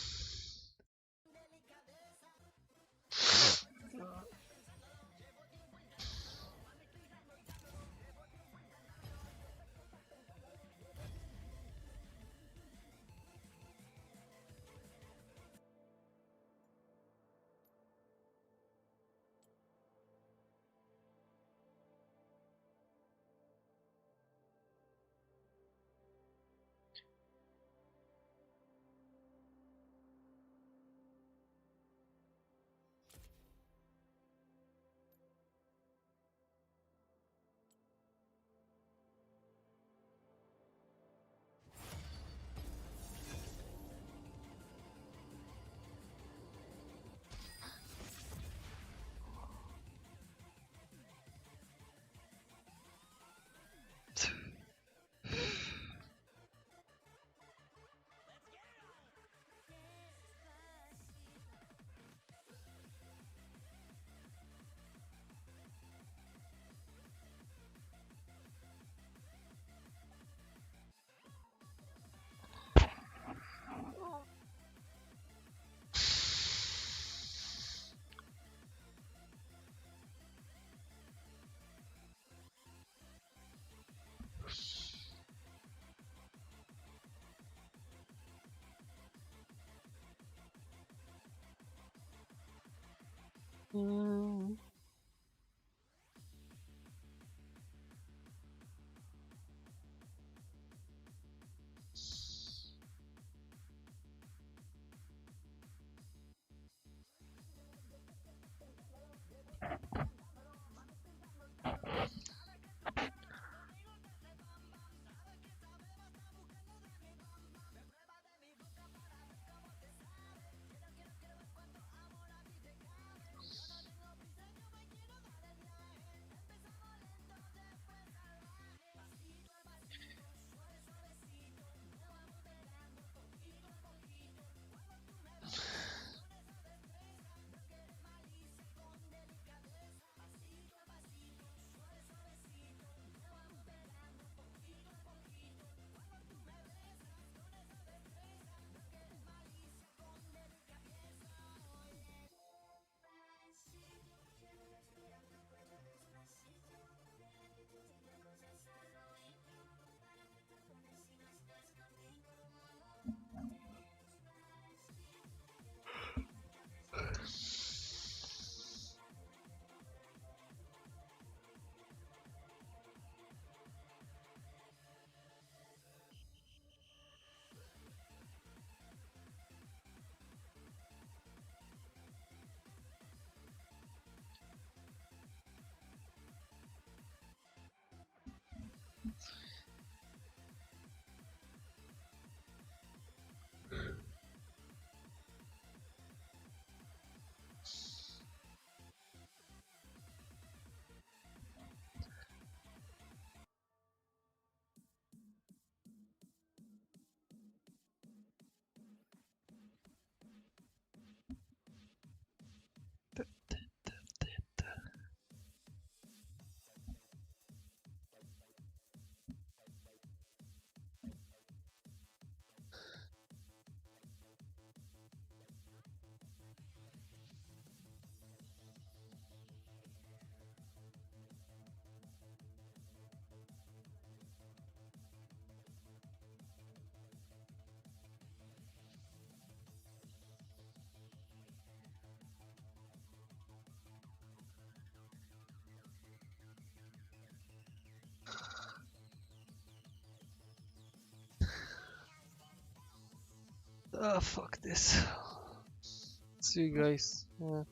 Ah, fuck this. See you guys. Yeah.